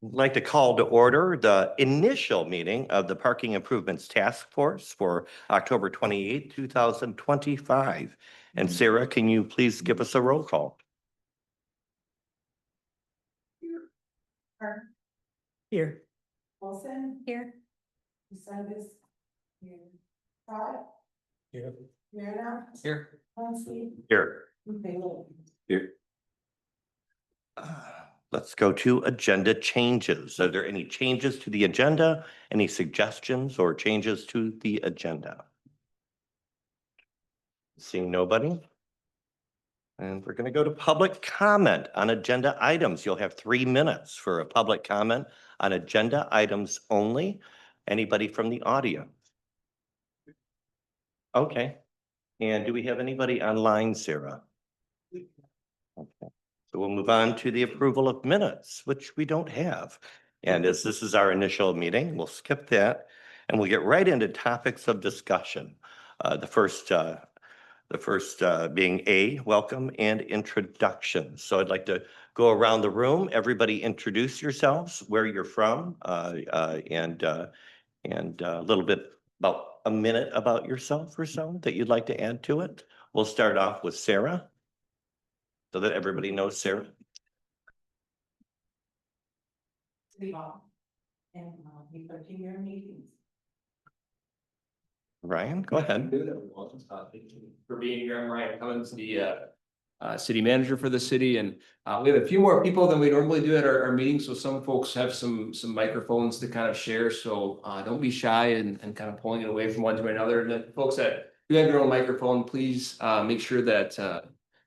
I'd like to call to order the initial meeting of the Parking Improvements Task Force for October 28, 2025. And Sarah, can you please give us a roll call? Here. Wilson. Here. DeSantis. Here. Todd. Here. Mariner. Here. Muncy. Here. and Bailey. Here. Let's go to agenda changes. Are there any changes to the agenda? Any suggestions or changes to the agenda? Seeing nobody. And we're going to go to public comment on agenda items. You'll have 3 minutes for a public comment on agenda items only. Anybody from the audience? Okay. And do we have anybody online, Sarah? Okay. So we'll move on to the approval of minutes, which we don't have. And as this is our initial meeting, we'll skip that and we'll get right into topics of discussion. The first being A, welcome and introduction. So I'd like to go around the room. Everybody introduce yourselves, where you're from, and a little bit about a minute about yourself or so that you'd like to add to it. We'll start off with Sarah so that everybody knows Sarah. City Hall. And we 13-year meetings. Ryan, go ahead. Thank you for being here. I'm Ryan Cummins, the city manager for the city, and we have a few more people than we normally do at our meetings. So some folks have some microphones to kind of share. So don't be shy and kind of pulling it away from one to another. And then folks that do have your own microphone, please make sure that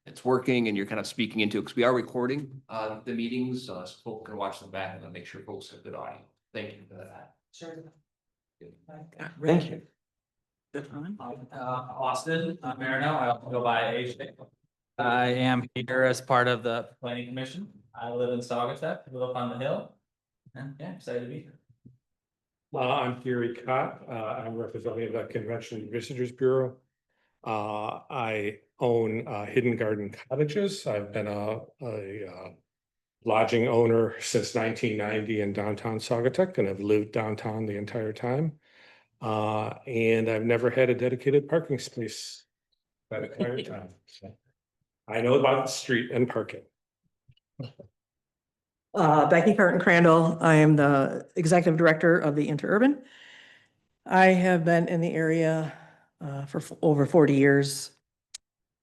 it's working and you're kind of speaking into it, because we are recording the meetings, so folks can watch them back and then make sure folks have good audio. Thank you for that. Sure. Thank you. Austin Marino. I also go by AJ. I am here as part of the planning commission. I live in Saugatuck, live up on the hill. And yeah, excited to be here. I'm Gary Cott. I'm representing the Convention and Visitors Bureau. I own Hidden Garden Cottages. I've been a lodging owner since 1990 in downtown Saugatuck, and I've lived downtown the entire time. And I've never had a dedicated parking space that entire time. So I know about the street and parking. Becky Carton Crandall. I am the executive director of the Interurban. I have been in the area for over 40 years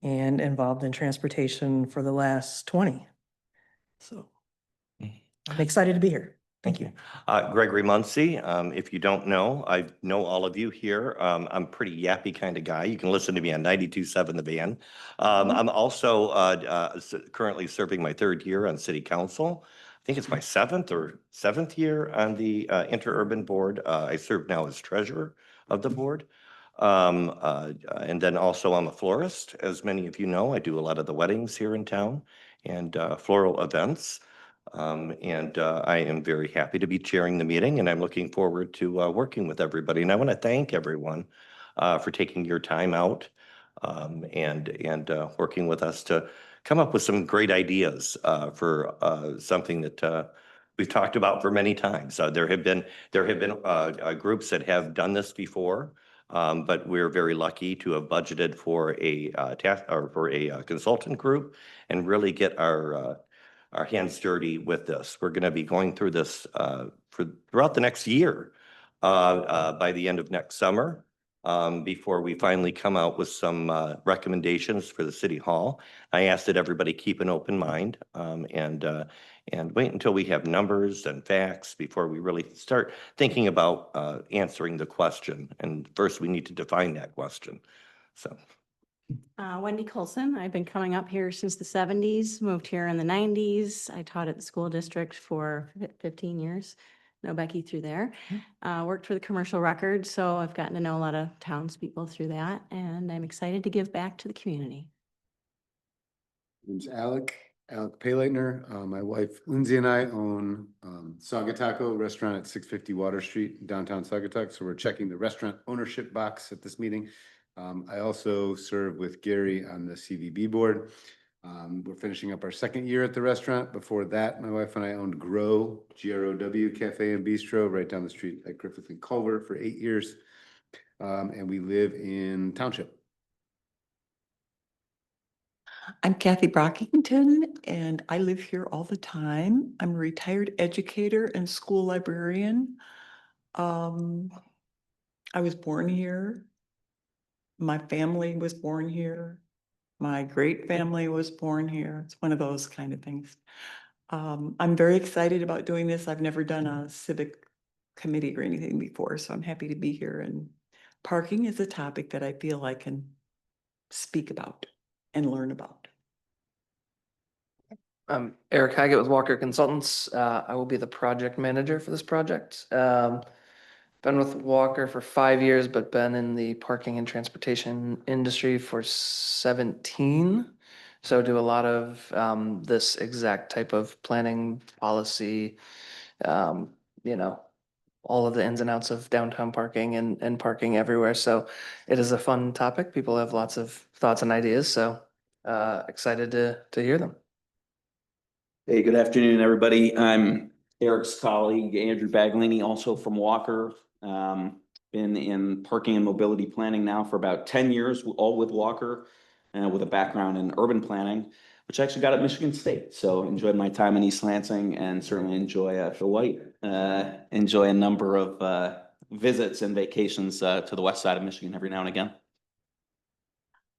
and involved in transportation for the last 20. So I'm excited to be here. Thank you. Gregory Muncy. If you don't know, I know all of you here. I'm a pretty yappy kind of guy. You can listen to me on 92.7 The Van. I'm also currently serving my 3rd year on city council. I think it's my 7th year on the Interurban board. I serve now as treasurer of the board. And then also I'm a florist. As many of you know, I do a lot of the weddings here in town and floral events. I am very happy to be chairing the meeting, and I'm looking forward to working with everybody. And I want to thank everyone for taking your time out and working with us to come up with some great ideas for something that we've talked about for many times. There have been groups that have done this before, but we're very lucky to have budgeted for a task or for a consultant group and really get our hands dirty with this. We're going to be going through this throughout the next year by the end of next summer before we finally come out with some recommendations for the city hall. I asked that everybody keep an open mind and wait until we have numbers and facts before we really start thinking about answering the question. And first we need to define that question. So. Wendy Colson. I've been coming up here since the 70s, moved here in the 90s. I taught at the school district for 15 years. Know Becky through there. Worked for the commercial record, so I've gotten to know a lot of townspeople through that, and I'm excited to give back to the community. Name's Alec Payleitner. My wife Lindsay and I own Saugatuck restaurant at 650 Water Street, downtown Saugatuck. So we're checking the restaurant ownership box at this meeting. I also serve with Gary on the CVB board. We're finishing up our second year at the restaurant. Before that, my wife and I owned Grow, Grow Cafe and Bistro, right down the street at Griffith and Culver for 8 years. And we live in Township. I'm Kathy Brockington, and I live here all the time. I'm a retired educator and school librarian. I was born here. My family was born here. My great family was born here. It's one of those kind of things. I'm very excited about doing this. I've never done a civic committee or anything before, so I'm happy to be here. And parking is a topic that I feel I can speak about and learn about. I'm Eric Haggett with Walker Consultants. I will be the project manager for this project. Been with Walker for 5 years, but been in the parking and transportation industry for 17. So do a lot of this exact type of planning policy, all of the ins and outs of downtown parking and parking everywhere. So it is a fun topic. People have lots of thoughts and ideas. So excited to hear them. Hey, good afternoon, everybody. I'm Eric's colleague, Andrew Baglini, also from Walker. Been in parking and mobility planning now for about 10 years, all with Walker, with a background in urban planning, which I actually got at Michigan State. So enjoyed my time in East Lansing and certainly enjoy Phil White. Enjoy a number of visits and vacations to the west side of Michigan every now and again.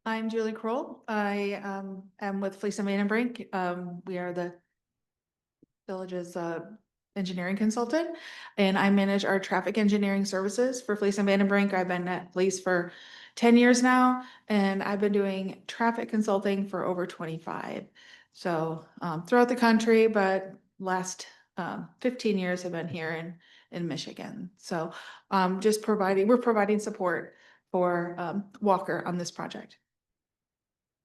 I'm Julie Kroll. I am with Fleece and Vandenbrink. We are the village's engineering consultant, and I manage our traffic engineering services for Fleece and Vandenbrink. I've been at Fleece for 10 years now, and I've been doing traffic consulting for over 25. So throughout the country, but last 15 years have been here in Michigan. So we're providing support for Walker on this project.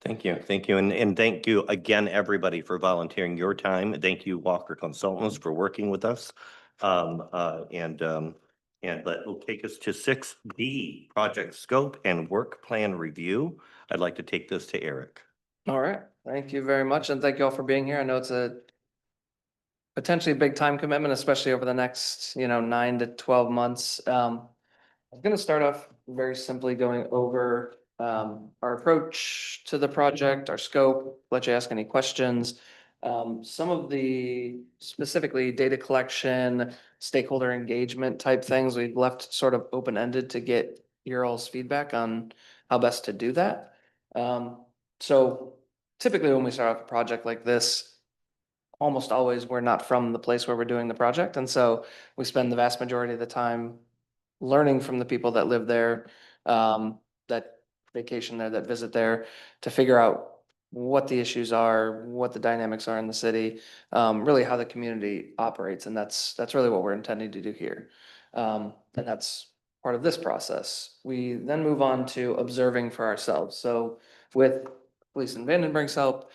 Thank you. Thank you. And thank you again, everybody, for volunteering your time. Thank you, Walker Consultants, for working with us. And that will take us to 6B, project scope and work plan review. I'd like to take this to Eric. All right, thank you very much, and thank you all for being here. I know it's a potentially big time commitment, especially over the next, 9 to 12 months. I'm gonna start off very simply going over our approach to the project, our scope, let you ask any questions. Some of the specifically data collection, stakeholder engagement type things, we've left sort of open-ended to get your all's feedback on how best to do that. So typically when we start off a project like this, almost always we're not from the place where we're doing the project. And so we spend the vast majority of the time learning from the people that live there, that vacation there, that visit there, to figure out what the issues are, what the dynamics are in the city, really how the community operates. And that's really what we're intending to do here. And that's part of this process. We then move on to observing for ourselves. So with Fleece and Vandenbrink's help,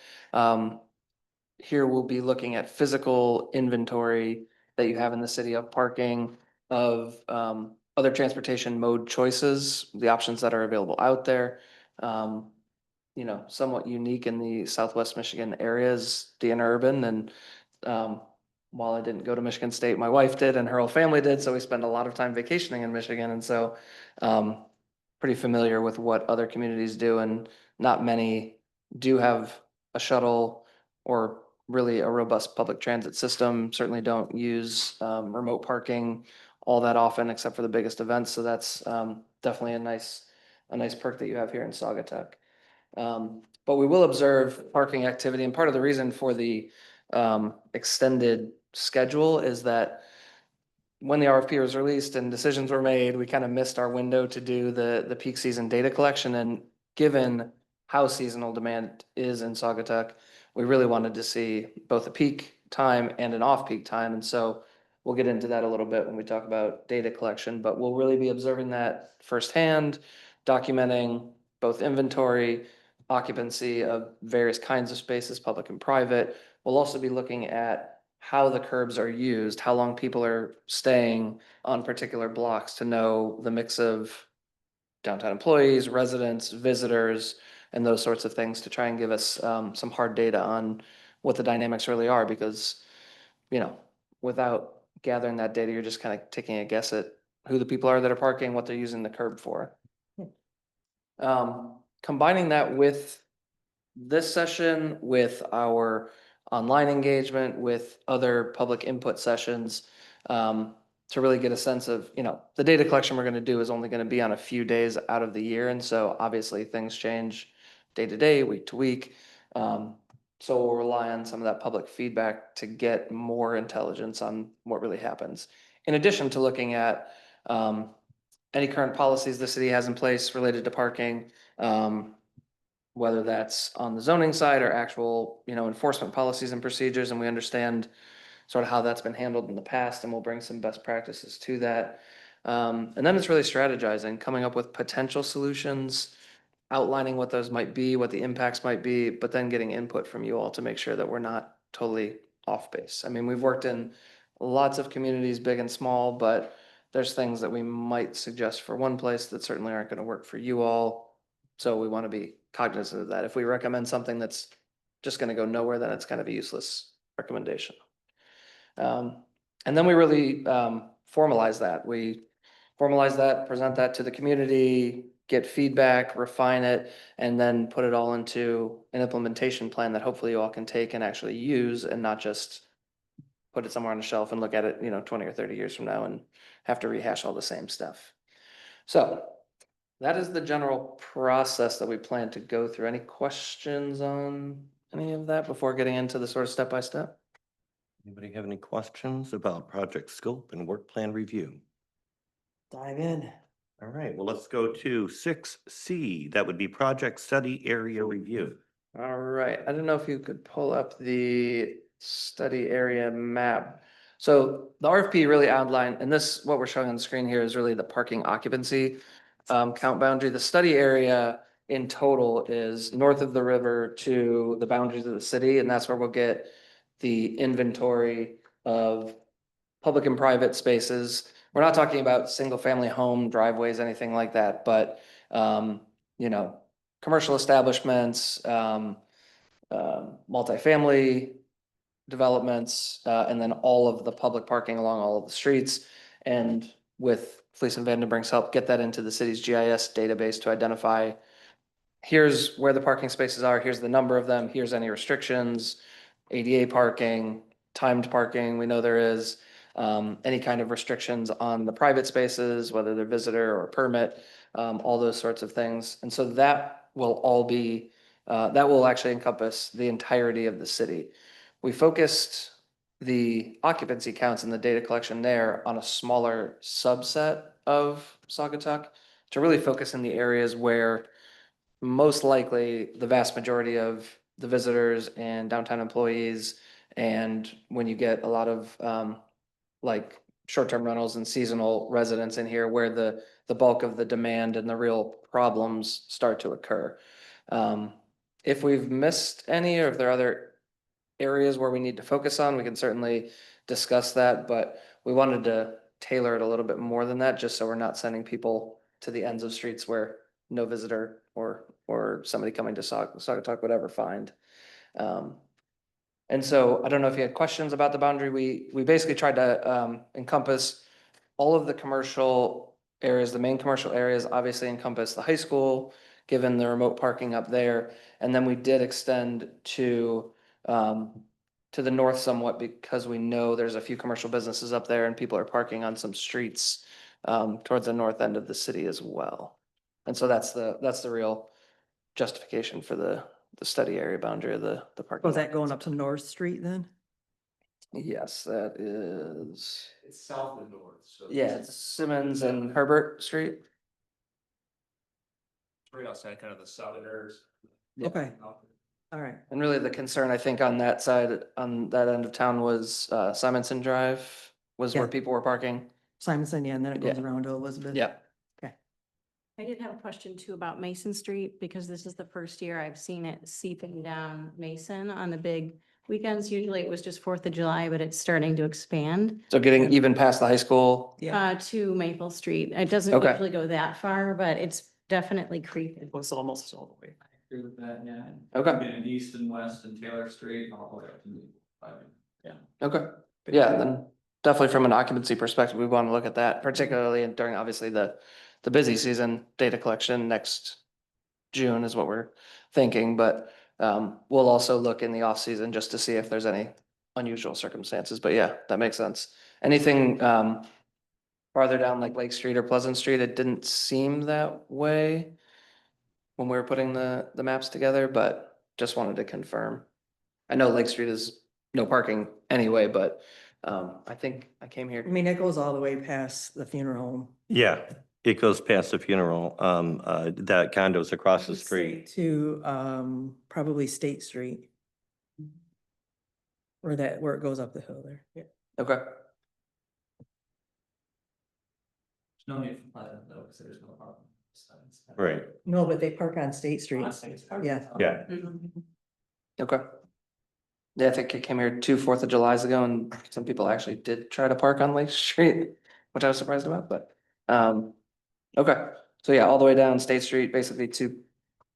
here we'll be looking at physical inventory that you have in the city of parking, of other transportation mode choices, the options that are available out there. Somewhat unique in the Southwest Michigan areas, the interurban. And while I didn't go to Michigan State, my wife did and her whole family did. So we spend a lot of time vacationing in Michigan. And so pretty familiar with what other communities do. And not many do have a shuttle or really a robust public transit system. Certainly don't use remote parking all that often, except for the biggest events. So that's definitely a nice perk that you have here in Saugatuck. But we will observe parking activity, and part of the reason for the extended schedule is that when the RFP was released and decisions were made, we kind of missed our window to do the peak season data collection. And given how seasonal demand is in Saugatuck, we really wanted to see both a peak time and an off-peak time. And so we'll get into that a little bit when we talk about data collection, but we'll really be observing that firsthand, documenting both inventory, occupancy of various kinds of spaces, public and private. We'll also be looking at how the curbs are used, how long people are staying on particular blocks, to know the mix of downtown employees, residents, visitors, and those sorts of things to try and give us some hard data on what the dynamics really are, because, you know, without gathering that data, you're just kind of taking a guess at who the people are that are parking, what they're using the curb for. Combining that with this session, with our online engagement, with other public input sessions, to really get a sense of, you know, the data collection we're gonna do is only gonna be on a few days out of the year, and so obviously things change day to day, week to week. So we'll rely on some of that public feedback to get more intelligence on what really happens. In addition to looking at any current policies the city has in place related to parking, whether that's on the zoning side or actual, you know, enforcement policies and procedures, and we understand sort of how that's been handled in the past, and we'll bring some best practices to that. And then it's really strategizing, coming up with potential solutions, outlining what those might be, what the impacts might be, but then getting input from you all to make sure that we're not totally off base. I mean, we've worked in lots of communities, big and small, but there's things that we might suggest for one place that certainly aren't going to work for you all. So we want to be cognizant of that. If we recommend something that's just going to go nowhere, then it's kind of a useless recommendation. And then we really formalize that. We formalize that, present that to the community, get feedback, refine it, and then put it all into an implementation plan that hopefully you all can take and actually use, and not just put it somewhere on a shelf and look at it, you know, 20 or 30 years from now and have to rehash all the same stuff. So that is the general process that we plan to go through. Any questions on any of that before getting into the sort of step by step? Anybody have any questions about project scope and work plan review? Dive in. All right, well, let's go to 6C. That would be project study area review. All right, I don't know if you could pull up the study area map. So the RFP really outlined, and this, what we're showing on the screen here is really the parking occupancy count boundary. The study area in total is north of the river to the boundaries of the city, and that's where we'll get the inventory of public and private spaces. We're not talking about single family home driveways, anything like that, but you know, commercial establishments, multifamily developments, and then all of the public parking along all of the streets. And with Fleece and Vandenbrink's help, get that into the city's GIS database to identify, here's where the parking spaces are, here's the number of them, here's any restrictions, ADA parking, timed parking, we know there is, any kind of restrictions on the private spaces, whether they're visitor or permit, all those sorts of things. And so that will all be, that will actually encompass the entirety of the city. We focused the occupancy counts and the data collection there on a smaller subset of Saugatuck to really focus in the areas where most likely the vast majority of the visitors and downtown employees, and when you get a lot of like short-term rentals and seasonal residents in here, where the bulk of the demand and the real problems start to occur. If we've missed any, or if there are other areas where we need to focus on, we can certainly discuss that, but we wanted to tailor it a little bit more than that, just so we're not sending people to the ends of streets where no visitor or somebody coming to Saugatuck would ever find. And so I don't know if you had questions about the boundary. We basically tried to encompass all of the commercial areas. The main commercial areas obviously encompass the high school, given the remote parking up there. And then we did extend to the north somewhat, because we know there's a few commercial businesses up there and people are parking on some streets towards the north end of the city as well. And so that's the real justification for the study area boundary of the parking. Was that going up to North Street then? Yes, that is, It's south and north, so. yeah, it's Simmons and Herbert Street. Right outside kind of the southerners. Okay, all right. And really the concern, I think, on that side, on that end of town was Simonson Drive was where Yeah. people were parking. Simonson, yeah, and then it goes Yeah. around to Elizabeth. Yeah. I did have a question too about Mason Street, because this is the first year I've seen it seeping down Mason on the big weekends. Usually it was just 4th of July, but it's starting to expand So getting even past the high school. Yeah, to Maple Street. It doesn't Okay. usually go that far, but it's definitely creeping. It was almost all the way. Agree with that, yeah. Okay. And East and West and Taylor Street, all the way up to the. Okay, yeah, then definitely from an occupancy perspective, we want to look at that, particularly during obviously the busy season, data collection next June is what we're thinking, but we'll also look in the off season just to see if there's any unusual circumstances, but yeah, that makes sense. Anything farther down like Lake Street or Pleasant Street, it didn't seem that way when we were putting the maps together, but just wanted to confirm. I know Lake Street is no parking anyway, but I think I came I here. mean, it goes all the way past the funeral home. Yeah, it goes past the funeral, that condos across the I would say street. to probably State Street. Where it goes up the hill there. Yeah. Okay, There's no need for Pleasant though, because there's no parking. Right. No, but they park on State Street. Yeah. Yeah. okay. Yeah, I think I came here 2 4th of Julys ago and some people actually did try to park on Lake Street, which I was surprised about, but okay. So yeah, all the way down State Street, basically to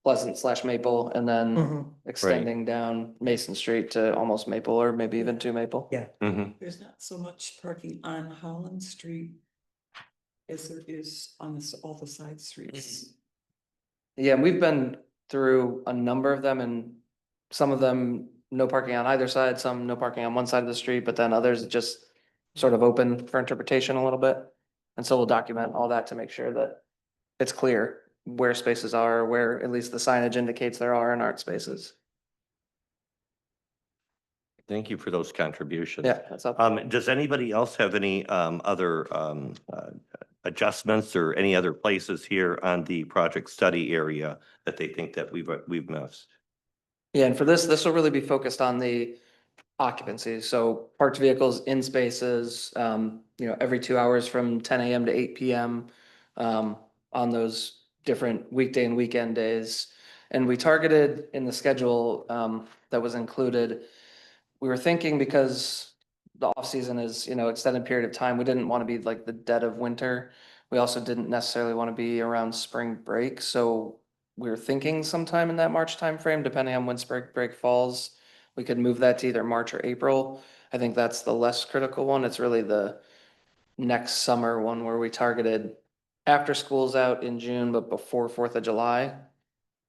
Pleasant / Maple, and then Mhm. extending down Mason Street to almost Maple or maybe even to Maple. Yeah. Mhm. There's not so much parking on Holland Street as there is on all the side streets. Yeah, and we've been through a number of them and some of them no parking on either side, some no parking on one side of the street, but then others just sort of open for interpretation a little bit. And so we'll document all that to make sure that it's clear where spaces are, where at least the signage indicates there are and aren't spaces. Thank you for those contributions. Yeah, that's up. Does anybody else have any other adjustments or any other places here on the project study area that they think that we've missed? Yeah, and for this will really be focused on the occupancy. So parked vehicles in spaces, every 2 hours from 10 AM to 8 PM on those different weekday and weekend days. And we targeted in the schedule that was included, we were thinking because the off season is, extended period of time, we didn't want to be like the dead of winter. We also didn't necessarily want to be around spring break, so we were thinking sometime in that March timeframe, depending on when spring break falls. We could move that to either March or April. I think that's the less critical one. It's really the next summer one where we targeted after school's out in June, but before 4th of July.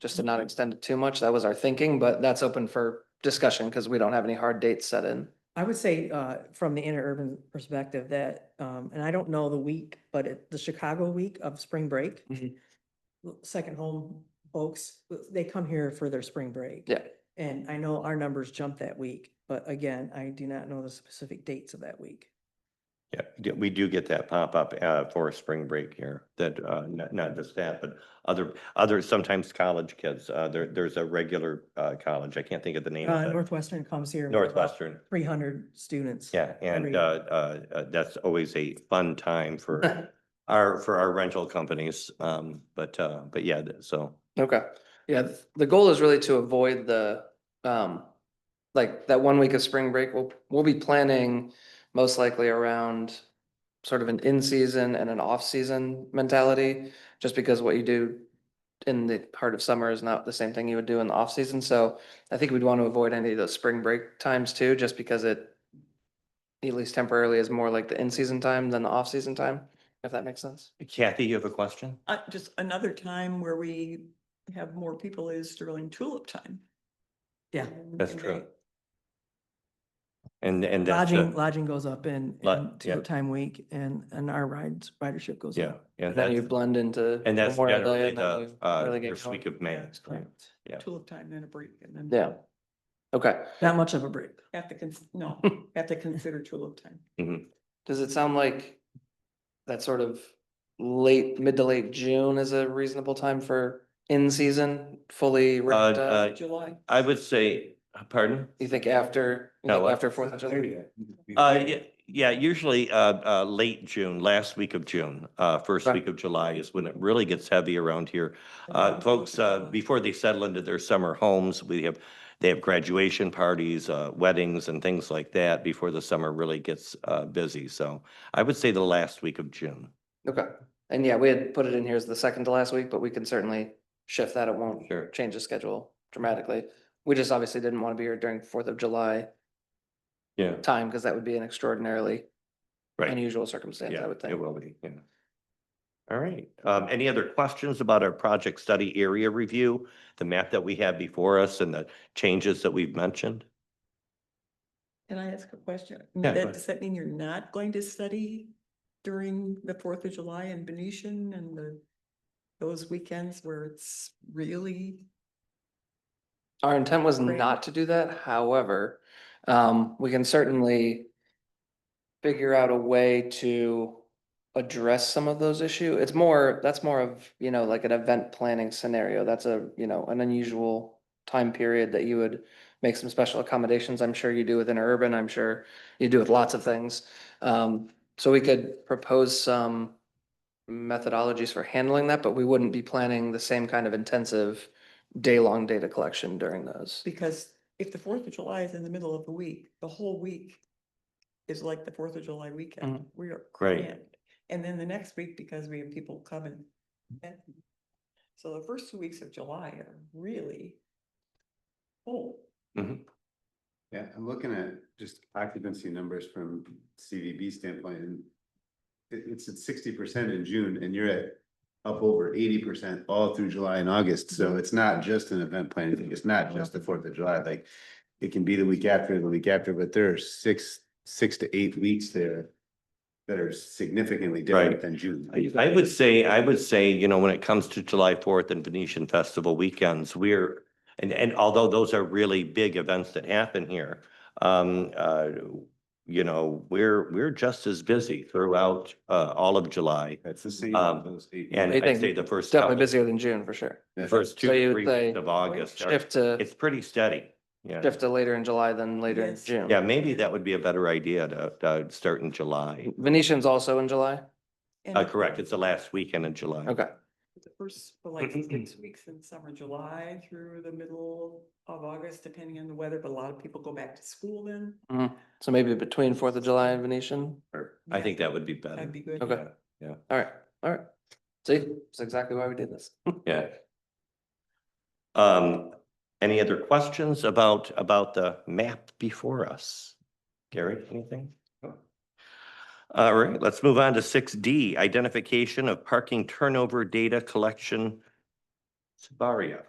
Just to not extend it too much. That was our thinking, but that's open for discussion because we don't have any hard dates set in. I would say from the interurban perspective that, and I don't know the week, but the Chicago week of spring break. Mhm. Second home folks, they come here for their spring break. Yeah. And I know our numbers jumped that week, but again, I do not know the specific dates of that week. Yeah, we do get that pop up for spring break here, that not just that, but other sometimes college kids. There's a regular college. I can't think of the name of it. Northwestern comes here. with Northwestern. 300 students. Yeah, and every- that's always a fun time for our rental companies. But yeah, so. Okay, yeah, the goal is really to avoid the, like that 1 week of spring break, we'll be planning most likely around sort of an in-season and an off-season mentality, just because what you do in the heart of summer is not the same thing you would do in the off-season, so I think we'd want to avoid any of those spring break times too, just because it at least temporarily is more like the in-season time than the off-season time, if that makes sense. Kathy, you have a question? Just another time where we have more people is during tulip time. Yeah. That's true. And that's. Lodging goes up in Yeah. tulip time week and our ridership goes Yeah, up. yeah, And then you that's, blend into. and that's Memorial Day generally and then the we really get first going. week of May. Correct. Yeah. Tulip time, then a break, and then. Yeah. Okay, Not much of a break. Have to have to consider tulip time. does it sound like that sort of mid to late June is a reasonable time for in-season fully wrapped up? July. I would say, pardon? You think after, No, what? after 4th of July? Yeah, usually late June, last week of June, first Okay. week of July is when it really gets heavy around here. Folks, before they settle into their summer homes, they have graduation parties, weddings and things like that before the summer really gets busy. So I would say the last week of June. Okay, and yeah, we had put it in here as the second to last week, but we can certainly shift that, it won't Sure. change the schedule dramatically. We just obviously didn't want to be here during 4th of July Yeah, time, because that would be an extraordinarily right. unusual circumstance, I Yeah, would it think. will be, yeah. All right, any other questions about our project study area review, the map that we have before us and the changes that we've mentioned? Can I ask a question? Yeah, go ahead. Does that mean you're not going to study during the 4th of July in Venetian and those weekends where it's really? Our intent was Great. not to do that, however, we can certainly figure out a way to address some of those issues. That's more of, like an event planning scenario. That's an unusual time period that you would make some special accommodations. I'm sure you do within urban. I'm sure you do with lots of things. So we could propose some methodologies for handling that, but we wouldn't be planning the same kind of intensive day-long data collection during those. Because if the 4th of July is in the middle of the week, the whole week is like the 4th of July weekend. We are Right. crammed. And then the next week, because we have people coming. So the first 2 weeks of July are really full. Yeah, I'm looking at just occupancy numbers from CVB standpoint, and it's at 60% in June, and you're at up over 80% all through July and August. So it's not just an event planning thing. It's not just the 4th of July. Like, it can be the week after, but there are six to 8 weeks there that are significantly different Right. than June. I would say, when it comes to July 4th and Venetian Festival weekends, and although those are really big events that happen here, we're just as busy throughout, all of July. That's the same. Those 8 And I I'd think say the first Definitely couple, busier than June, for sure. first So two, you would 3 say weeks of August, Shift to, it's pretty steady. Yeah, shift to later in July than later in Yes. June. yeah, maybe that would be a better idea to start in July. Venetian's also in July? And Correct, it's the last weekend in July. Okay. the first, for like 6 weeks in summer, July through the middle of August, depending on the weather, but a lot of people go back to school then. So maybe between 4th of July and Venetian? I think that would be better. That'd be good. Okay. Yeah. All right. See, that's exactly why we did this. Yeah. Any other questions about the map before us? Gary, anything? All right, let's move on to 6D, identification of parking turnover data collection. Sabaria.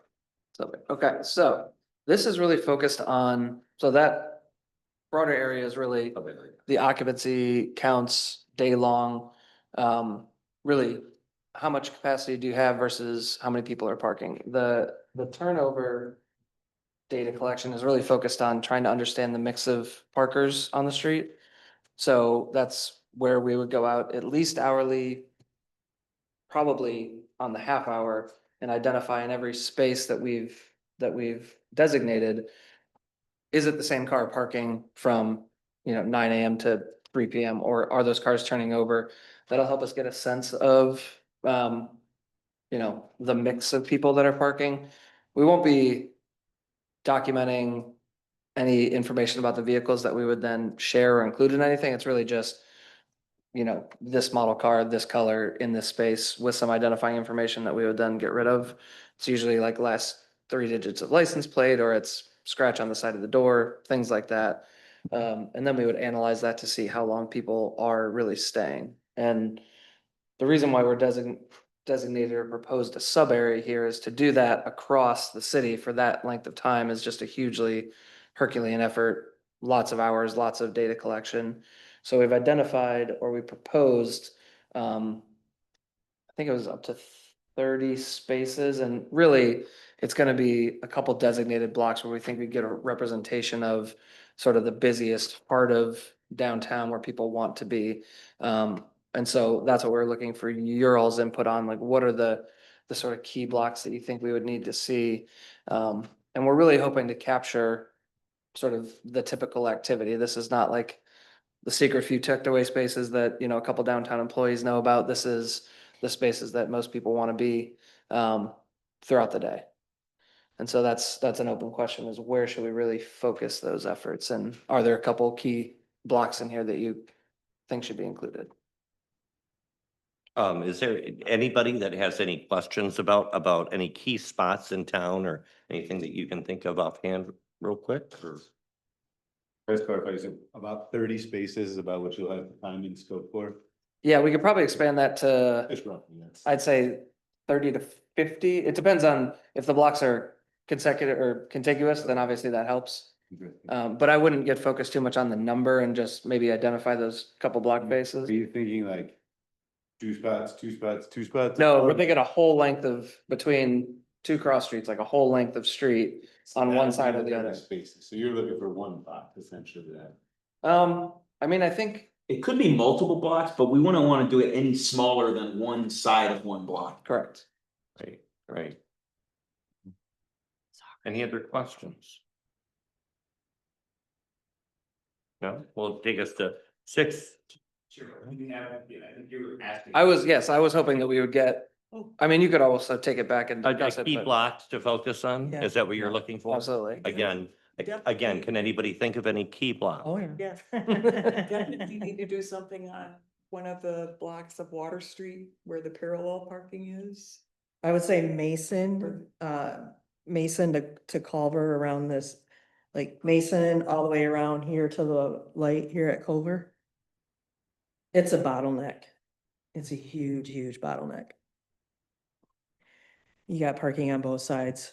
Okay, so this is really focused on, so that broader area is really the occupancy counts day long. Really, how much capacity do you have versus how many people are parking? The turnover data collection is really focused on trying to understand the mix of parkers on the street. So that's where we would go out at least hourly, probably on the half hour, and identify in every space that we've designated, is it the same car parking from, 9 AM to 3 PM, or are those cars turning over? That'll help us get a sense of, the mix of people that are parking. We won't be documenting any information about the vehicles that we would then share or include in anything. It's really just, this model car, this color in this space with some identifying information that we would then get rid of. It's usually like last 3 digits of license plate, or it's scratch on the side of the door, things like that. And then we would analyze that to see how long people are really staying. And the reason why we're designated or proposed a sub area here is to do that across the city for that length of time is just a hugely Herculean effort, lots of hours, lots of data collection. So we've identified, or we proposed, I think it was up to 30 spaces, and really it's gonna be a couple designated blocks where we think we get a representation of sort of the busiest part of downtown where people want to be. And so that's what we're looking for your all's input on, like, what are the sort of key blocks that you think we would need to see? And we're really hoping to capture sort of the typical activity. This is not like the secret few tucked away spaces that, a couple downtown employees know about. This is the spaces that most people want to be throughout the day. And so that's an open question, is where should we really focus those efforts? And are there a couple key blocks in here that you think should be included? Is there anybody that has any questions about any key spots in town or anything that you can think of offhand real quick? Or- First clarify, is it about 30 spaces is about what you'll have time and scope for? Yeah, we could probably expand that to, Just roughly, yes. I'd say 30 to 50. It depends on if the blocks are consecutive or contiguous, then obviously that helps. But I wouldn't get focused too much on the number and just maybe identify those couple block faces. Are you thinking like 2 spots, 2 spots, 2 spots? No, we're thinking a whole length of between two cross streets, like a whole length of street on one side or the other. Spaces, so you're looking for one block essentially then. I mean, I think, It could be multiple blocks, but we wouldn't want to do it any smaller than one side of one block. correct. Right, right. Any other questions? No, we'll take us to 6. Yes, I was hoping that we would get, I mean, you could also take it back and discuss it, Key but blocks to focus on, Yeah. is that what you're looking for? absolutely. Again, can anybody think of any key blocks? Oh, yeah. Yes. Definitely need to do something on one of the blocks of Water Street where the parallel parking is. I would say Mason, Mason to Culver around this, like Mason all the way around here to the light here at Culver. It's a bottleneck. It's a huge, huge bottleneck. You got parking on both sides,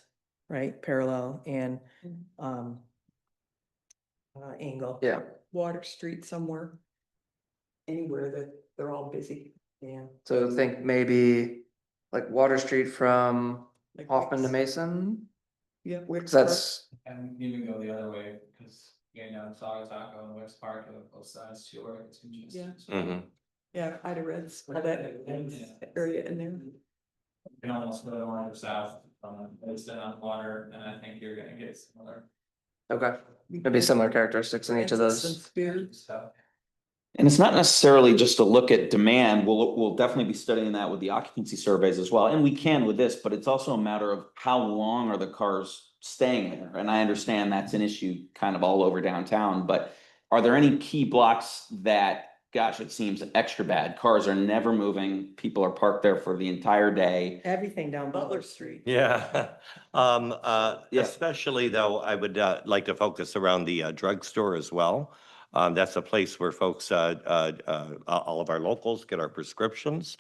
right? Parallel and, angle. Yeah, Water Street somewhere. Anywhere that they're all busy. Yeah. so think maybe like Water Street from Like Hoffman to Wicks- Mason, Yeah, 'cause Wicks Park. that's, And even go the other way, because getting down Saga Taco and West Park are both sides too, or it's Yeah. congested. So Mhm. Yeah, Ida Red's, that area in there. You can almost go north or south from Liston on water, and I think you're gonna get similar. okay, maybe similar characteristics in each of Francis and those. Spears. So. And it's not necessarily just to look at demand, we'll definitely be studying that with the occupancy surveys as well, and we can with this, but it's also a matter of how long are the cars staying there? And I understand that's an issue kind of all over downtown, but are there any key blocks that, gosh, it seems extra bad? Cars are never moving, people are parked there for the entire day. Everything down Butler Street. Yeah, Yeah. especially though, I would like to focus around the drugstore as well. That's a place where folks, all of our locals get our prescriptions.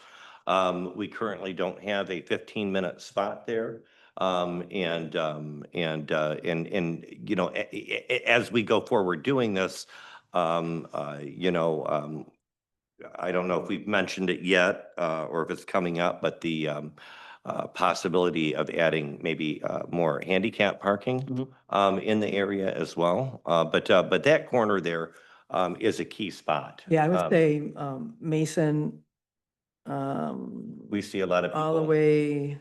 We currently don't have a 15-minute spot there. And you know, as we go forward doing this, you know, I don't know if we've mentioned it yet, or if it's coming up, but the possibility of adding maybe more handicap parking in the area as well. But that corner there is a key spot. Yeah, I would Um, say, Mason, We see a lot of all the people. way,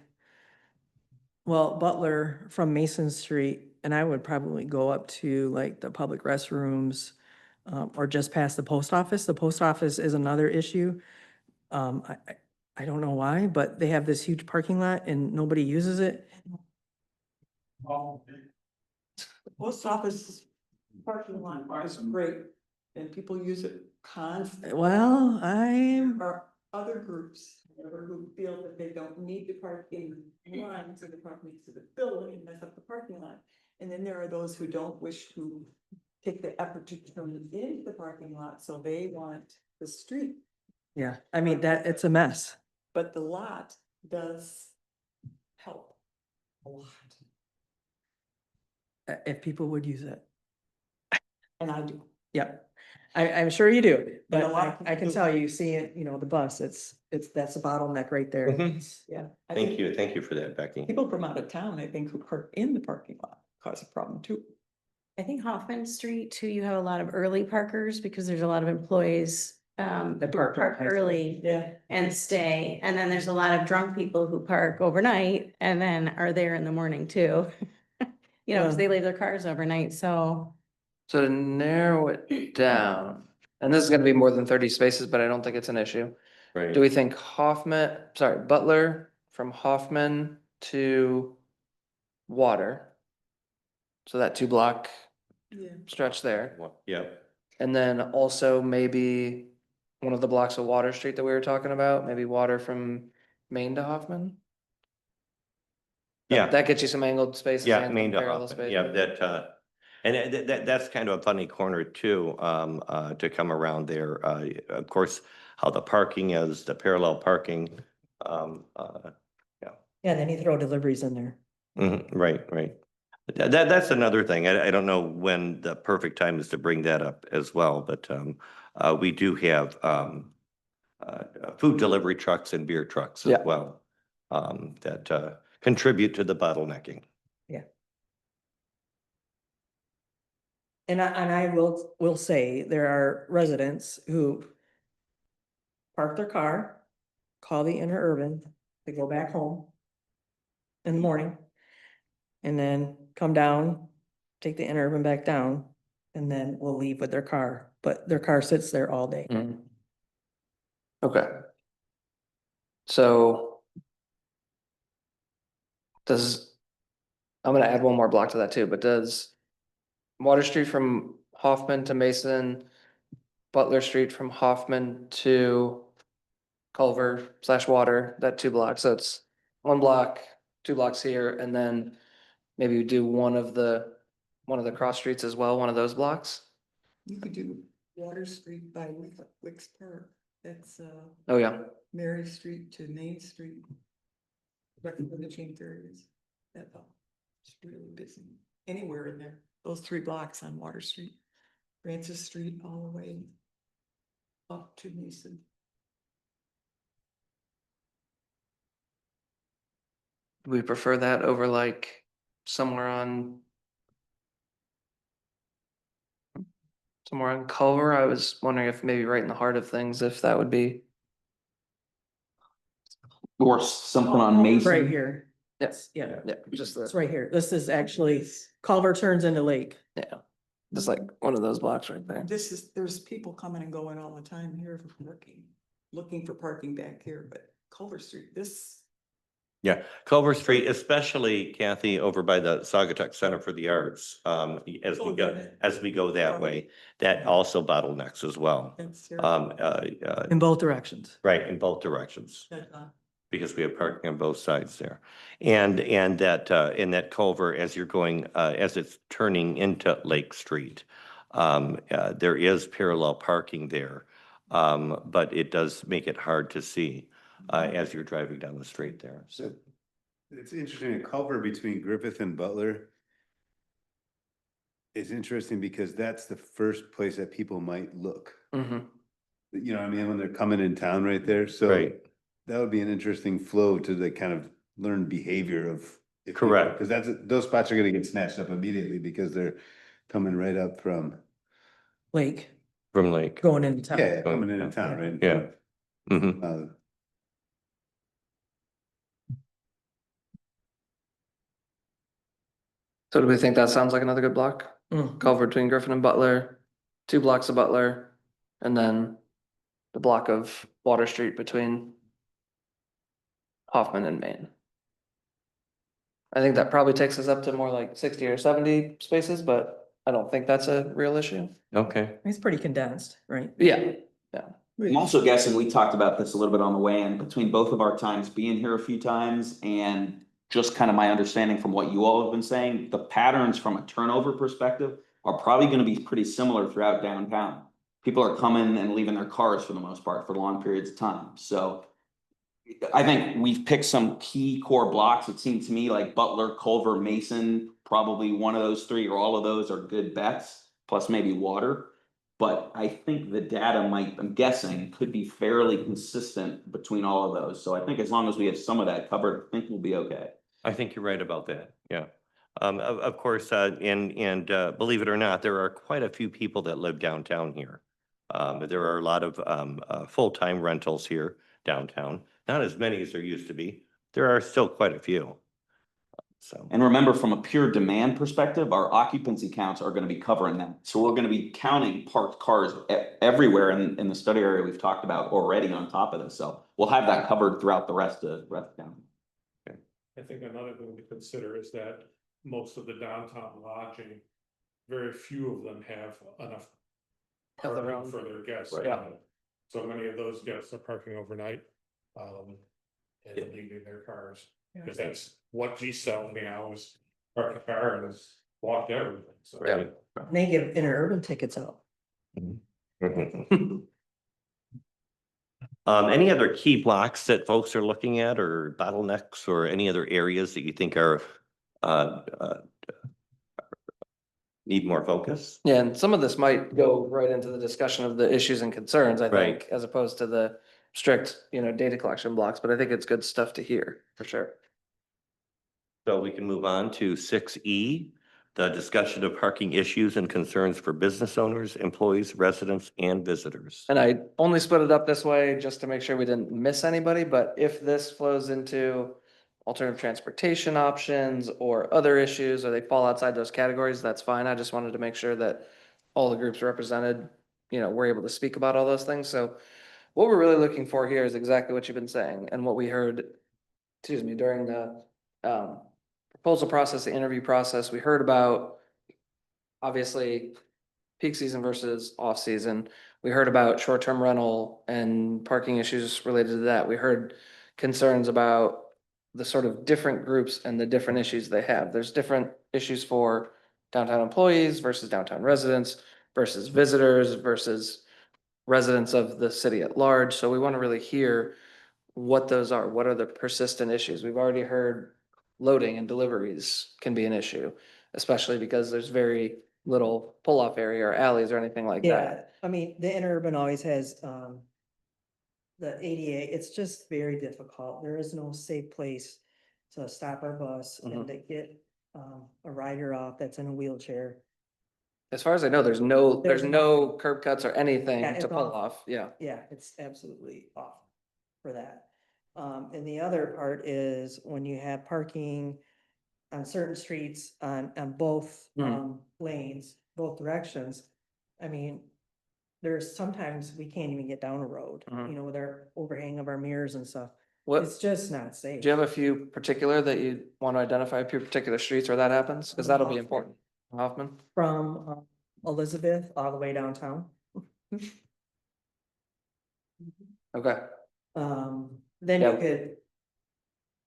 well, Butler from Mason Street, and I would probably go up to like the public restrooms, or just past the post office. The post office is another issue. I don't know why, but they have this huge parking lot and nobody uses it. The post office parking lot is great and people use it constantly. Well, I'm, There are other groups, however, who feel that they don't need to park in line, so they park next to the building and mess up the parking lot. And then there are those who don't wish to take the effort to turn into the parking lot, so they want the street. yeah, I mean, it's a mess. But the lot does help a lot. If people would use it. And I do. Yep. I'm sure you do, And a but lot of I people can do. tell you, see it, you know, the bus, that's a bottleneck right there. Mhm. Yeah. I Thank think you for that, Becky. people from out of town, I think, who park in the parking lot cause a problem too. I think Hoffman Street too, you have a lot of early parkers because there's a lot of employees That who park park high school. early Yeah. and stay. And then there's a lot of drunk people who park overnight and then are there in the morning too. You know, because Yeah. they leave their cars overnight, so. So to narrow it down, and this is gonna be more than 30 spaces, but I don't think it's an issue. Right. Do we think Butler from Hoffman to Water? So that 2 block Yeah. stretch there, Yep. and then also maybe one of the blocks of Water Street that we were talking about, maybe water from Main to Hoffman? Yeah. That gets you some angled spaces Yeah, and some Main to parallel Hoffman, spaces. yeah, that's kind of a funny corner too, to come around there. Of course, how the parking is, the parallel parking. Yeah, then you throw deliveries in there. Right, right. That's another thing. I don't know when the perfect time is to bring that up as well, but, we do have, food delivery trucks and beer trucks as Yeah. well, that, contribute to the bottlenecking. And I will say, there are residents who park their car, call the interurban, they go back home in the morning, and then come down, take the interurban back down, and then will leave with their car, but their car sits there all day. Mhm. Okay. So. I'm gonna add one more block to that too, but does Water Street from Hoffman to Mason, Butler Street from Hoffman to Culver / Water, that 2 blocks, so it's 1 block, 2 blocks here, and then maybe we do one of the cross streets as well, one of those blocks? You could do Water Street by Wicks Park. That's Oh, yeah. Mary Street to Main Street. Right where the chain ferry is. That's all. It's really busy. Anywhere in there. Those 3 blocks on Water Street. Francis Street all the way up to Mason. Do we prefer that over like somewhere on Culver? I was wondering if maybe right in the heart of things, if that would be. Or something on Right Mason. here. Yes. Yeah, Yeah, just it's the, right here. This is actually, Culver turns into Lake. just like one of those blocks right there. There's people coming and going all the time here for parking, looking for parking back here, but Culver Street, Yeah, Culver Street, especially Kathy, over by the Saugatuck Center for the Arts, as Oh, we go that way, that also bottlenecks as well. that's. In both directions. Right, in both directions, because we have parking on both sides there. And that, in that Culver, as you're going, as it's turning into Lake Street, there is parallel parking there. But it does make it hard to see, as you're driving down the street there. So it's interesting, a Culver between Griffith and Butler. It's interesting because that's the first place that people might look. Mhm. You know what I mean, when they're coming in town right there, so. Right. That would be an interesting flow to the kind of learn behavior of. Correct. Because those spots are gonna get snatched up immediately because they're coming right up from, Lake, From Lake. going into town. yeah, coming into town, right? Yeah. Mhm. So do we think that sounds like another good block? Mm. Culver between Griffin and Butler, 2 blocks of Butler, and then the block of Water Street between Hoffman and Main. I think that probably takes us up to more like 60 or 70 spaces, but I don't think that's a real issue. Okay. It's pretty condensed, right? Yeah, I'm also guessing, we talked about this a little bit on the way in, between both of our times being here a few times and just kind of my understanding from what you all have been saying, the patterns from a turnover perspective are probably going to be pretty similar throughout downtown. People are coming and leaving their cars for the most part for long periods of time. So I think we've picked some key core blocks. It seemed to me like Butler, Culver, Mason, probably one of those 3 or all of those are good bets, plus maybe Water. But I think the data might, I'm guessing, could be fairly consistent between all of those. So I think as long as we have some of that covered, I think we'll be okay. I think you're right about that, yeah. Of course, and believe it or not, there are quite a few people that live downtown here. There are a lot of full-time rentals here downtown, not as many as there used to be. There are still quite a few. So, And remember, from a pure demand perspective, our occupancy counts are gonna be covering that. So we're gonna be counting parked cars everywhere in the study area we've talked about already on top of this. So we'll have that covered throughout the rest of town. I think another thing to consider is that most of the downtown lodging, very few of them have enough Have their parking own. for their guests. Right. Yeah. So many of those guests are parking overnight. And leaving their cars, because that's what we sell now is park a car and it's walk everything, so. Right. And they give interurban tickets out. Mhm. Any other key blocks that folks are looking at or bottlenecks or any other areas that you think are uh, uh, need more focus? Yeah, and some of this might go right into the discussion of the issues and concerns, I Right. think, as opposed to the strict, data collection blocks, but I think it's good stuff to hear, for sure. So we can move on to 6E, the discussion of parking issues and concerns for business owners, employees, residents, and visitors. And I only split it up this way just to make sure we didn't miss anybody, but if this flows into alternative transportation options or other issues, or they fall outside those categories, that's fine. I just wanted to make sure that all the groups represented, were able to speak about all those things. So what we're really looking for here is exactly what you've been saying and what we heard, during the proposal process, the interview process. We heard about obviously peak season versus off season. We heard about short-term rental and parking issues related to that. We heard concerns about the sort of different groups and the different issues they have. There's different issues for downtown employees versus downtown residents versus visitors versus residents of the city at large. So we want to really hear what those are. What are the persistent issues? We've already heard loading and deliveries can be an issue, especially because there's very little pull-off area or alleys or anything like Yeah, that. I mean, the interurban always has, the ADA, it's just very difficult. There is no safe place to stop our bus and to get, a rider off that's in a wheelchair. As far as I know, there's no There's curb cuts or anything Yeah, to it's pull off. off. Yeah. Yeah, it's absolutely off for that. And the other part is when you have parking on certain streets on both, lanes, both directions. I mean, there's sometimes we can't even get down a road, with our overhang of our mirrors and stuff. What, It's just not safe. do you have a few particular that you want to identify, a few particular streets where that happens? Because that'll be important. Hoffman? From Elizabeth all the way downtown. Okay. Then you Yeah. could,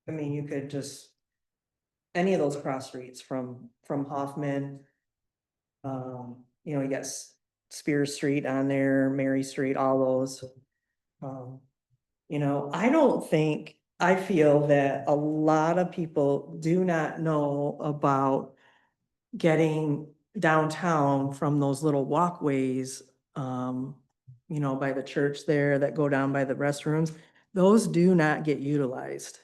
I mean, you could just, any of those cross streets from Hoffman. You got Spear Street on there, Mary Street, all those. I feel that a lot of people do not know about getting downtown from those little walkways, by the church there that go down by the restrooms. Those do not get utilized.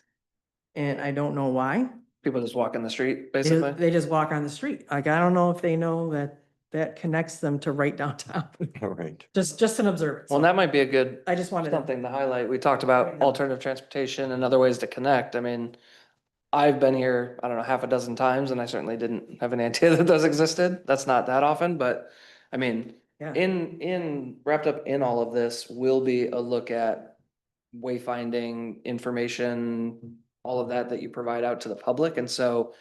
And I don't know why. People just walk in the street, They basically? they just walk on the street. Like, I don't know if they know that connects them to right downtown. All right. Just an observance. Well, that might be a good I just wanted to, something to highlight. We talked about Right now. alternative transportation and other ways to connect. I mean, I've been here, I don't know, half a dozen times, and I certainly didn't have any idea that those existed. That's not that often, but I mean, yeah, wrapped up in all of this will be a look at wayfinding information, all of that you provide out to the public. And so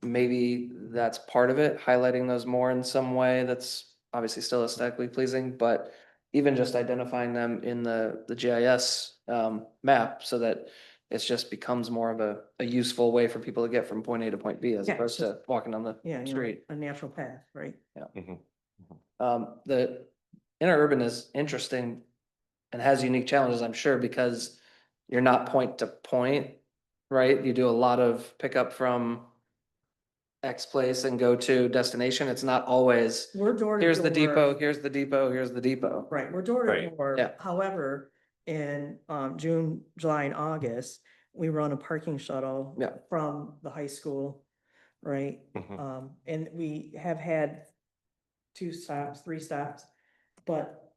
maybe that's part of it, highlighting those more in some way that's obviously still aesthetically pleasing, but even just identifying them in the GIS map so that it's just becomes more of a useful way for people to get from point A to point B as Yeah, opposed it's to walking on the yeah, street. a natural path, right? The interurban is interesting and has unique challenges, I'm sure, because you're not point to point, right? You do a lot of pickup from X place and go to destination. It's not always, We're door to here's the door. depot, here's the depot, here's the depot. Right, we're door to Right. door. Yeah. However, in June, July and August, we run a parking shuttle. Yeah. From the high school, right? And we have had 2 stops, 3 stops. But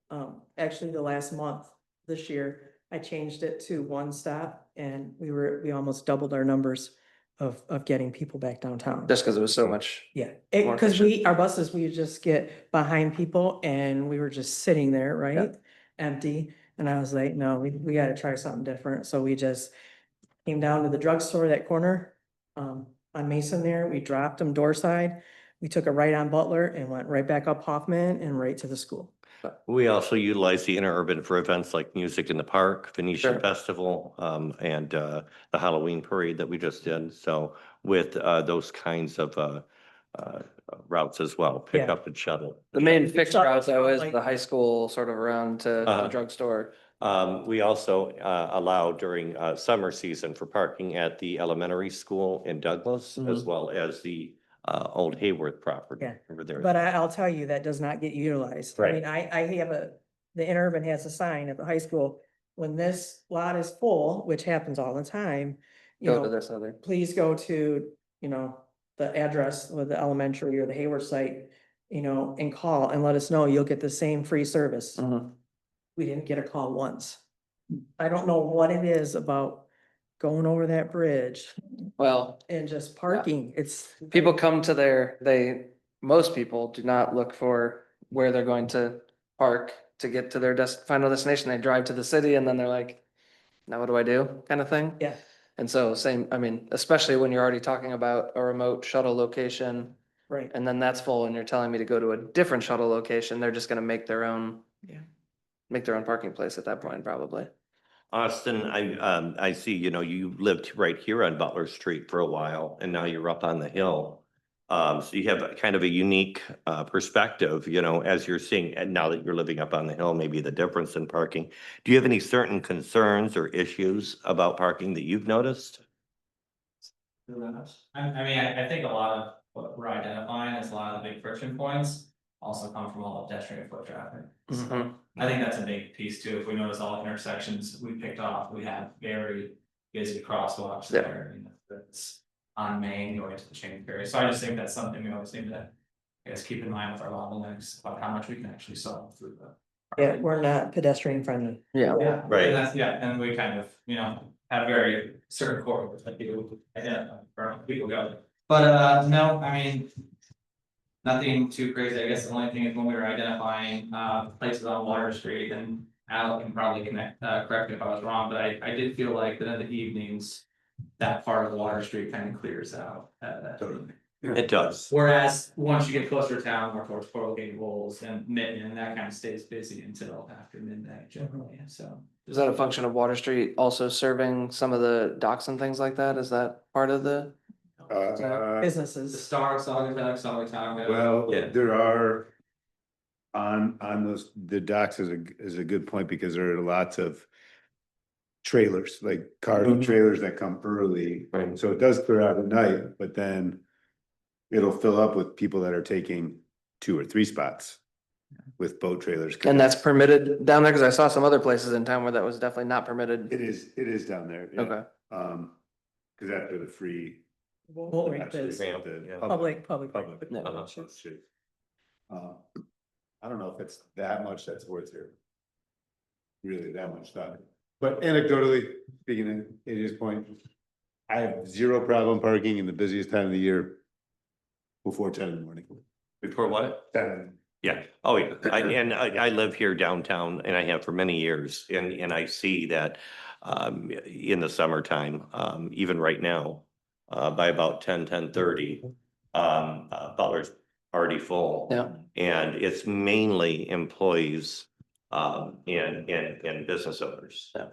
actually the last month, this year, I changed it to 1 stop and we almost doubled our numbers of getting people back downtown. Just because it was so much. Yeah, more because our buses, we just get behind people and we were just sitting there, right? Empty. And I was like, no, we gotta try something different. So we just came down to the drugstore, that corner, on Mason there. We dropped them door side. We took a right on Butler and went right back up Hoffman and right to the school. We also utilize the interurban for events like Music in the Park, Venetian Sure. Festival, and the Halloween parade that we just did. So with those kinds of routes as well, pick Yeah. up and shuttle. The main fixed So- route though is like- the high school sort of around to the Uh-huh. drugstore. We also allow during summer season for parking at the elementary school in Douglas, as Mhm. well as the old Hayworth property Yeah. over there. But I'll tell you, that does not get utilized. I Right. mean, I have the interurban has a sign at the high school. When this lot is full, which happens all the time, you Go to know, this other. please go to, you know, the address with the elementary or the Hayward site, you know, and call and let us know. You'll get the same free service. Mhm. We didn't get a call once. I don't know what it is about going over that bridge Well, and just parking. It's. people come to most people do not look for where they're going to park to get to their final destination. They drive to the city and then they're like, now what do I do? Kind of thing. Yeah, And so same, I mean, especially when you're already talking about a remote shuttle location right. and then that's full and you're telling me to go to a different shuttle location, they're just gonna make their own. Yeah. Make their own parking place at that point, probably. Austin, I see, you know, you lived right here on Butler Street for a while and now you're up on the hill. So you have a kind of a unique perspective, you know, as you're seeing, and now that you're living up on the hill, maybe the difference in parking. Do you have any certain concerns or issues about parking that you've noticed? I mean, I think a lot of what we're identifying is a lot of the big friction points also come from all the pedestrian foot traffic. So Mhm. I think that's a big piece too. If we notice all intersections we picked off, we have very busy crosswalks Yeah. there. You know, that's on Main going to the Chain Ferry. So I just think that's something we always need to, I guess, keep in mind with our bottlenecks about how much we can actually solve through the. Yeah, we're not pedestrian friendly. Yeah. Yeah, Right. and that's, yeah, and we kind of, you know, have very certain corridors that people identify, or people go. But no, I mean. Nothing too crazy, I guess the only thing is when we were identifying places on Water Street and Al can probably correct me if I was wrong, but I did feel like that in the evenings. That part of Water Street kind of clears out at that. It does. Whereas once you get closer to town, more towards Coral Gables and Mitten, that kind of stays busy until after midnight generally, so. Is that a function of Water Street also serving some of the docks and things like that? Is that part of the? The Businesses. Star, Saugatuck. Well, Yeah. there are. On those, the docks is a good point because there are lots of. Trailers, like cars and Mhm. trailers that come early, Right. so it does clear out at night, but then. It'll fill up with people that are taking 2 or 3 spots. With boat trailers. And that's permitted down there? Cause I saw some other places in town where that was definitely not permitted. It is down there. yeah. Okay. Cause after the free. Won't read actually, this. the Yeah. Public. Public. Yeah. Shoot. I don't know if it's that much that's worth it. Really that much stuff, but anecdotally, speaking in AJ's point. I have 0 problem parking in the busiest time of the year. Before 10 in the morning. Before what? 10. Yeah, oh yeah, I live here downtown and I have for many years and I see that in the summertime, even right now. By about 10:30, Butler's already full. Yeah. And it's mainly employees and business owners. Yeah.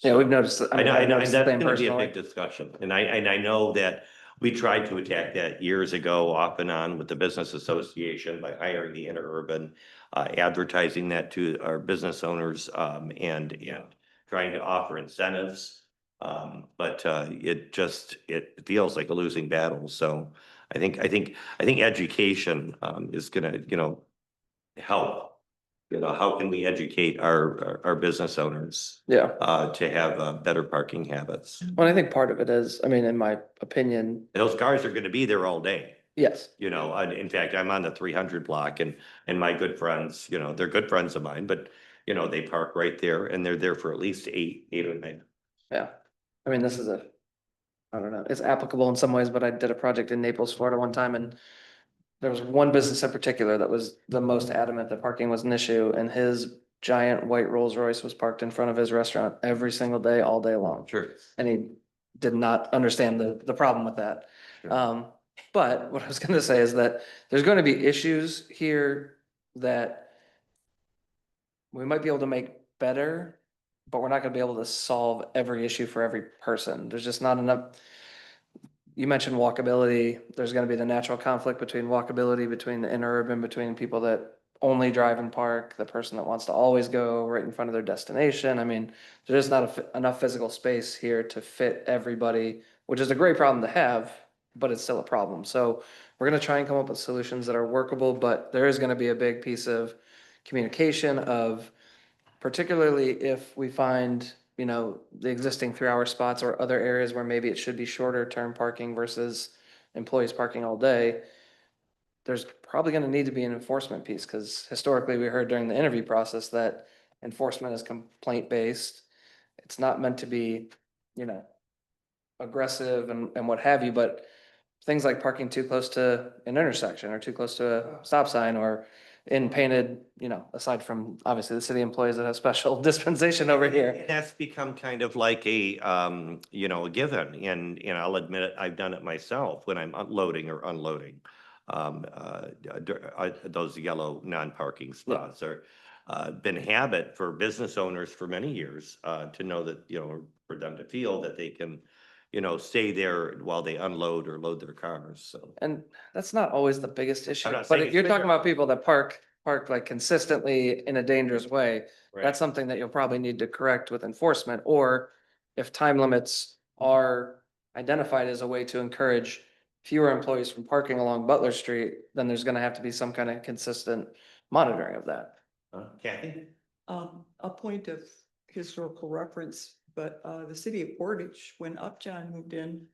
Yeah, we've noticed. that- I know, I've that's noticed the same gonna be a personally. big discussion, and I know that we tried to attack that years ago off and on with the business association by hiring the interurban. Advertising that to our business owners, and trying to offer incentives. But it feels like a losing battle, so I think education is gonna, help. How can we educate our business owners Yeah. to have better parking habits? Well, I think part of it is, I mean, in my opinion, Those cars are gonna be there all day, yes. and in fact, I'm on the 300 block and my good friends, they're good friends of mine, but they park right there and they're there for at least eight or 9. Yeah. I mean, this is I don't know, it's applicable in some ways, but I did a project in Naples, Florida one time and there was one business in particular that was the most adamant that parking was an issue and his giant white Rolls Royce was parked in front of his restaurant every single day, all day long. Sure. And he did not understand the problem with that. Sure. But what I was gonna say is that there's gonna be issues here that we might be able to make better, but we're not gonna be able to solve every issue for every person. There's just not enough. You mentioned walkability. There's gonna be the natural conflict between walkability, between the interurban, between people that only drive and park, the person that wants to always go right in front of their destination. I mean, there's not enough physical space here to fit everybody, which is a great problem to have, but it's still a problem. So we're gonna try and come up with solutions that are workable, but there is gonna be a big piece of communication of, particularly if we find, you know, the existing 3-hour spots or other areas where maybe it should be shorter term parking versus employees parking all day. There's probably gonna need to be an enforcement piece, because historically we heard during the interview process that enforcement is complaint based. It's not meant to be, you know, aggressive and what have you, but things like parking too close to an intersection or too close to a stop sign or in painted, you know, aside from obviously the city employees that have special dispensation over here. That's become kind of like a, you know, a given, and I'll admit it, I've done it myself when I'm loading or unloading. Those yellow non-parking spots are, been habit for business owners for many years, to know that, you know, for them to feel that they can, you know, stay there while they unload or load their cars, so. And that's not always the biggest issue, not saying but it's if you're talking bigger. about people that park like consistently in a dangerous way, Right. that's something that you'll probably need to correct with enforcement, or if time limits are identified as a way to encourage fewer employees from parking along Butler Street, then there's gonna have to be some kind of consistent monitoring of that. Kathy? A point of historical reference, but the city of Portage, when Upjohn moved in,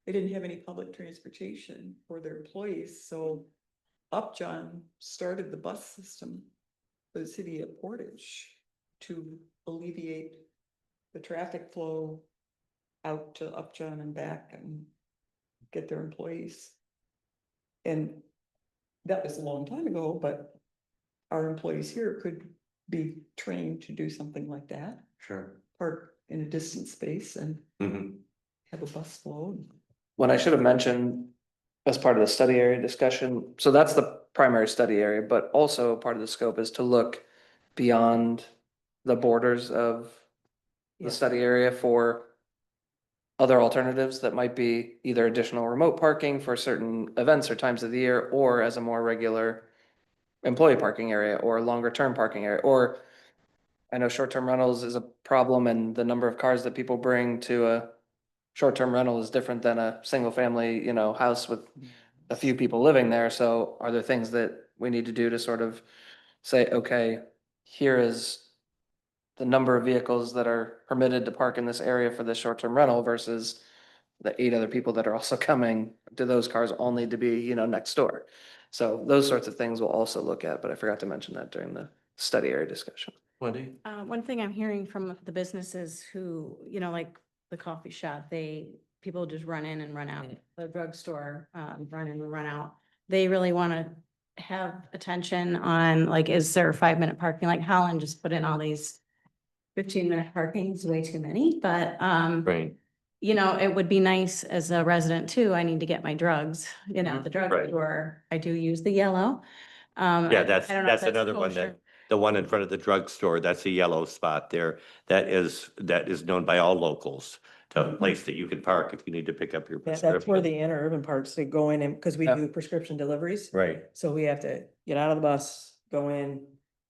they didn't have any public transportation for their employees, so Upjohn started the bus system for the city of Portage to alleviate the traffic flow out to Upjohn and back and get their employees. And that was a long time ago, but our employees here could be trained to do something like that, Sure. park in a distant space and Mm-hmm. have a bus flow. What I should have mentioned as part of the study area discussion, so that's the primary study area, but also part of the scope is to look beyond the borders of Yeah. the study area for other alternatives that might be either additional remote parking for certain events or times of the year, or as a more regular employee parking area or longer term parking area, or I know short-term rentals is a problem, and the number of cars that people bring to a short-term rental is different than a single family, you know, house with a few people living there. So are there things that we need to do to sort of say, okay, here is the number of vehicles that are permitted to park in this area for this short-term rental versus the 8 other people that are also coming? Do those cars all need to be, you know, next door? So those sorts of things we'll also look at, but I forgot to mention that during the study area discussion. Wendy? One thing I'm hearing from the businesses who, you know, like the coffee shop, people just run in and run out. The drugstore, run in and run out. They really want to have attention on, like, is there 5-minute parking? Like Holland just put in all these 15-minute parking is way too many, but, Right. you know, it would be nice as a resident too. I need to get my drugs, you know, the Right. drugstore. I do use the yellow. Yeah, that's, I don't know if that's another one kosher. that, the one in front of the drugstore, that's a yellow spot there. That is known by all locals to a place that you can park if you need to pick up your Yeah, that's where prescription. the interurban parts, they go in and, because we Yeah. do prescription deliveries. Right. So we have to get out of the bus, go in.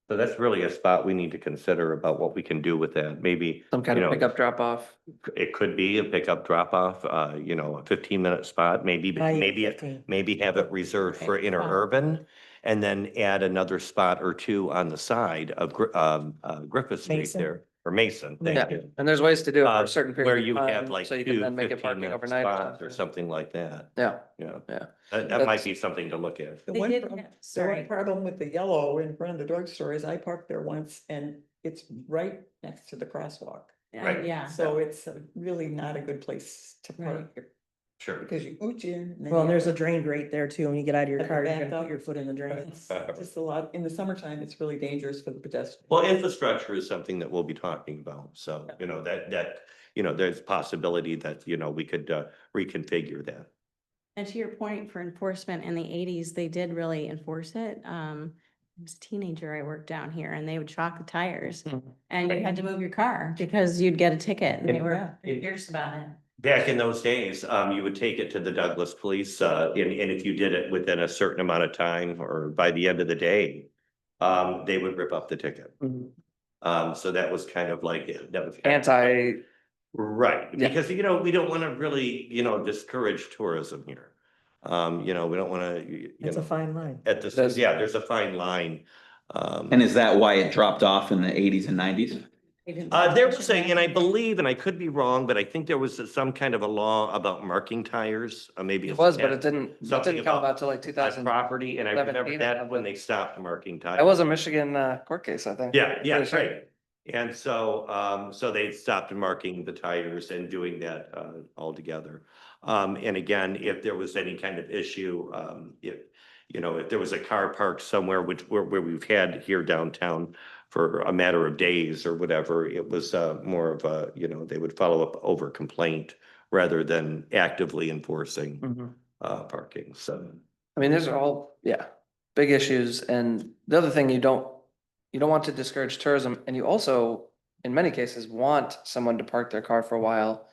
So that's really a spot we need to consider about what we can do with that. Maybe, Some kind you of know, pickup drop off. it could be a pickup drop off, you know, a 15-minute spot, maybe, Not even maybe, 15. maybe have it reserved for Right. interurban. And then add another spot or two on the side of Griffith Street Mason. there, or Mason. thank Yeah, you. and there's ways to do it for a certain period. Where of you have time, like so you can two then make it parking 15-minute overnight spots or or something. something like that. Yeah, Yeah, yeah. that That's- might be something to look at. The They one, did prob- have- the sorry. one problem with the yellow in front of the drugstore is I parked there once and it's right next to the crosswalk. Right. Yeah. So it's really not a good place to Right. park Sure. because you ooch in. and then Well, and you there's a have to- drain grate there too. When you get out of your Have to car, you're back gonna put up. your foot in the drain. It's just a lot, in the summertime, it's really dangerous for the pedestrian. Well, infrastructure is something that we'll be talking about. So, you know, you know, there's possibility that, you know, we could reconfigure that. And to your point for enforcement in the 80s, they did really enforce it. was a teenager, I worked down here and they would shock the tires Mhm. and you had to move your car because you'd get a ticket and they And- were and- fierce about it. Back in those days, you would take it to the Douglas Police, and if you did it within a certain amount of time or by the end of the day, they would rip up the ticket. Mhm. So that was kind of like, that was. Anti, Right, Yeah. because, we don't want to really, discourage tourism here. We don't want to, It's a fine line. at this, There's- yeah, there's a fine line. And is that why it dropped off in the eighties and nineties? There was saying, and I believe, and I could be wrong, but I think there was some kind of a law about marking tires, maybe. it was, but it didn't Something come about about till like two On thousand. property, and I remember 17 or that when something. they stopped marking tires. That was a Michigan court case, I think. Yeah, yeah, Pretty sure. right. And so they stopped marking the tires and doing that altogether. And again, if there was any kind of issue, if there was a car parked somewhere, where we've had here downtown for a matter of days or whatever, it was more of a, they would follow up over complaint rather than actively enforcing Mhm. parking, so. I mean, these are all, yeah, big issues. And the other thing, you don't want to discourage tourism. And you also, in many cases, want someone to park their car for a while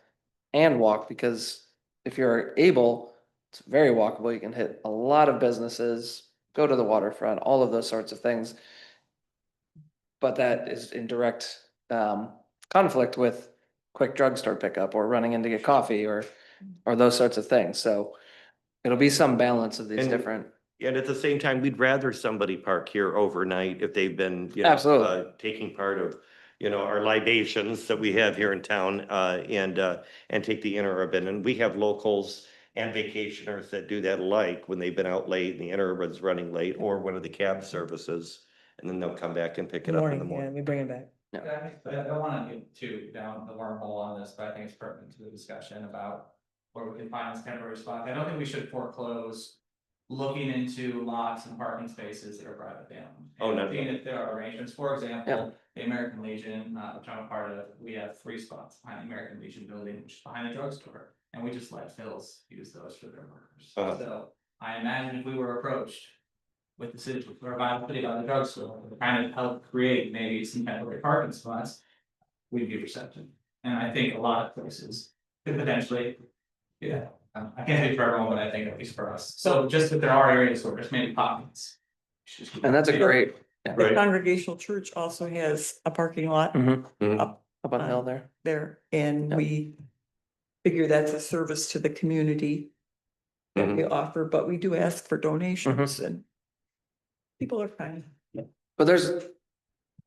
and walk, because if you're able, it's very walkable. You can hit a lot of businesses, go to the waterfront, all of those sorts of things. But that is in direct conflict with quick drugstore pickup or running in to get coffee or those sorts of things. So it'll be some balance of these And- different. And at the same time, we'd rather somebody park here overnight if they've been, Absolutely. taking part of, our libations that we have here in town, and take the interurban. And we have locals and vacationers that do that, like when they've been out late and the interurban's running late, or one of the cab services. And then they'll come back and pick it up in the Morning, yeah, morning. we bring it back. I don't wanna get too down the wormhole on this, but I think it's pertinent to the discussion about where we can find this temporary spot. I don't think we should foreclose looking into lots and parking spaces that are privately owned. Oh, no. And seeing if there are arrangements, for example, the American Legion, which I'm a part of, we have 3 spots behind the American Legion building, which is behind the drugstore. And we just let Phil's use those for their workers. Uh-huh. So I imagine if we were approached with the city, or by the city, by the drugstore, to kind of help create maybe some temporary parking spots, we'd be receptive. And I think a lot of places could potentially, I can't speak for everyone, but I think at least for us. So just if there are areas where there's maybe pockets. And that's a great, The Right. Congregational Church also has a parking lot Mhm. Mhm. up Up on the hill there. there, and Yep. we figure that's a service to the community that we offer, but we do ask for donations and people are kind. But there's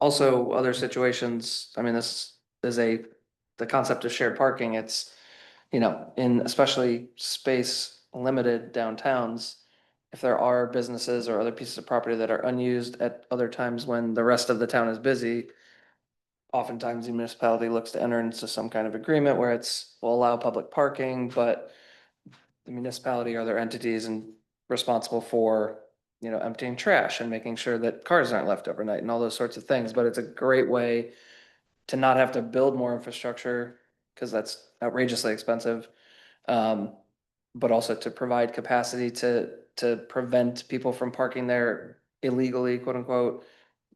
also other situations, I mean, this is the concept of shared parking, it's, in especially space limited downtowns. If there are businesses or other pieces of property that are unused at other times when the rest of the town is busy. Oftentimes the municipality looks to enter into some kind of agreement where will allow public parking, but. The municipality or their entities and responsible for, emptying trash and making sure that cars aren't left overnight and all those sorts of things, but it's a great way. To not have to build more infrastructure, cause that's outrageously expensive. But also to provide capacity to prevent people from parking there illegally, quote unquote.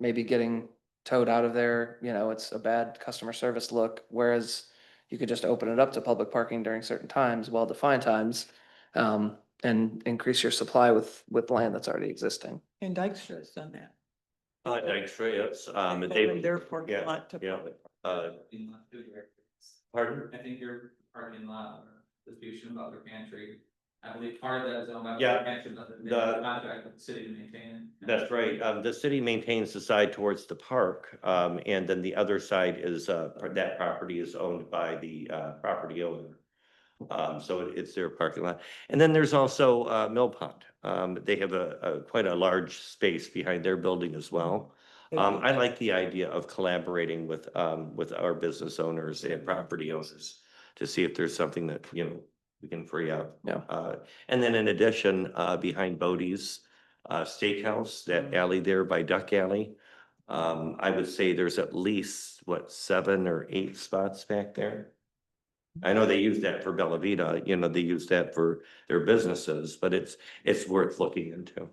Maybe getting towed out of there, it's a bad customer service look, whereas. You could just open it up to public parking during certain times, well-defined times. And increase your supply with land that's already existing. And Dykstra has done that. Dykstra, yes, They opened their parking yeah, lot to yeah. public. Pardon? I think your parking lot or distribution of other pantry, I believe part of that is owned by. Yeah, Pantry, but the- contract with the city to maintain it. That's right. The city maintains the side towards the park, and then the other side is, that property is owned by the, property owner. So it's their parking lot. And then there's also, Mill Pond. They have quite a large space behind their building as well. I like the idea of collaborating with our business owners and property owners to see if there's something that, we can free up. Yeah. And then in addition, behind Bodie's Steakhouse, that alley there by Duck Alley, I would say there's at least, 7 or 8 spots back there. I know they use that for Bella Vita, they use that for their businesses, but it's worth looking into.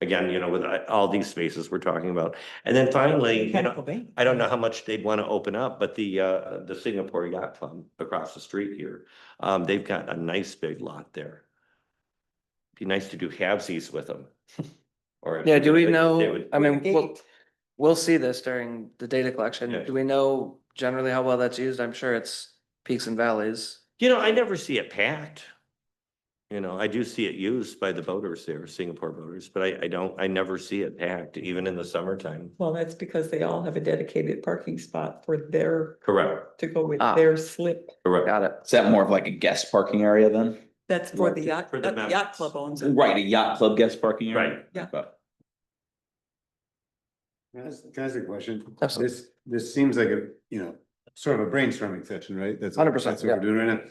Again, with all these spaces we're talking about. And then finally, Mechanical Bay. I don't know how much they'd want to open up, but the Singapore Yacht Club across the street here, they've got a nice big lot there. Be nice to do halvesies with them. Or Yeah, do we they know, would- I mean, we'll see this during the data collection. Yeah. Do we know generally how well that's used? I'm sure it's peaks and valleys. I never see it packed. I do see it used by the boaters there, Singapore boaters, but I never see it packed, even in the summertime. Well, that's because they all have a dedicated parking spot for their, Correct, to go with Ah. their slip. correct. Got it. Is that more of like a guest parking area then? That's for the yacht, For the yacht members. club owns it. Right, a yacht club guest parking area? Right. Yeah. But- Can I ask a question? Absolutely. This seems like sort of a brainstorming session, right? 100%, That's what we're doing right now.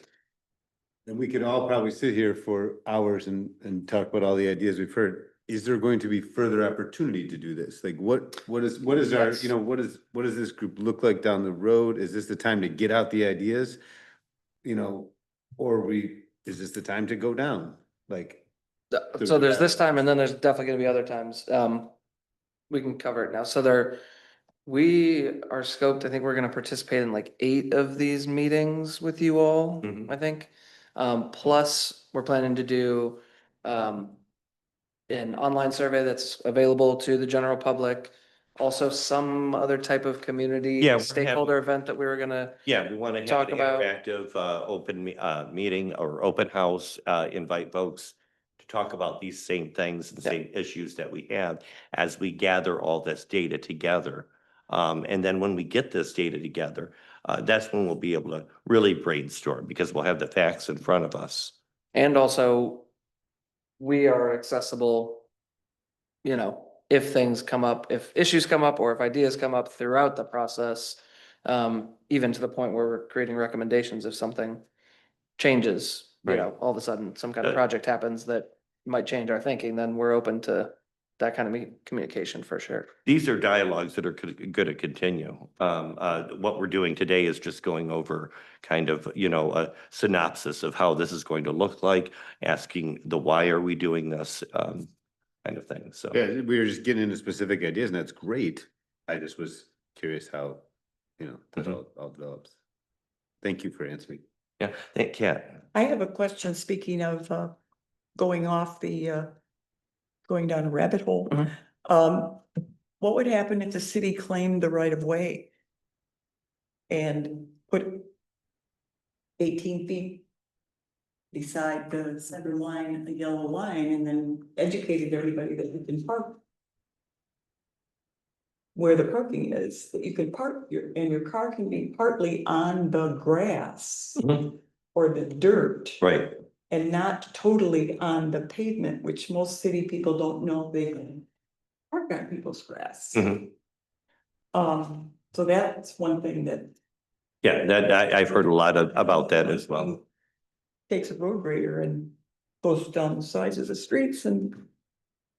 And we could all probably sit here for hours and talk about all the ideas we've heard. Is there going to be further opportunity to do this? Like what is our, Yes. what does this group look like down the road? Is this the time to get out the ideas? Or is this the time to go down? Like, So there's this time and then there's definitely gonna be other times. We can cover it now. So we are scoped, I think we're gonna participate in like 8 of these meetings with you all, Mhm. I think. Plus, we're planning to do an online survey that's available to the general public. Also, some other type of community Yeah, we're having- stakeholder event that we were gonna, Yeah, we want to have Talk an about- interactive, open, meeting or open house, invite folks to talk about these same things and Yeah. same issues that we have as we gather all this data together. And then when we get this data together, that's when we'll be able to really brainstorm because we'll have the facts in front of us. and also we are accessible, if things come up, if issues come up, or if ideas come up throughout the process. Even to the point where we're creating recommendations if something changes, Right. all of a sudden, some kind of Uh, project happens that might change our thinking, then we're open to that kind of communication for sure. These are dialogues that are going to continue. What we're doing today is just going over kind of, a synopsis of how this is going to look like, asking the why are we doing this, kind of thing. So, yeah, we were just getting into specific ideas and that's great. I just was curious how, that all develops. Thank you for answering. yeah, thank Kat. I have a question, speaking of going off going down a rabbit hole. What would happen if the city claimed the right of way? And put 18 feet beside the center line, the yellow line, and then educated everybody that you can park where the parking is, that you can park and your car can be partly on the grass Mhm. or the dirt. Right. And not totally on the pavement, which most city people don't know they can park on people's grass. Mhm. So that's one thing that. Yeah, I've heard a lot about that as well. Takes a road grader and goes down the sides of the streets and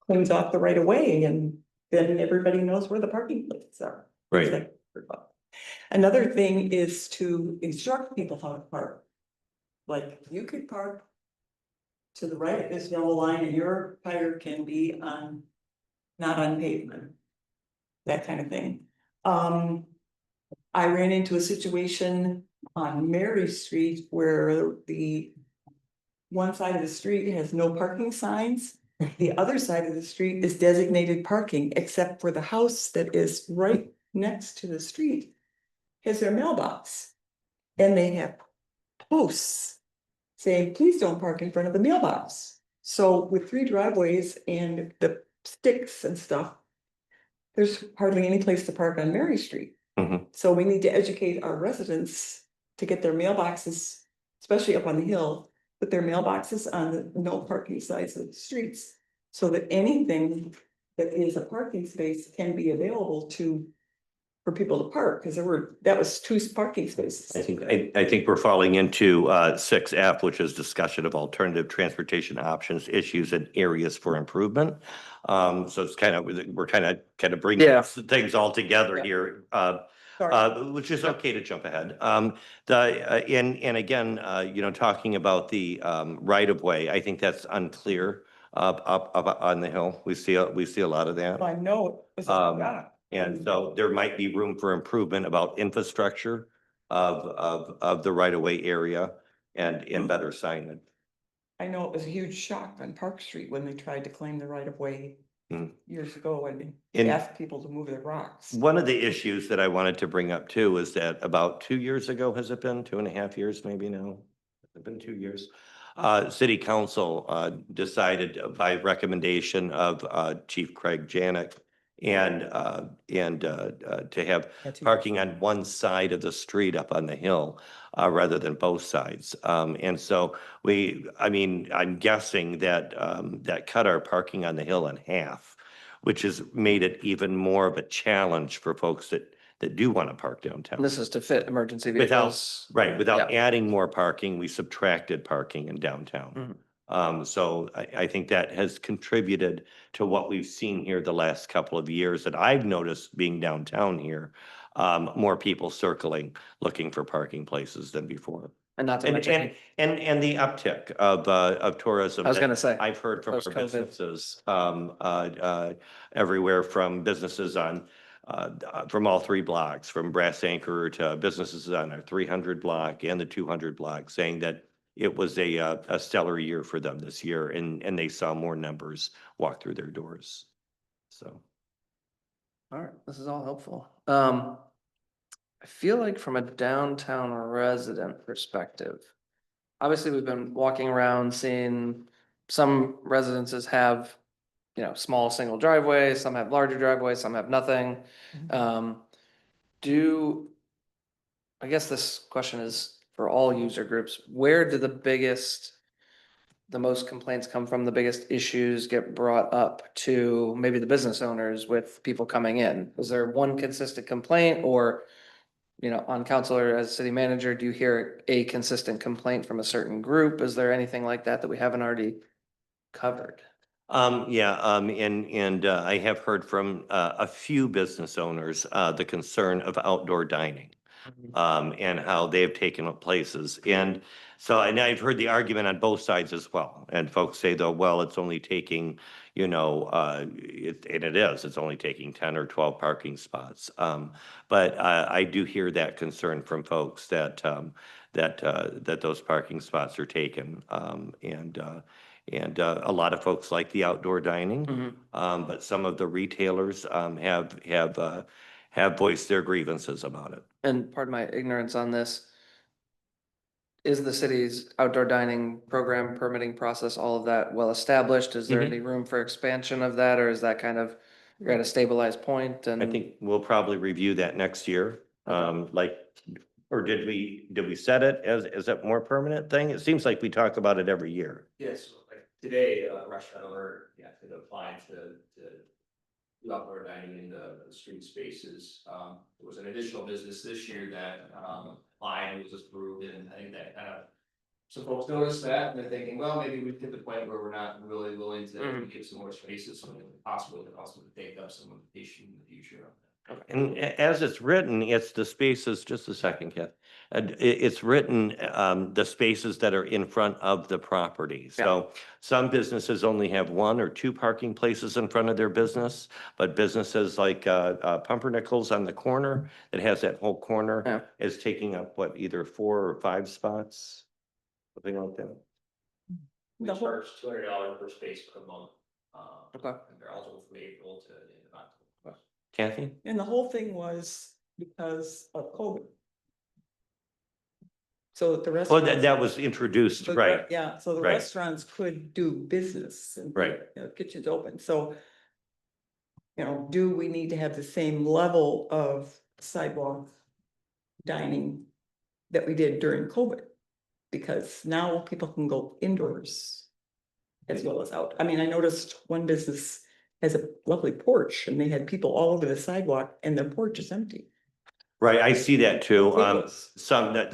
cleans off the right of way, and then everybody knows where the parking places are. Right. Another thing is to instruct people how to park. Like, you could park to the right of this yellow line and your tire can be not on pavement. That kind of thing. I ran into a situation on Mary Street where the one side of the street has no parking signs. The other side of the street is designated parking, except for the house that is right next to the street has their mailbox. And they have posts saying, please don't park in front of the mailbox. So with 3 driveways and the sticks and stuff, there's hardly any place to park on Mary Street. Mhm. So we need to educate our residents to get their mailboxes, especially up on the hill, put their mailboxes on the no parking sides of the streets. So that anything that is a parking space can be available for people to park, because that was 2 parking spaces. I think we're falling into 6F, which is discussion of alternative transportation options, issues and areas for improvement. So it's we're kind of bringing Yeah. things all together here. Which is okay to jump ahead. And again, talking about the right of way, I think that's unclear up on the hill. We see a lot of that. I know it was a Um, lot. And so there might be room for improvement about infrastructure of the right of way area and better signage. I know it was a huge shock on Park Street when they tried to claim the right of way Hmm. years ago and And- asked people to move their rocks. One of the issues that I wanted to bring up too is that about 2 years ago, has it been 2.5 years maybe now? Has it been 2 years? City Council decided by recommendation of Chief Craig Janik and to have parking on one side of the street up on the hill rather than both sides. And so I'm guessing that that cut our parking on the hill in half, which has made it even more of a challenge for folks that do want to park downtown. This is to fit emergency Without, vehicles. right, without Yeah. adding more parking, we subtracted parking in downtown. So I think that has contributed to what we've seen here the last couple of years that I've noticed being downtown here. More people circling, looking for parking places than before. And not to And, mention, and the uptick of tourism. I was that gonna say, I've heard from our post-COVID. businesses, everywhere from businesses on, from all three blocks, from Brass Anchor to businesses on our 300 block and the 200 block, saying that it was a stellar year for them this year, and they saw more numbers walk through their doors. So. all right, this is all helpful. I feel like from a downtown resident perspective, obviously we've been walking around seeing some residences have, small single driveways, some have larger driveways, some have nothing. I guess this question is for all user groups, where do the most complaints come from, the biggest issues get brought up to maybe the business owners with people coming in? Is there one consistent complaint, or, on council or as city manager, do you hear a consistent complaint from a certain group? Is there anything like that we haven't already covered? And I have heard from a few business owners the concern of outdoor dining. And how they have taken up places. And so, and I've heard the argument on both sides as well. And folks say though, well, it's only taking, and it's only taking 10 or 12 parking spots. But I do hear that concern from folks that those parking spots are taken. And a lot of folks like the outdoor dining. But some of the retailers have voiced their grievances about it. And pardon my ignorance on this. Is the city's outdoor dining program permitting process, all of that well established? Is there any room for expansion of that, or is that kind of, you're at a stabilized point? And I think we'll probably review that next year. Or did we set it as a more permanent thing? It seems like we talk about it every year. Yes, like today, restaurant owner, could apply to do outdoor dining in the street spaces. There was an additional business this year that applied, was approved, and I think that kind of, some folks noticed that, and they're thinking, well, maybe we've hit the point where we're not really willing to give some more spaces, so it's possible to also take up some limitation in the future. And as it's written, it's the spaces, just a second, Kath. It's written, the spaces that are in front of the property. So some businesses only have 1 or 2 parking places in front of their business, but businesses like Pumpernickel's on the corner, that has that whole corner, is taking up either 4 or 5 spots? Something like that. We charge $200 per space per month. Okay. And they're eligible from April to the end of October. Kathy? And the whole thing was because of COVID. So that the Well, restaurants. that was introduced, the- right. Yeah, so the Right. restaurants could do business and. Right. Kitchens open, so. Do we need to have the same level of sidewalk dining that we did during COVID? Because now people can go indoors as well as out. I mean, I noticed one business has a lovely porch and they had people all over the sidewalk and their porch is empty. Right, I see that too. Ridiculous.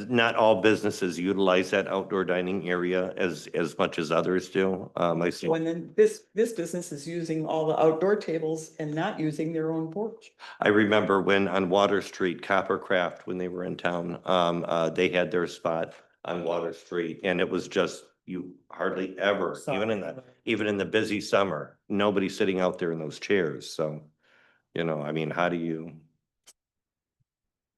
Not all businesses utilize that outdoor dining area as much as others do. I see. And then this business is using all the outdoor tables and not using their own porch. I remember when on Water Street, Coppercraft, when they were in town, they had their spot on Water Street, and it was just, you hardly ever, Saw even in even in the busy summer, nobody's sitting out there in those chairs, so. You know, I mean, how do you?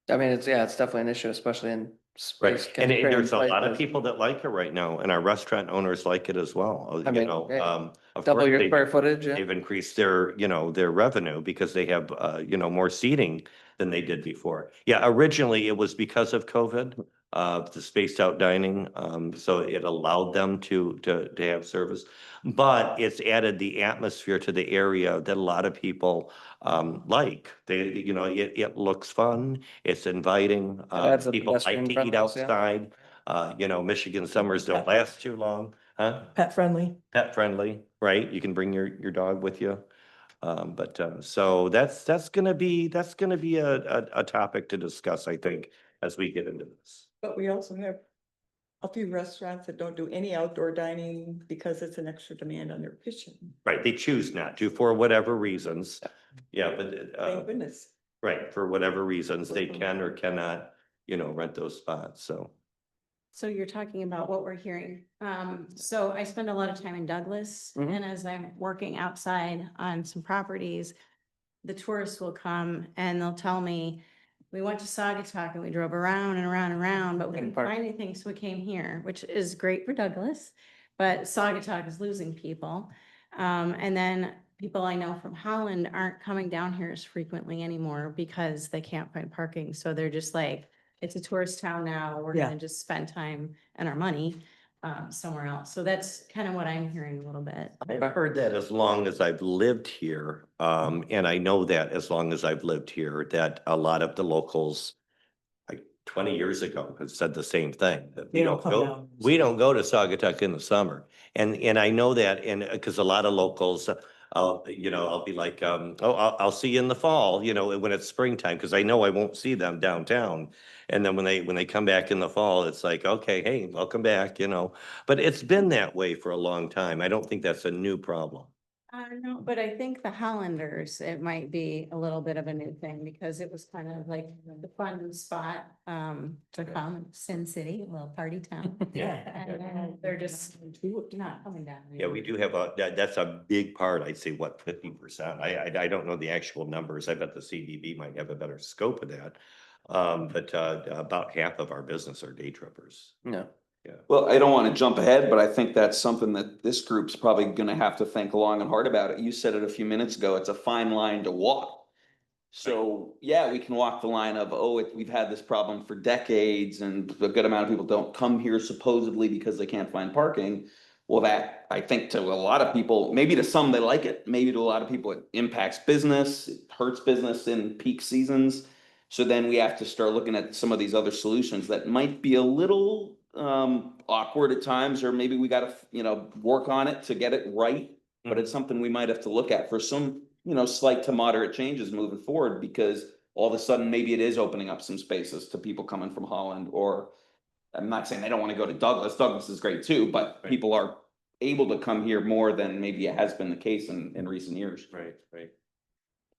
I mean, it's, yeah, it's definitely an issue, especially in space. And constrained there's a lot of places. people that like it right now, and our restaurant owners like it as well, I you mean, know, yeah, of Double course your they- square footage, yeah. They've increased their, you know, their revenue because they have, you know, more seating than they did before. Yeah, originally it was because of COVID, the spaced out dining, so it allowed them to have service. But it's added the atmosphere to the area that a lot of people, like. They, you know, it looks fun, it's inviting, adds a people like pedestrian to eat friendliness, yeah. outside. You know, Michigan summers don't last too long, huh? Pet friendly. Pet friendly, right? You can bring your dog with you. So that's gonna be a topic to discuss, I think, as we get into this. But we also have a few restaurants that don't do any outdoor dining because it's an extra demand on their kitchen. Right, they choose not to for whatever reasons. Yeah, but, Thank goodness. right, for whatever reasons, they can or cannot, you know, rent those spots, so. So you're talking about what we're hearing. So I spend a lot of time in Douglas, Mhm. and as I'm working outside on some properties, the tourists will come and they'll tell me, we went to Saugatuck and we drove around and around and around, but we Couldn't didn't park." find anything, so we came here, which is great for Douglas. But Saugatuck is losing people. And then people I know from Holland aren't coming down here as frequently anymore because they can't find parking. So they're just like, it's a tourist town now. We're Yeah. gonna just spend time and our money somewhere else. So that's kind of what I'm hearing a little bit. I've heard that as long as I've lived here, and I know that as long as I've lived here, that a lot of the locals, like 20 years ago, have said the same thing. That They don't come down. We don't go to Saugatuck in the summer, and I know that, and because a lot of locals, I'll be like, oh, I'll see you in the fall, you know, when it's springtime, because I know I won't see them downtown. And then when they come back in the fall, it's like, okay, hey, welcome back, you know. But it's been that way for a long time. I don't think that's a new problem. No, but I think the Hollanders, it might be a little bit of a new thing because it was kind of like the fun spot to come, Sin City, a little party town. And then they're just not coming down. Yeah, we do have that's a big part, I'd say, what, 50%? I don't know the actual numbers. I bet the CDB might have a better scope of that. But about half of our business are day trippers. Yeah. Yeah. Well, I don't want to jump ahead, but I think that's something that this group's probably gonna have to think long and hard about it. You said it a few minutes ago, it's a fine line to walk. So, yeah, we can walk the line of, we've had this problem for decades and a good amount of people don't come here supposedly because they can't find parking. Well, that, I think to a lot of people, maybe to some they like it, maybe to a lot of people it impacts business, it hurts business in peak seasons. So then we have to start looking at some of these other solutions that might be a little awkward at times, or maybe we gotta, work on it to get it right. But it's something we might have to look at for some, slight to moderate changes moving forward, because all of a sudden, maybe it is opening up some spaces to people coming from Holland, or I'm not saying they don't want to go to Douglas. Douglas is great too, but people are able to come here more than maybe it has been the case in recent years. Right.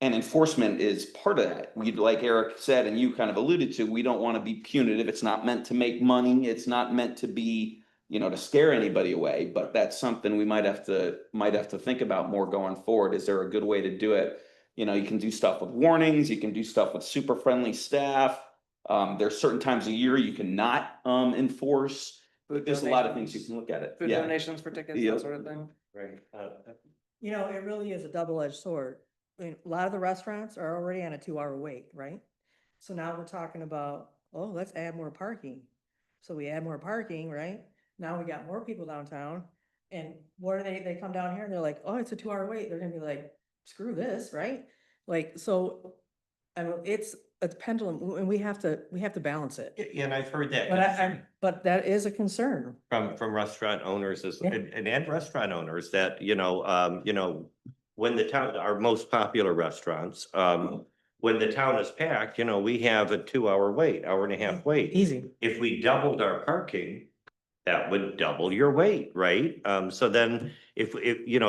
And enforcement is part of that. We, like Eric said, and you kind of alluded to, we don't want to be punitive. It's not meant to make money. It's not meant to be, to scare anybody away, but that's something we might have to think about more going forward. Is there a good way to do it? You can do stuff with warnings, you can do stuff with super friendly staff. There's certain times of year you cannot enforce. There's a lot of things you can look at it. Food Yeah. donations for tickets, Yeah. that sort of thing. Right. It really is a double-edged sword. I mean, a lot of the restaurants are already on a 2-hour wait, right? So now we're talking about, let's add more parking. So we add more parking, right? Now we got more people downtown. And what are they come down here and they're like, it's a 2-hour wait. They're gonna be like, screw this, right? Like, so, I mean, it's a pendulum and we have to balance it. Yeah, and I've heard that. But but that is a concern. From restaurant owners Yeah. and restaurant owners that, when the town, our most popular restaurants, when the town is packed, we have a 2-hour wait, hour and a half wait. Easy. If we doubled our parking, that would double your wait, right? So then if,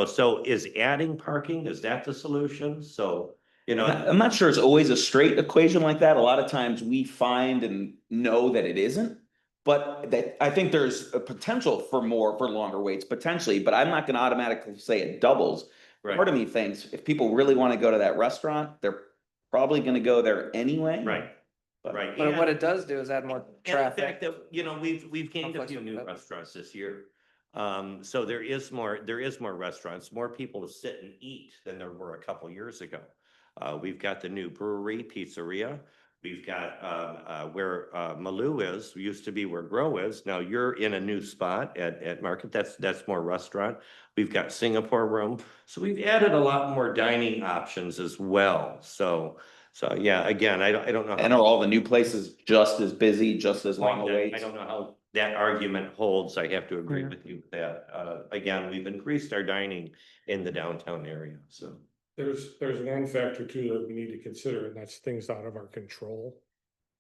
so is adding parking, is that the solution? So, I'm not sure it's always a straight equation like that. A lot of times we find and know that it isn't. But that, I think there's a potential for more, for longer waits, potentially, but I'm not gonna automatically say it doubles. Right. Part of me thinks if people really wanna go to that restaurant, they're probably gonna go there anyway. Right, But- right. But what And- it does do is add more And the traffic. fact that, you know, we've gained a Conflicts few with new that. restaurants this year. So there is more restaurants, more people to sit and eat than there were a couple years ago. We've got the new brewery, pizzeria. We've got, where, Malou is, used to be where Grow is. Now you're in a new spot at Market. That's more restaurant. We've got Singapore room. So we've added a lot more dining options as well. So yeah, again, I don't know. And are all the new places just as busy, just as long a I wait? don't know how that argument holds. I have to agree Yeah. with you with that. Again, we've increased our dining in the downtown area, so. There's one factor too that we need to consider, and that's things out of our control.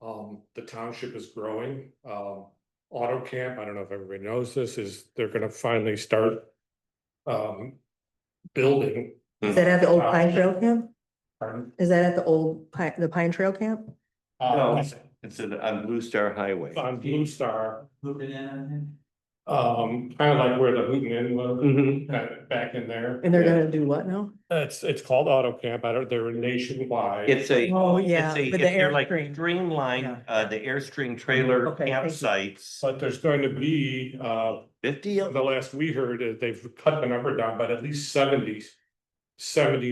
The township is growing. Auto Camp, I don't know if everybody knows this, is they're gonna finally start building. Is that at the old Pine Trail camp? Pardon? Is that at the old the Pine Trail camp? No, it's on Blue Star Highway. On Blue Star, Loop it in, I think. kind of like where the Hooten Inn was, Mhm. back in there. And they're gonna do what now? It's called Auto Camp. They're nationwide. It's a. Oh, yeah, it's a- with the they're like Airstream. Streamlined, Yeah. the Airstream trailer Okay, thank you. campsites. But there's going to be, 50 of the last we heard, they've cut the number down, but at least 70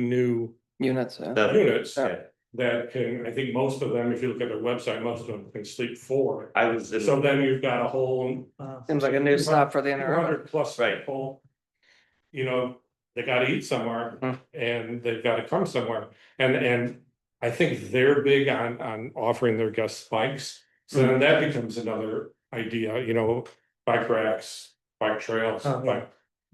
new Units, yeah. them. units Yeah. that can, I think most of them, if you look at their website, most of them can sleep 4. I was. in- So then you've got a whole Wow. Seems like a new stop for the inner urban. 200 plus Right. people. You know, they gotta eat somewhere Hmm. and they've gotta come somewhere. And I think they're big on offering their guests bikes. So then that becomes another idea, you know, bike racks, bike trails, Oh, yeah.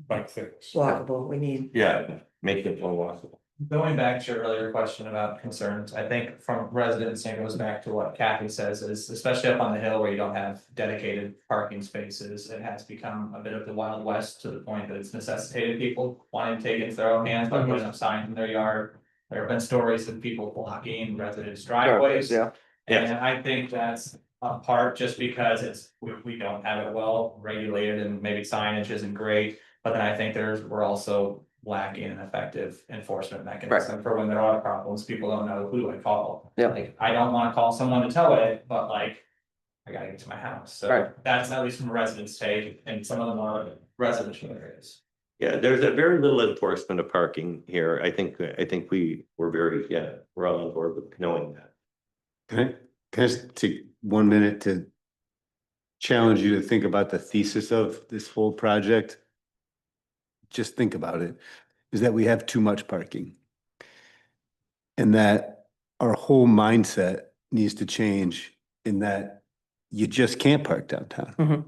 bike things. Walkable, we need. Yeah, make it more walkable. Going back to your earlier question about concerns, I think from residents, and it goes back to what Kathy says, is especially up on the hill where you don't have dedicated parking spaces, it has become a bit of the Wild West to the point that it's necessitated people wanting to take it into their own hands by putting up signs in their yard. There have been stories of people blocking residents' driveways. Yeah. Yes. And I think that's a part just because we don't have it well regulated and maybe signage isn't great. But then I think we're also lacking an effective enforcement mechanism for when there are problems, people don't know who do I call. Yeah. Like, I don't wanna call someone to tow it, but like, I gotta get to my house, so Right. that's at least from a resident's take, and some of them are residential areas. Yeah, there's a very little enforcement of parking here. I think we're we're all on board with knowing that. Can I just take 1 minute to challenge you to think about the thesis of this whole project? Just think about it, is that we have too much parking. And that our whole mindset needs to change in that you just can't park downtown. Mhm.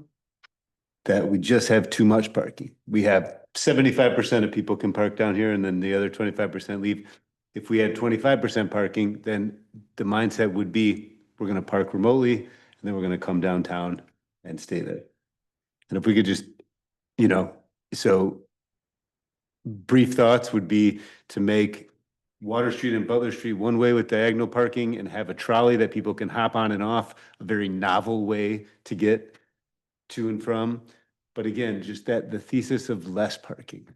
That we just have too much parking. We have 75% of people can park down here and then the other 25% leave. If we had 25% parking, then the mindset would be, we're gonna park remotely and then we're gonna come downtown and stay there. And if we could just, you know, so brief thoughts would be to make Water Street and Butler Street one way with diagonal parking and have a trolley that people can hop on and off, a very novel way to get to and from. But again, just that the thesis of less parking.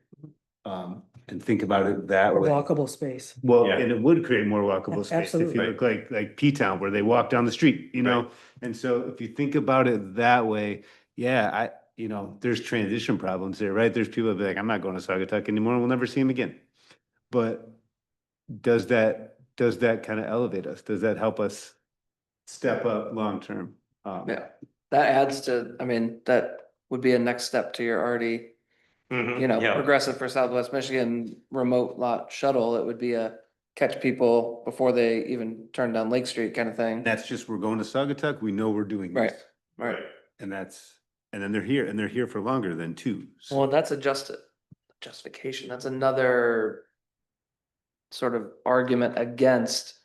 And think about it that Or way. walkable space. Well, Yeah. and it would create more walkable Yeah, space if you absolutely. look like P-Town where they walk down the street, you know? Right. And so if you think about it that way, yeah, there's transition problems there, right? There's people that be like, I'm not going to Saugatuck anymore, and we'll never see him again. But does that kind of elevate us? Does that help us step up long-term? Yeah. That adds to, I mean, that would be a next step to your already, Yeah. progressive for Southwest Michigan remote lot shuttle. It would be a catch people before they even turn down Lake Street kind of thing. That's just, we're going to Saugatuck, we know we're doing Right, this. right. And then they're here for longer than 2. So- Well, that's a justification. That's another sort of argument against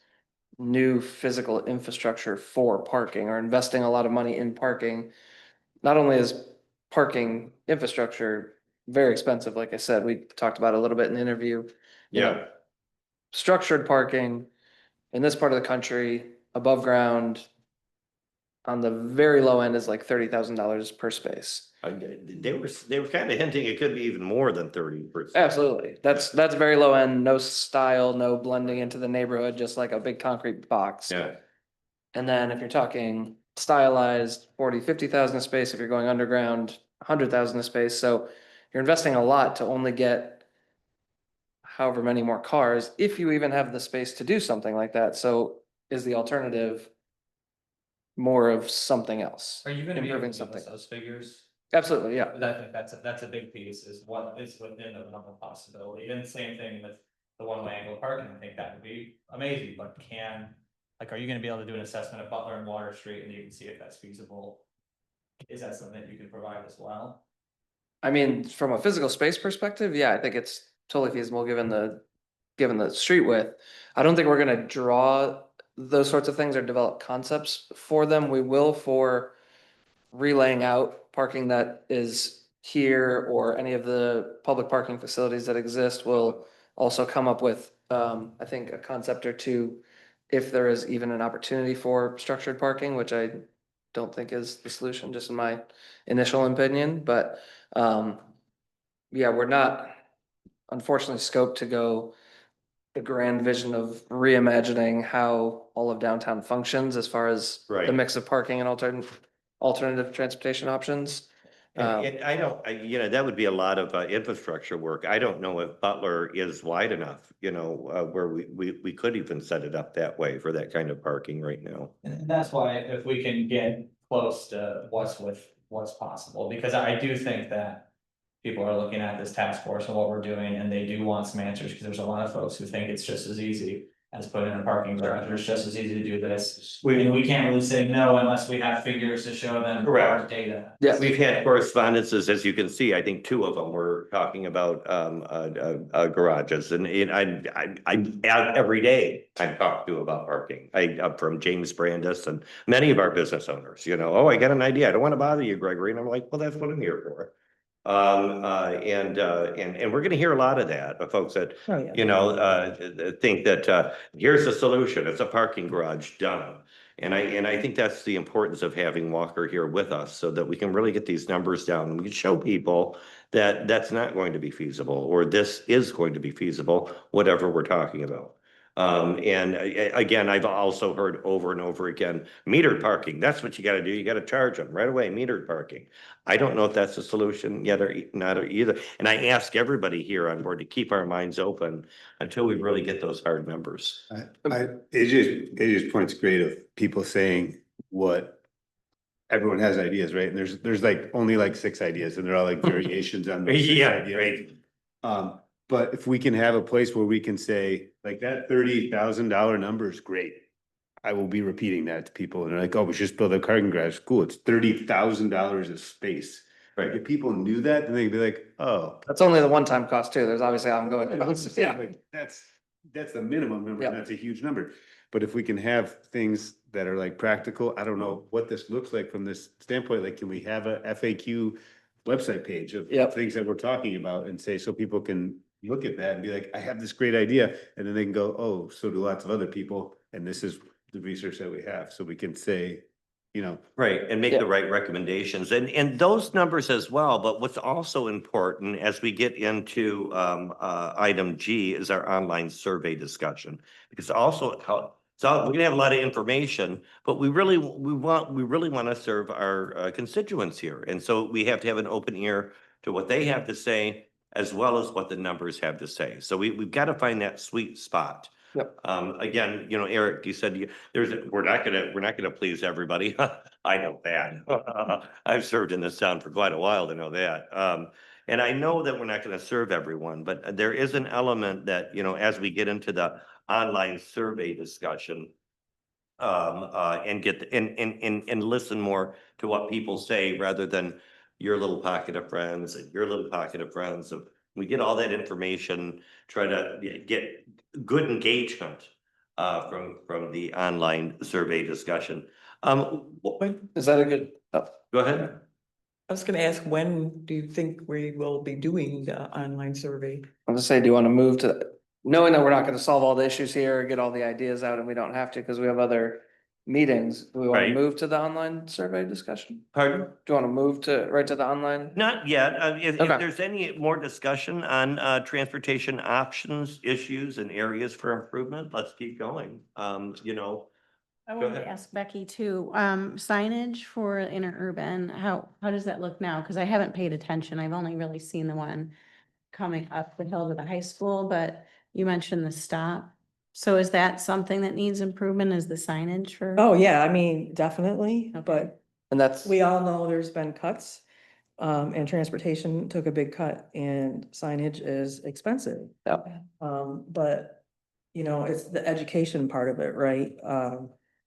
new physical infrastructure for parking or investing a lot of money in parking. Not only is parking infrastructure very expensive, like I said, we talked about it a little bit in the interview. You know, Yeah. Structured parking in this part of the country, above ground, on the very low end is like $30,000 per space. They were kind of hinting it could be even more than 30%. Absolutely. That's very low end, no style, no blending into the neighborhood, just like a big concrete box. Yeah, And then if you're talking stylized, 40, 50,000 a space, if you're going underground, 100,000 a space, so you're investing a lot to only get however many more cars, if you even have the space to do something like that. So is the alternative more of something else? Are you gonna be able Improving to give us something. those figures? Absolutely, yeah. That's a big piece, is what is within the realm of possibility, and same thing with the one-way angle parking, I think that would be amazing, but are you gonna be able to do an assessment of Butler and Water Street, and you can see if that's feasible? Is that something that you can provide as well? I mean, from a physical space perspective, yeah, I think it's totally feasible given the street width. I don't think we're gonna draw those sorts of things or develop concepts for them. We will for relaying out parking that is here or any of the public parking facilities that exist. We'll also come up with, I think, a concept or two if there is even an opportunity for structured parking, which I don't think is the solution, just in my initial opinion, but yeah, we're not unfortunately scoped to go the grand vision of reimagining how all of downtown functions as far as the Right. mix of parking and alternative transportation options. and I don't, that would be a lot of infrastructure work. I don't know if Butler is wide enough, where we could even set it up that way for that kind of parking right now. And that's why if we can get close to what's possible, because I do think that. People are looking at this task force and what we're doing, and they do want some answers, because there's a lot of folks who think it's just as easy as putting in a parking garage, or it's just as easy to do this. And we can't really say no unless we have figures to show them hard Correct. data. Yeah, We've had correspondences, as you can see, I think 2 of them were talking about garages, and every day I'm talked to about parking. From James Brandis and many of our business owners, oh, I got an idea, I don't want to bother you, Gregory, and I'm like, well, that's what I'm here for. And we're gonna hear a lot of that, of folks that, Oh, yeah. think that, here's the solution, it's a parking garage, done. And I think that's the importance of having Walker here with us, so that we can really get these numbers down, and we can show people that that's not going to be feasible, or this is going to be feasible, whatever we're talking about. Again, I've also heard over and over again, metered parking, that's what you gotta do, you gotta charge them right away, metered parking. I don't know if that's a solution yet or not either, and I ask everybody here on board to keep our minds open until we really get those hard numbers. It just points great of people saying what everyone has ideas, right? And there's like only like 6 ideas, and they're all like variations on those 6 Yeah, ideas. right. But if we can have a place where we can say, like, that $30,000 number is great. I will be repeating that to people, and they're like, oh, we should just build a parking garage. Cool, it's $30,000 of space. Like, if people knew that, then they'd be like, oh. that's only the one-time cost too. There's obviously ongoing costs. Yeah, like, that's the minimum number, and Yeah. that's a huge number. But if we can have things that are like practical, I don't know what this looks like from this standpoint, like, can we have a FAQ website page of Yep. things that we're talking about and say, so people can look at that and be like, I have this great idea, and then they can go, oh, so do lots of other people, and this is the research that we have, so we can say, Right, and make Yeah. the right recommendations, and those numbers as well, but what's also important as we get into item G is our online survey discussion. Because also, so we're gonna have a lot of information, but we really want to serve our constituents here. And so we have to have an open ear to what they have to say, as well as what the numbers have to say. So we've got to find that sweet spot. Yep. Again, Eric, you said we're not gonna please everybody. I know that. I've served in this town for quite a while to know that. And I know that we're not gonna serve everyone, but there is an element that, as we get into the online survey discussion, and get, and listen more to what people say rather than your little pocket of friends and your little pocket of friends. Of we get all that information, try to get good engagement from the online survey discussion. Is that a good, Go ahead. I was gonna ask, when do you think we will be doing the online survey? I'm gonna say, do you want to move to, knowing that we're not gonna solve all the issues here, get all the ideas out, and we don't have to, because we have other meetings. Do we want to Right. move to the online survey discussion? Pardon? Do you want to move right to the online? Not yet. If Okay. there's any more discussion on transportation options, issues and areas for improvement, let's keep going. I Go wanted to ahead. ask Becky too, signage for interurban, how does that look now? Because I haven't paid attention. I've only really seen the one coming up the hill to the high school, but you mentioned the stop. So is that something that needs improvement, is the signage for? Oh, yeah, I mean, definitely, Okay. but And that's, we all know there's been cuts. And transportation took a big cut and signage is expensive. Yep. But, it's the education part of it, right?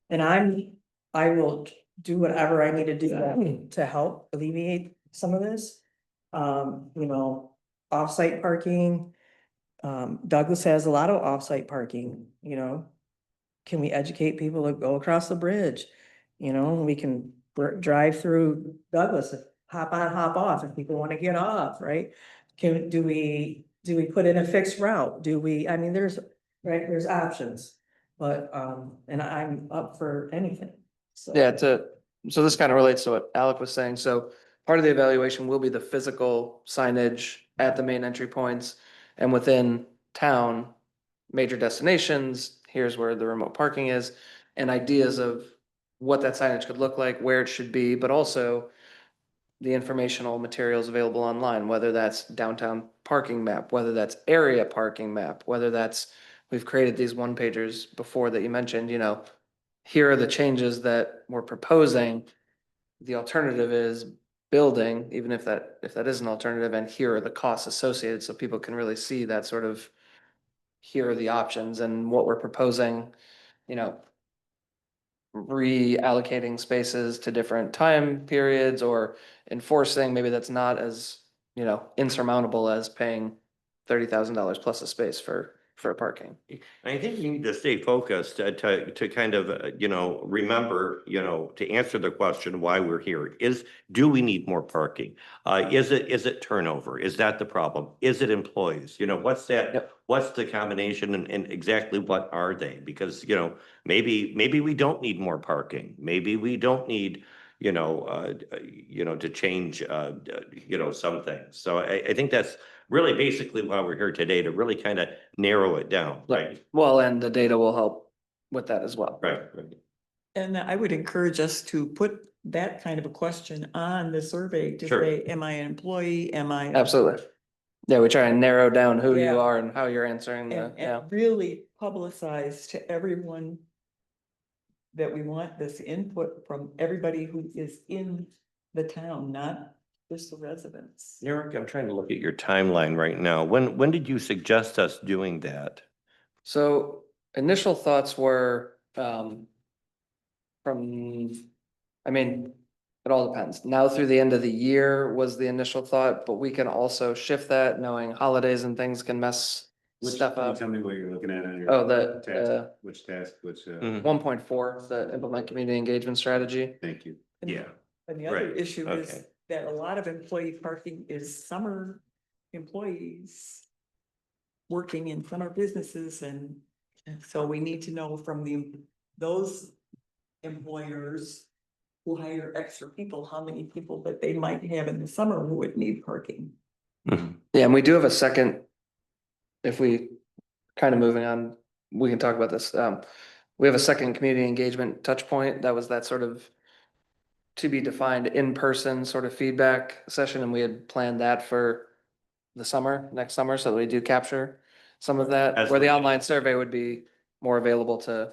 And I will do whatever I need to do to help alleviate some of this. Off-site parking. Douglas has a lot of off-site parking, Can we educate people to go across the bridge? We can drive through Douglas, hop on, hop off if people want to get off, right? Do we put in a fixed route? There's options. But, and I'm up for anything. So. yeah, so this kind of relates to what Alec was saying. So part of the evaluation will be the physical signage at the main entry points and within town, major destinations, here's where the remote parking is, and ideas of what that signage could look like, where it should be, but also the informational materials available online, whether that's downtown parking map, whether that's area parking map, whether that's, we've created these one pagers before that you mentioned, here are the changes that we're proposing. The alternative is building, even if that is an alternative, and here are the costs associated, so people can really see that sort of, here are the options and what we're proposing, reallocating spaces to different time periods or enforcing, maybe that's not as, insurmountable as paying $30,000 plus a space for parking. I think you need to stay focused to kind of, remember, to answer the question why we're here do we need more parking? Is it turnover? Is that the problem? Is it employees? What's that? Yep. What's the combination and exactly what are they? Because, maybe we don't need more parking. Maybe we don't need, to change, some things. So I think that's really basically why we're here today, to really kind of narrow it down, right? Well, and the data will help with that as well. Right. And I would encourage us to put that kind of a question on the survey to Sure. say, am I an employee? Am I? Absolutely. Yeah, we try and narrow down who Yeah. you are and how you're answering the, And yeah. really publicize to everyone that we want this input from everybody who is in the town, not just the residents. Eric, I'm trying to look at your timeline right now. When did you suggest us doing that? So initial thoughts were, it all depends. Now through the end of the year was the initial thought, but we can also shift that knowing holidays and things can mess stuff up. Tell me what you're looking at on your. Oh, the, task, which task, Mhm. 1.4, the implement community engagement strategy. thank you. And- Yeah. And the other Right, issue is okay. that a lot of employee parking is summer employees working in summer businesses and so we need to know from those employers who hire extra people, how many people that they might have in the summer who would need parking. Mhm. Yeah, and we do have a second, if we kind of moving on, we can talk about this. We have a second community engagement touch point. That was that sort of to be defined in-person sort of feedback session, and we had planned that for the summer, next summer, so that we do capture some of that, where the Absolutely. online survey would be more available to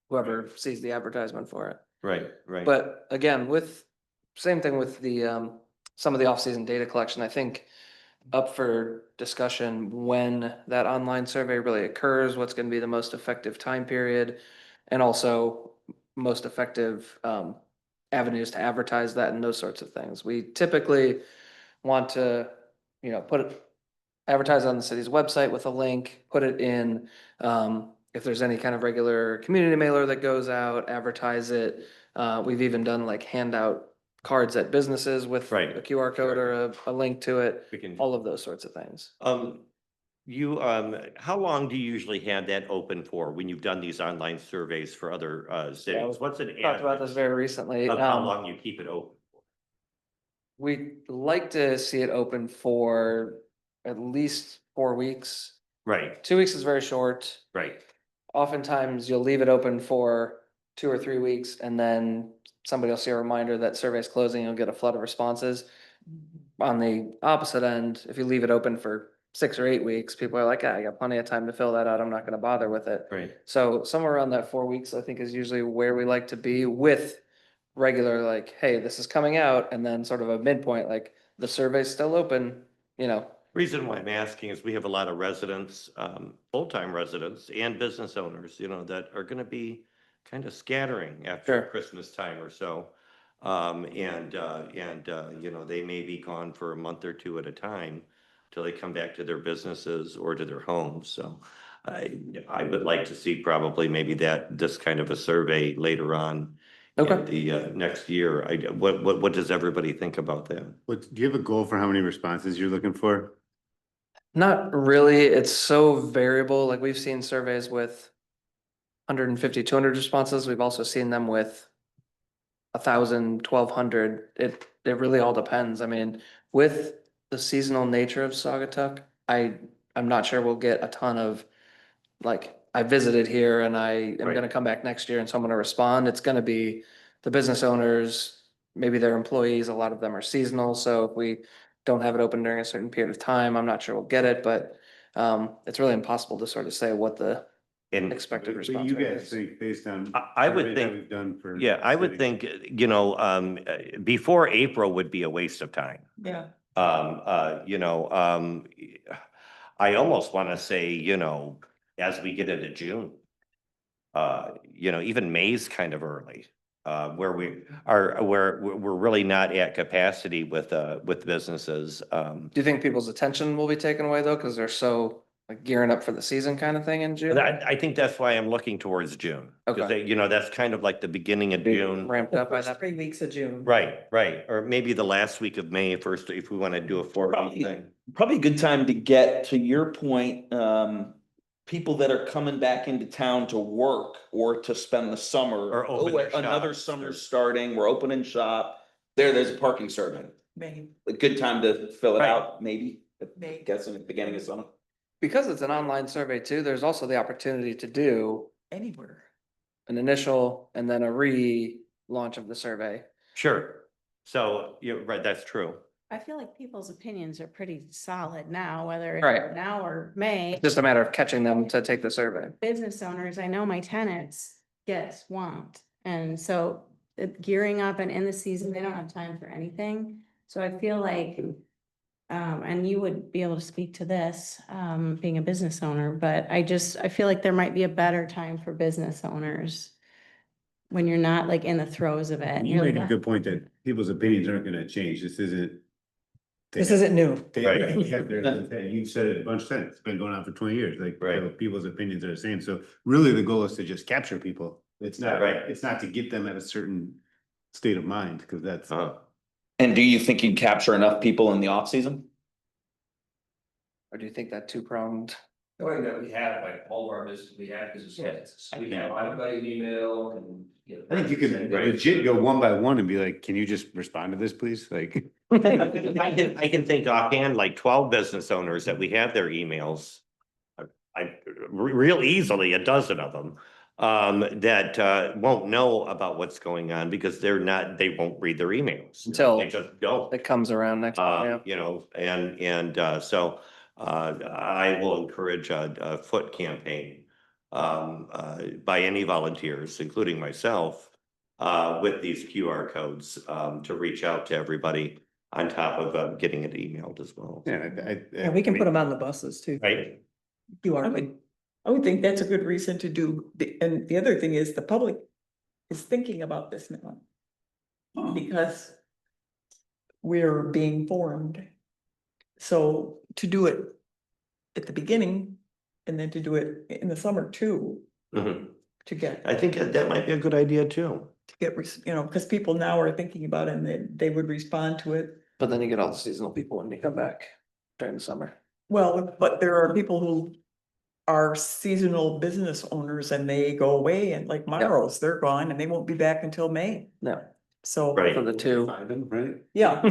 whoever sees the advertisement for it. Right. But again, same thing with the, some of the off-season data collection, I think up for discussion when that online survey really occurs, what's gonna be the most effective time period, and also most effective, avenues to advertise that and those sorts of things. We typically want to, advertise on the city's website with a link, put it in, if there's any kind of regular community mailer that goes out, advertise it. We've even done like handout cards at businesses with Right. a QR code or a link to it, We can. all of those sorts of things. You, how long do you usually have that open for when you've done these online surveys for other, cities? What's an Talked about this average very recently. of how long you keep it open? We'd like to see it open for at least 4 weeks. Right, 2 weeks is very short. right. Oftentimes you'll leave it open for 2 or 3 weeks and then somebody will see a reminder that survey's closing, you'll get a flood of responses. On the opposite end, if you leave it open for 6 or 8 weeks, people are like, I got plenty of time to fill that out. I'm not gonna bother with it. Right. So somewhere around that 4 weeks, I think is usually where we like to be with regular, like, hey, this is coming out, and then sort of a midpoint, like, the survey's still open, you know. Reason why I'm asking is we have a lot of residents, full-time residents and business owners, that are gonna be kind of scattering after Sure. Christmas time or so. They may be gone for a month or two at a time till they come back to their businesses or to their homes. So I would like to see probably maybe this kind of a survey later on in the next year. What does everybody think about that? Do you have a goal for how many responses you're looking for? Not really. It's so variable. Like we've seen surveys with 150, 200 responses. We've also seen them with 1,000, 1,200. It really all depends. I mean, with the seasonal nature of Saugatuck, I'm not sure we'll get a ton of, like, I visited here and I am Right. gonna come back next year and so I'm gonna respond. It's gonna be the business owners, maybe their employees. A lot of them are seasonal, so if we don't have it open during a certain period of time, I'm not sure we'll get it, but it's really impossible to sort of say what the And expected What do response you rate guys is. think based on? I would surveys that think- We've done for. yeah, I would city? think, before April would be a waste of time. Yeah. I almost want to say, as we get into June. Even May's kind of early, where we're really not at capacity with businesses. Do you think people's attention will be taken away though, because they're so like gearing up for the season kind of thing in June? I think that's why I'm looking towards June. 'Cause Okay. that's kind of like the beginning of June. Ramped up by First that. 3 weeks of June. Right, or maybe the last week of May first, if we want to do a 4-week Probably- thing. Probably a good time to get, to your point, people that are coming back into town to work or to spend the summer. Or open their Another shops, summer or- starting, we're opening shop, there's a parking survey. Maybe. A good time to fill it Right. out, maybe, Maybe. guessing at the beginning of summer. Because it's an online survey too, there's also the opportunity to do Anywhere. an initial and then a re-launch of the survey. Sure. So, you're right, that's true. I feel like people's opinions are pretty solid now, whether Right. it's now or May. It's just a matter of catching them to take the survey. Business owners, I know my tenants get swamped. And so gearing up and in the season, they don't have time for anything. So I feel like, and you would be able to speak to this, being a business owner, but I feel like there might be a better time for business owners when you're not like in the throes of it. You You're made a like, good point that people's opinions aren't gonna change. This isn't. This isn't new. Right. You've said it a bunch of times. It's been going on for 20 years. Like, Right. people's opinions are the same. So really the goal is to just capture people. It's not, Right. it's not to get them at a certain state of mind, because that's. And do you think you'd capture enough people in the off season? Or do you think that two-pronged? The way that we have, like, all of our business, we have business heads, we have everybody an email and. I think you can legit go one by one and be like, can you just respond to this, please? Like. I can think offhand, like 12 business owners that we have their emails. Real easily, a dozen of them, that won't know about what's going on because they won't read their emails. Until They just don't. it comes around next, yeah. So I will encourage a foot campaign by any volunteers, including myself, with these QR codes to reach out to everybody on top of getting it emailed as well. Yeah, we can put them on the buses too. Right? I would think that's a good reason to do, and the other thing is the public is thinking about this now. Because we're being formed. So to do it at the beginning and then to do it in the summer too, Mhm. to get, I think that might be a good idea too. because people now are thinking about it and they would respond to it. But then you get all the seasonal people when they come back during the summer. Well, but there are people who are seasonal business owners and they go away and like Maros, they're gone and they won't be back until May. No, So, Right. for the two. Find them, right? yeah,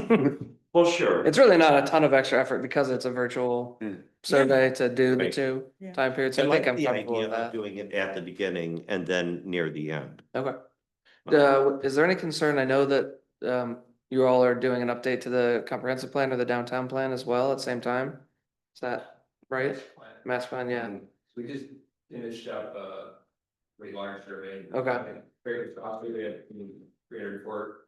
Well, sure. It's really not a ton of extra effort because it's a virtual Yeah. survey to do the Right. two Yeah. time periods. So I I think like I'm the comfortable idea with of that. doing it at the beginning and then near the end. Okay. Is there any concern? I know that you all are doing an update to the comprehensive plan or the downtown plan as well at the same time? Is that right? Master plan, yeah. We just finished up a pretty large survey. Okay. Very costly, we had 304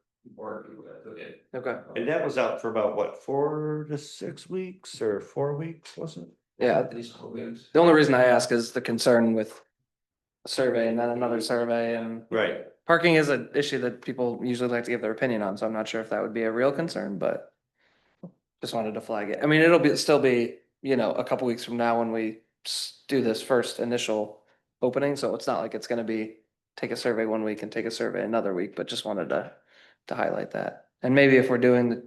people that took it. Okay, And that was out for about, what, 4 to 6 weeks or 4 weeks, wasn't it? yeah. At least 4 weeks. The only reason I ask is the concern with a survey and then another survey, and Right. parking is an issue that people usually like to give their opinion on, so I'm not sure if that would be a real concern, but just wanted to flag it. I mean, it'll still be, you know, a couple weeks from now when we do this first initial opening, so it's not like it's gonna be take a survey 1 week and take a survey another week, but just wanted to highlight that. And maybe if we're doing the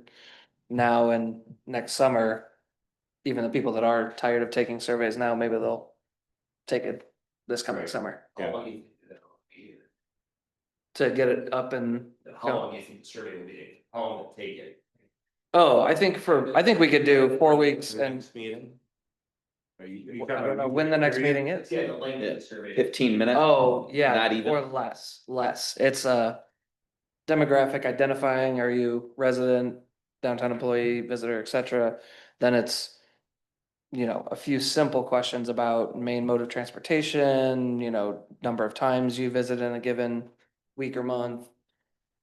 now and next summer, even the people that are tired of taking surveys now, maybe they'll take it this coming Right. summer How long do you think that'll be? to get it up and. How long do you think the survey will be? How long will it take it? Oh, I think we could do 4 weeks and Next meeting? Are you I don't know when the next meeting is. Yeah, the length of the survey. 15 minutes. Oh, yeah, Not even. or less. It's a demographic identifying, are you resident, downtown employee, visitor, et cetera. Then it's, you know, a few simple questions about main mode of transportation, you know, number of times you visit in a given week or month.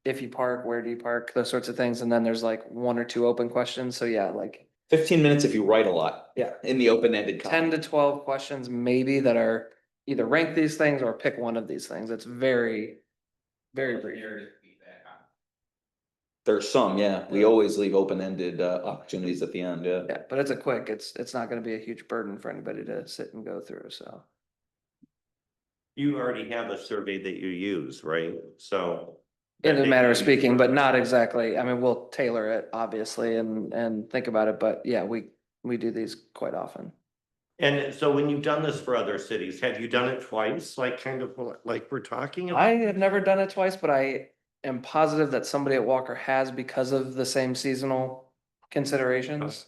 If you park, where do you park, those sorts of things. And then there's like 1 or 2 open questions. So yeah, like 15 minutes if you write a lot. Yeah. In the open-ended. 10 to 12 questions maybe that are either rank these things or pick one of these things. It's very, very brief. There's some, yeah. We always leave open-ended opportunities at the end, yeah. Yeah, but it's it's not gonna be a huge burden for anybody to sit and go through, so. You already have a survey that you use, right? So. In a matter of speaking, but not exactly. I mean, we'll tailor it obviously and think about it, but yeah, we do these quite often. And so when you've done this for other cities, have you done it twice, like kind of like we're talking about? I have never done it twice, but I am positive that somebody at Walker has because of the same seasonal considerations.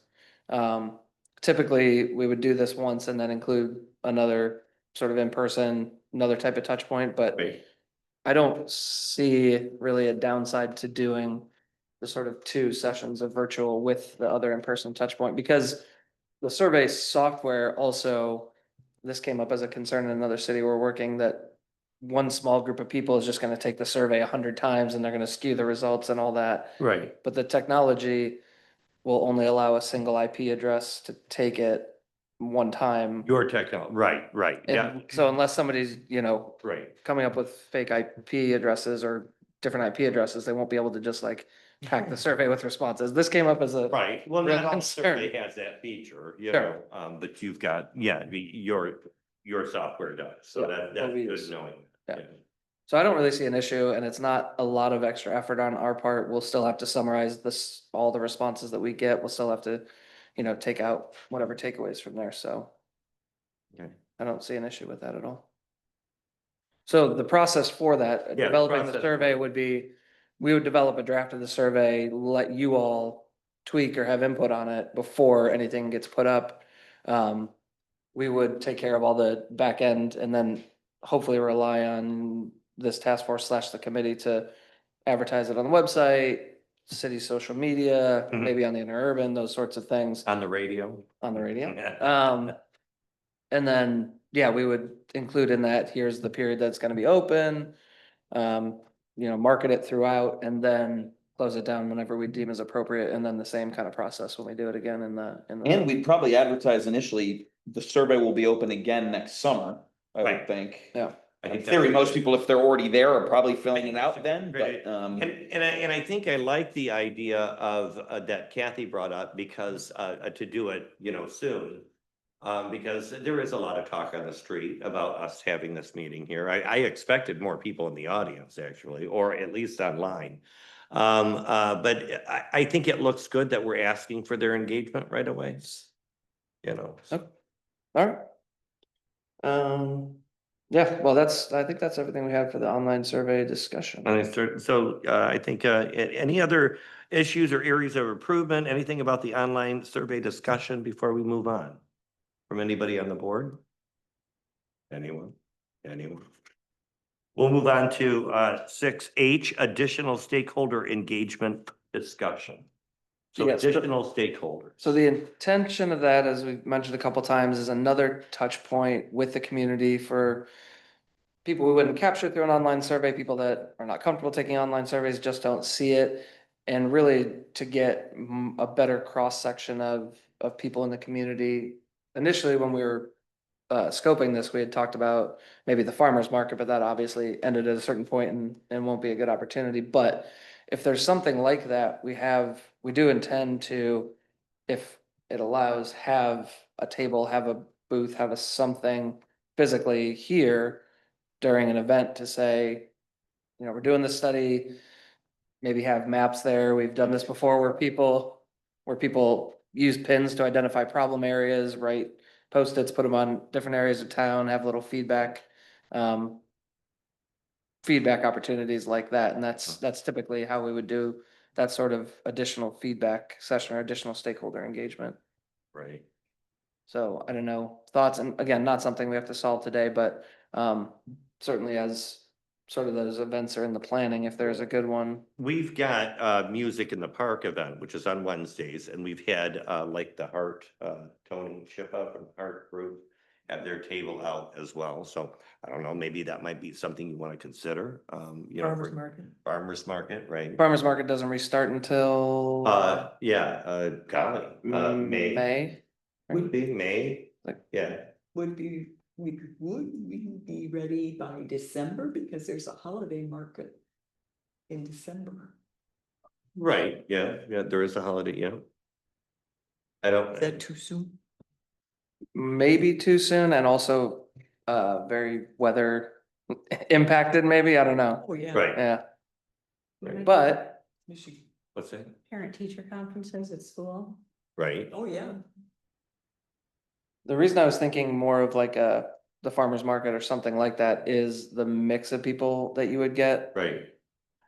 Typically, we would do this once and then include another sort of in-person, another type of touch point, but Right. I don't see really a downside to doing the sort of 2 sessions of virtual with the other in-person touch point because the survey software also, this came up as a concern in another city we're working that one small group of people is just gonna take the survey 100 times and they're gonna skew the results and all that. Right. But the technology will only allow a single IP address to take it one time. Your technology, right, yeah, And so unless somebody's, you know, right. coming up with fake IP addresses or different IP addresses, they won't be able to just like pack the survey with responses. This came up as a. Right, well, real not all concern. survey has that feature, you Sure. know, but you've got, yeah, your software does, so Yeah, that's what we good use. knowing. Yeah. So I don't really see an issue and it's not a lot of extra effort on our part. We'll still have to summarize this, all the responses that we get. We'll still have to, you know, take out whatever takeaways from there, so. Okay. I don't see an issue with that at all. So the process for that, Yeah, developing the process. survey would be, we would develop a draft of the survey, let you all tweak or have input on it before anything gets put up. We would take care of all the back end and then hopefully rely on this task force / the committee to advertise it on the website, city social media, Mhm. maybe on the interurban, those sorts of things On the radio? on the radio. And then, yeah, we would include in that, here's the period that's gonna be open. You know, market it throughout and then close it down whenever we deem as appropriate. And then the same kind of process when we do it again in the. And we'd probably advertise initially, the survey will be open again next summer, I Right. would think. Yeah. I In think theory, that's- most people, if they're already there, are probably filling it out then, Right. but, And I think I like the idea of, that Kathy brought up because, to do it, you know, soon. Because there is a lot of talk on the street about us having this meeting here. I expected more people in the audience actually, or at least online. But I think it looks good that we're asking for their engagement right away. you know. Okay. All right. Yeah, well, I think that's everything we had for the online survey discussion. And I think, any other issues or areas of improvement, anything about the online survey discussion before we move on? From anybody on the board? Anyone? Anyone? We'll move on to 6H, additional stakeholder engagement discussion. So Yes, but- additional stakeholders. So the intention of that, as we've mentioned a couple times, is another touch point with the community for people we wouldn't capture through an online survey, people that are not comfortable taking online surveys, just don't see it. And really to get a better cross-section of people in the community. Initially, when we were scoping this, we had talked about maybe the farmer's market, but that obviously ended at a certain point and won't be a good opportunity. But if there's something like that, we do intend to, if it allows, have a table, have a booth, have a something physically here during an event to say, you know, we're doing this study, maybe have maps there. We've done this before where people use pins to identify problem areas, write Post-its, put them on different areas of town, have little feedback opportunities like that. And that's typically how we would do that sort of additional feedback session or additional stakeholder engagement. Right. So I don't know, thoughts, and again, not something we have to solve today, but certainly as sort of those events are in the planning, if there's a good one. We've got Music in the Park event, which is on Wednesdays, and we've had like the Heart, Tony Shippa from Heart Group have their table out as well. So I don't know, maybe that might be something you want to consider, you know. Farmers market. Farmers market, right? Farmers market doesn't restart until Golly, May. May. Would be May, Like- yeah. Would we be ready by December because there's a holiday market in December? Right, yeah, there is a holiday, yeah. I don't. Is that too soon? Maybe too soon, and also very weather impacted, maybe, I don't know, Oh, yeah. Right, yeah, right. but Michigan. What's that? Parent-teacher conferences at school. Right, Oh, yeah. the reason I was thinking more of like the farmer's market or something like that is the mix of people that you would get. right.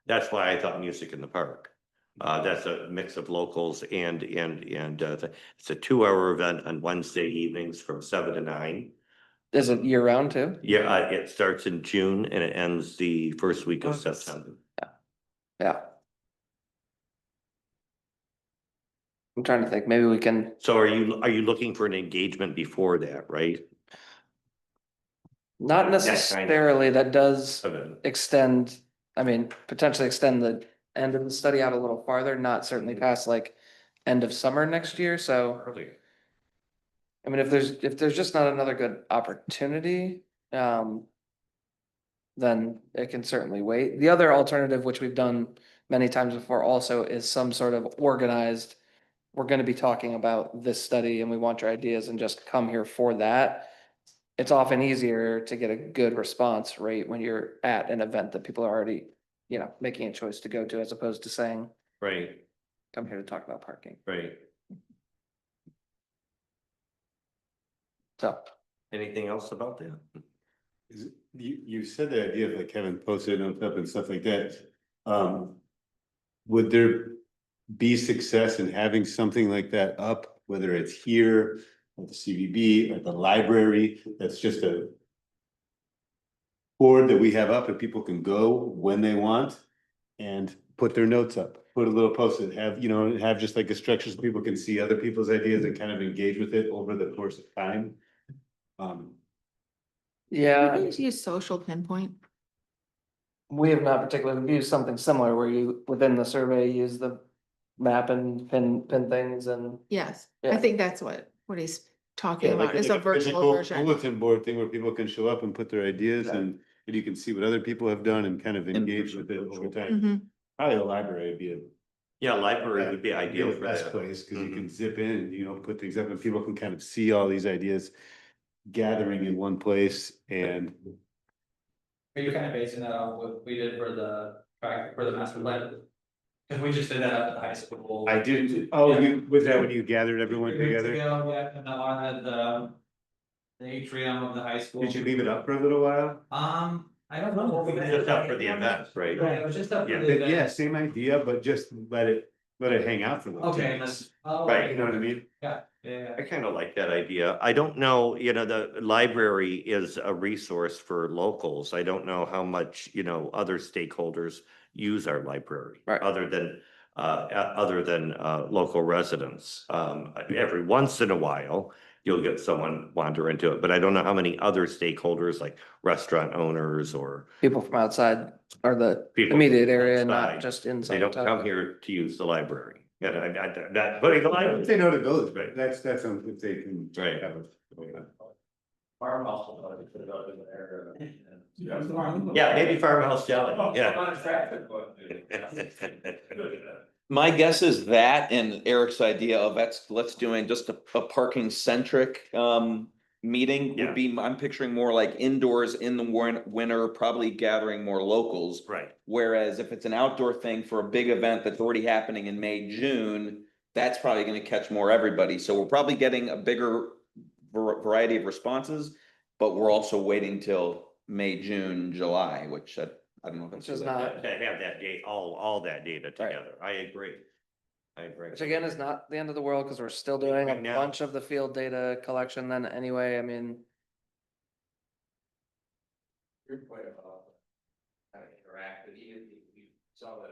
That's why I thought Music in the Park. That's a mix of locals and it's a 2-hour event on Wednesday evenings from 7 to 9. Is it year round too? Yeah, it starts in June and it ends the first week of August. September. Yeah. I'm trying to think, maybe we can, So are you looking for an engagement before that, right? not That kind of necessarily, that does Event. extend, I mean, potentially extend the end of the study out a little farther, not certainly past like end of summer next year, so. Earlier. I mean, if there's just not another good opportunity, then it can certainly wait. The other alternative, which we've done many times before also, is some sort of organized, we're gonna be talking about this study and we want your ideas and just come here for that. It's often easier to get a good response rate when you're at an event that people are already, you know, making a choice to go to, as opposed to saying, Right, come here to talk about parking. right. So, Anything else about that? You said the idea of like having posted notes up and stuff like that. Would there be success in having something like that up, whether it's here, at the CVB, at the library, that's just a board that we have up and people can go when they want and put their notes up, put a little post-it, have just like a structure so people can see other people's ideas and kind of engage with it over the course of time. yeah, Use social pinpoint. we have not particularly used something similar where you, within the survey, use the map and pin things and. Yes, Yeah. I think that's what he's talking Yeah, like about, is a virtual physical version. bulletin board thing where people can show up and put their ideas Yeah. and you can see what other people have done and kind of engage with it over time. Mhm. Probably a library would be a. Yeah, library would be ideal the for best that. place, cause you Mhm. can zip in and, put things up and people can kind of see all these ideas gathering in one place and. Are you kind of basing that on what we did for the master plan? Cause we just did that at the high school. I did, oh, was that when you gathered everyone 3 weeks together? ago, yeah, and I had the atrium of the high school. Did you leave it up for a little while? I don't know. what we did. Just up for the event, right? Yeah, it was just up for Yeah. the event. Yeah, same idea, but just let it hang out for a little. Okay, bit. let's. Oh, Right. You know what I mean? Yeah, yeah. I kind of like that idea. I don't know, the library is a resource for locals. I don't know how much, other stakeholders use our library. Right. Other than local residents. Every once in a while, you'll get someone wander into it, but I don't know how many other stakeholders like restaurant owners or People from outside or the people. immediate area, outside. not just inside. They don't come here to use the library. Yeah, I'm not putting the If library. they know the village, but that's something if they can. Right. have a- Farmhouse will probably put it up in the area. Yeah, maybe farmhouse deli, yeah. My guess is that and Eric's idea of let's doing just a parking centric meeting Yeah. would be, I'm picturing more like indoors in the winter, probably gathering more locals. Right, Whereas if it's an outdoor thing for a big event that's already happening in May, June, that's probably gonna catch more everybody. So we're probably getting a bigger variety of responses, but we're also waiting till May, June, July, which I don't know. if Which that's is good. not, to have that date, all that data together. I agree. which again is not the end of the world, because we're still doing a Right now. bunch of the field data collection then anyway, I mean. Your point about kind of interactive, even we saw that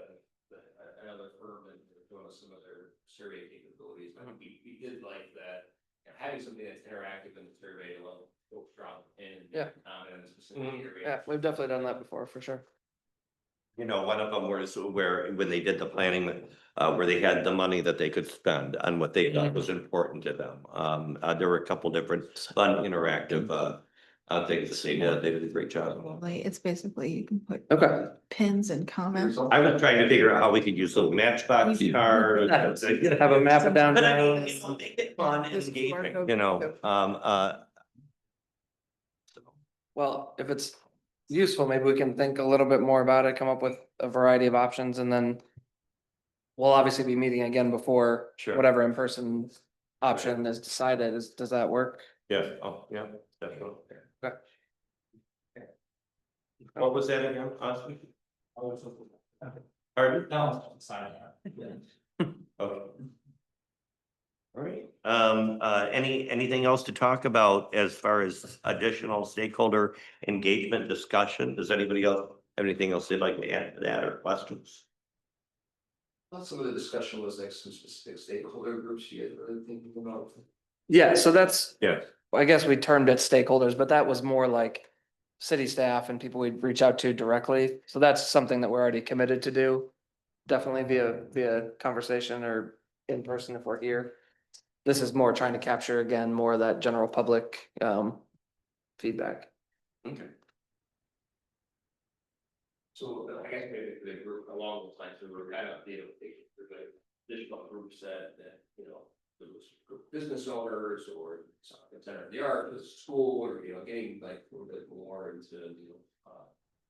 another firm and doing some of their survey capabilities, but we did like that. Having something that's interactive in the survey to let folks drop in. Yeah. In a specific area. Yeah, we've definitely done that before, for sure. One of them was where, when they did the planning, where they had the money that they could spend on what they thought was important to them. There were a couple different fun, interactive, things that they did a great job. It's basically, you can put Okay. pins and comments. I was trying to figure out how we could use little matchbox cards. Have a map of But I downtown. mean, make it fun and This engaging, QR Well, if it's useful, maybe we can think a little bit more about it, come up with a variety of options, and then. We'll obviously be meeting again before Sure. whatever in-person option is decided, does that work? Yeah, yeah, definitely. Okay. What was that again, Austin? Pardon? No, sign Okay. All right, anything else to talk about as far as additional stakeholder engagement discussion? Does anybody else have anything else they'd like to add to that or questions? Some of the discussion was like some specific stakeholder groups you guys were really thinking about. Yeah, so that's, Yeah. I guess we termed it stakeholders, but that was more like city staff and people we'd reach out to directly. So that's something that we're already committed to do. Definitely via conversation or in person if we're here. This is more trying to capture again, more of that general public feedback. Okay. So I guess maybe the group along those lines, we were kind of, the additional groups that, there was business owners or center of the art, the school, or, getting like a little bit more into,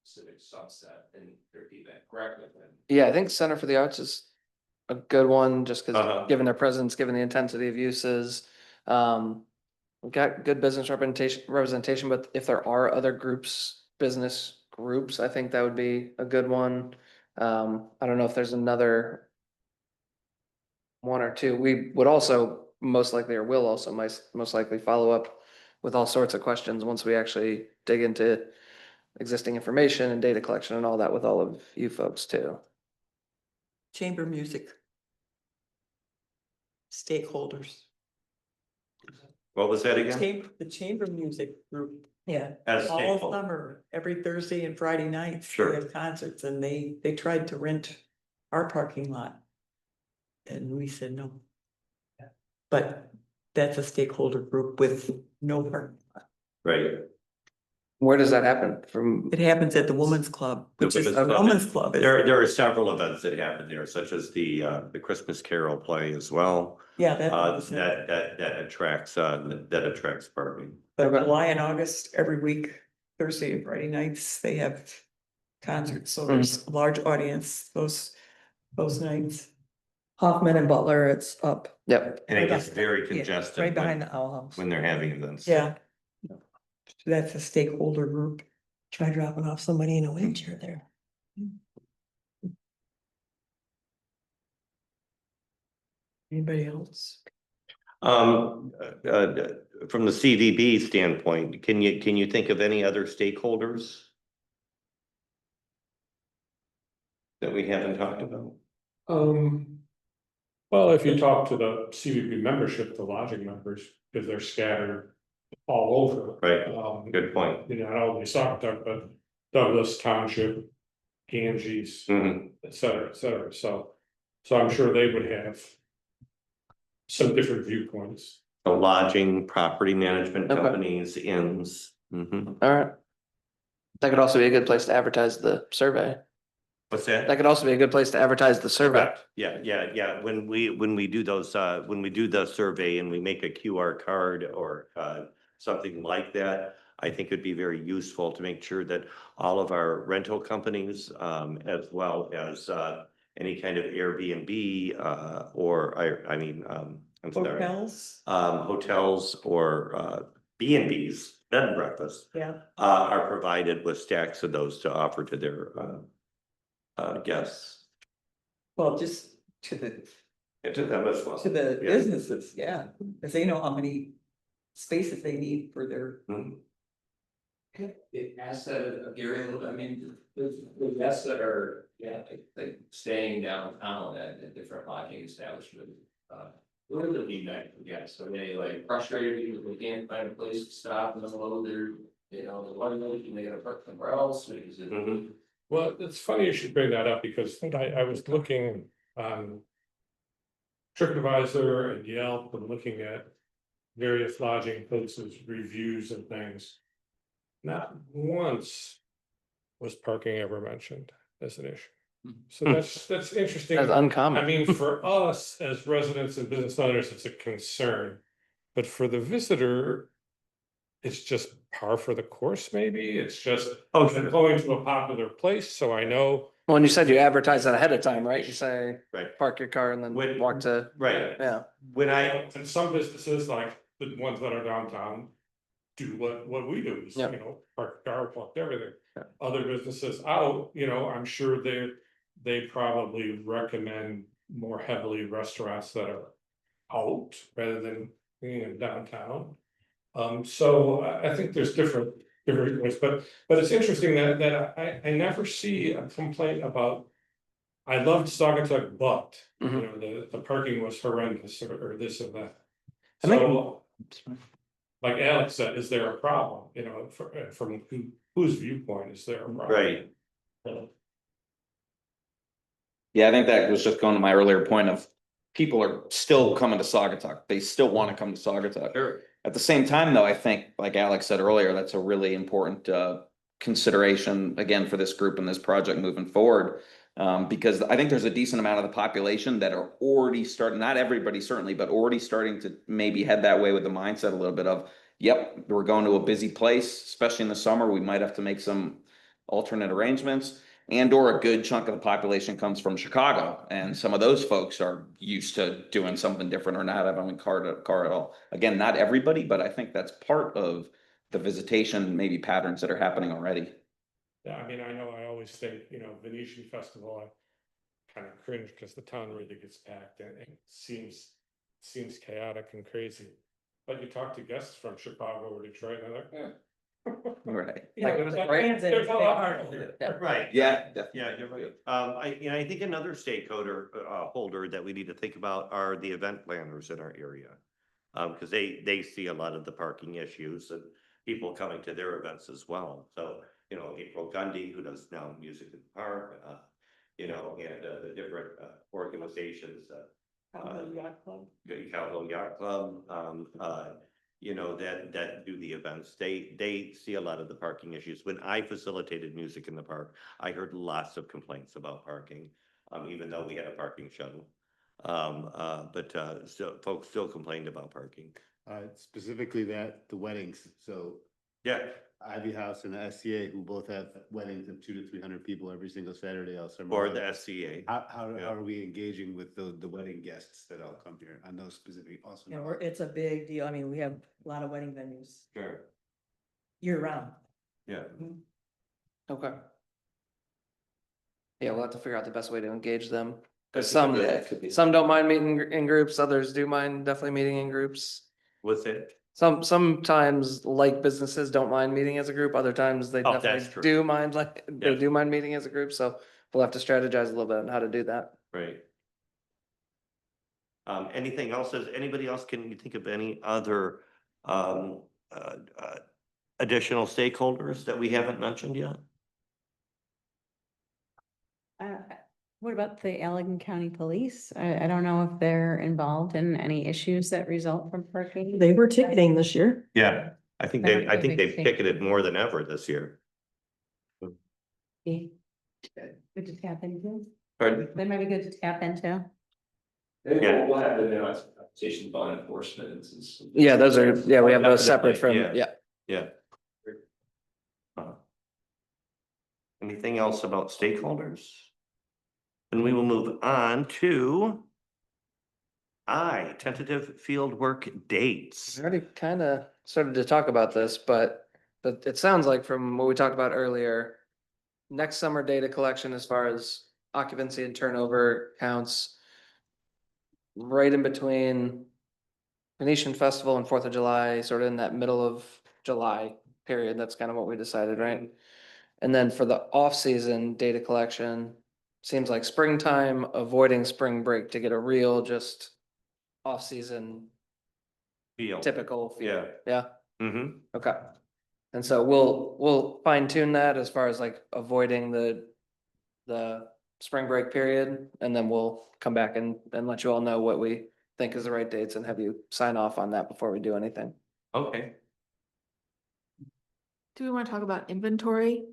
civic subset and their feedback, correct? Yeah, I think Center for the Arts is a good one, just Uh-huh. because given their presence, given the intensity of uses. We've got good business representation, but if there are other groups, business groups, I think that would be a good one. I don't know if there's another one or two. We would also most likely, or will also most likely follow up with all sorts of questions once we actually dig into existing information and data collection and all that with all of you folks too. Chamber music. Stakeholders. What was that again? The chamber music group. Yeah. As All stakeholder. summer, every Thursday and Friday nights. they Sure. have concerts and they tried to rent our parking lot. And we said no. But that's a stakeholder group with no parking lot. Right. Where does that happen from? It happens at the Women's Club, The which is Women's a Club. women's club. There are several events that happen there, such as the Christmas Carol play as well. Yeah, That attracts parking. But July and August, every week, Thursday and Friday nights, they have concerts, so there's a large audience. Those those nights. Hoffman and Butler, it's up. Yep. And it Right gets behind- very yeah, congested. Right behind when- the Owl House. When they're having events. Yeah. That's a stakeholder group. Try dropping off somebody in a wheelchair there. Anybody else? Um, from the CVB standpoint, can you think of any other stakeholders that we haven't talked about? Well, if you talk to the CVB membership, the lodging members, because they're scattered all over. Right, good point. You know, not only Saugatuck, but Douglas Township, Ganges, Mhm. et cetera, et cetera. So I'm sure they would have some different viewpoints. So lodging, property management Okay. companies, inns. Mhm. All right. That could also be a good place to advertise the survey. What's that? That could also be a good place to advertise the survey. Correct. Yeah. When we do those, when we do the survey and we make a QR card or something like that, I think it'd be very useful to make sure that all of our rental companies, as well as any kind of Airbnb, or I'm sorry, Hotels, hotels or B&Bs, bed and breakfast, yeah. are provided with stacks of those to offer to their guests. Well, just to the, And to them as well. to the Yeah. businesses, yeah, because they know how many spaces they need for their. Mhm. It asked that of Gary a little bit, I mean, the guests that are, like staying downtown at different lodging establishments. What are the lead night for guests? Are they like frustrated because they can't find a place to stop and unload their, the luggage and they gotta park somewhere else? Or is it? Mhm. Well, it's funny you should bring that up because I was looking on TripAdvisor and Yelp and looking at various lodging places, reviews and things. Not once was parking ever mentioned as an issue. So that's interesting. That's I uncommon. mean, for us as residents and business owners, it's a concern. But for the visitor, it's just par for the course, maybe. It's just, Oh, I'm going to a popular place, so I know. Well, and you said you advertise that ahead of time, right? You say, Right. park your car and then When- walk to, Right. yeah. When And some businesses, like the ones that are downtown, do what we do, is, Yep. you know, park the car, park everything. Yeah. Other businesses out, you know, I'm sure they probably recommend more heavily restaurants that are out rather than being in downtown. So I think there's different ways, but it's interesting that I never see a complaint about. I loved Saugatuck, but, you Mhm. know, the parking was horrendous or this and that. I think- So, like Alex said, is there a problem, you know, from whose viewpoint is there a problem? Right. Yeah, I think that was just going to my earlier point of people are still coming to Saugatuck. They still want to come to Saugatuck. Sure. At the same time, though, I think, like Alex said earlier, that's a really important consideration, again, for this group and this project moving forward. Because I think there's a decent amount of the population that are already starting, not everybody certainly, but already starting to maybe head that way with the mindset a little bit of, yep, we're going to a busy place, especially in the summer, we might have to make some alternate arrangements. And or a good chunk of the population comes from Chicago, and some of those folks are used to doing something different or not having a car at all. Again, not everybody, but I think that's part of the visitation, maybe patterns that are happening already. Yeah, I mean, I know I always think, you know, Venetian Festival, I kind of cringe because the town really gets packed and it seems chaotic and crazy. But you talk to guests from Chicago or Detroit, and they're like, eh. Right. You know, There's the like- transit there's is a a lot part of of it. it. Right. Yeah. Yeah, you're right. I think another stakeholder, holder that we need to think about are the event planners in our area. Because they see a lot of the parking issues and people coming to their events as well. So, you know, April Gundy, who does now Music in the Park, you know, and the different organizations, Cowhill Yacht Club, you know, that do the events. They see a lot of the parking issues. When I facilitated Music in the Park, I heard lots of complaints about parking, even though we had a parking shuttle. But still, folks still complained about parking. Specifically that, the weddings, so Yeah, Ivy House and the SCA, who both have weddings of 200 to 300 people every single Saturday all summer. or long. the SCA. How Yeah. are we engaging with the wedding guests that all come here on those specific also? You know, it's a big deal. I mean, we have a lot of wedding venues Sure. year round. Yeah. Okay. Yeah, we'll have to figure out the best way to engage them. Cause That's some, good. That could be- some don't mind meeting in groups, others do mind definitely meeting in groups. What's it? Sometimes like businesses don't mind meeting as a group, other times they Oh, that's definitely true. do mind like, they Yeah. do mind meeting as a group, so we'll have to strategize a little bit on how to do that. Right. Anything else? Does anybody else, can you think of any other additional stakeholders that we haven't mentioned yet? What about the Allegan County Police? I don't know if they're involved in any issues that result from parking. They were ticketing this year. Yeah, I think That would I be a think big they've thing. ticketed more than ever this year. Good to tap into. Pardon? They might be good to tap into. Yeah. We'll have the nuance conversation about enforcement and some. Yeah, those are, yeah, we have those separate from, Definitely, yeah. Yeah. Anything else about stakeholders? And we will move on to tentative field work dates. We already kind of started to talk about this, but it sounds like from what we talked about earlier, next summer data collection as far as occupancy and turnover counts right in between Venetian Festival and 4th of July, sort of in that middle of July period. That's kind of what we decided, right? And then for the off-season data collection, seems like springtime, avoiding spring break to get a real just off-season Field. typical feel. Yeah, Mm-hmm. okay. And so we'll fine tune that as far as like avoiding the spring break period. And then we'll come back and let you all know what we think is the right dates and have you sign off on that before we do anything. Okay. Do we want to talk about inventory?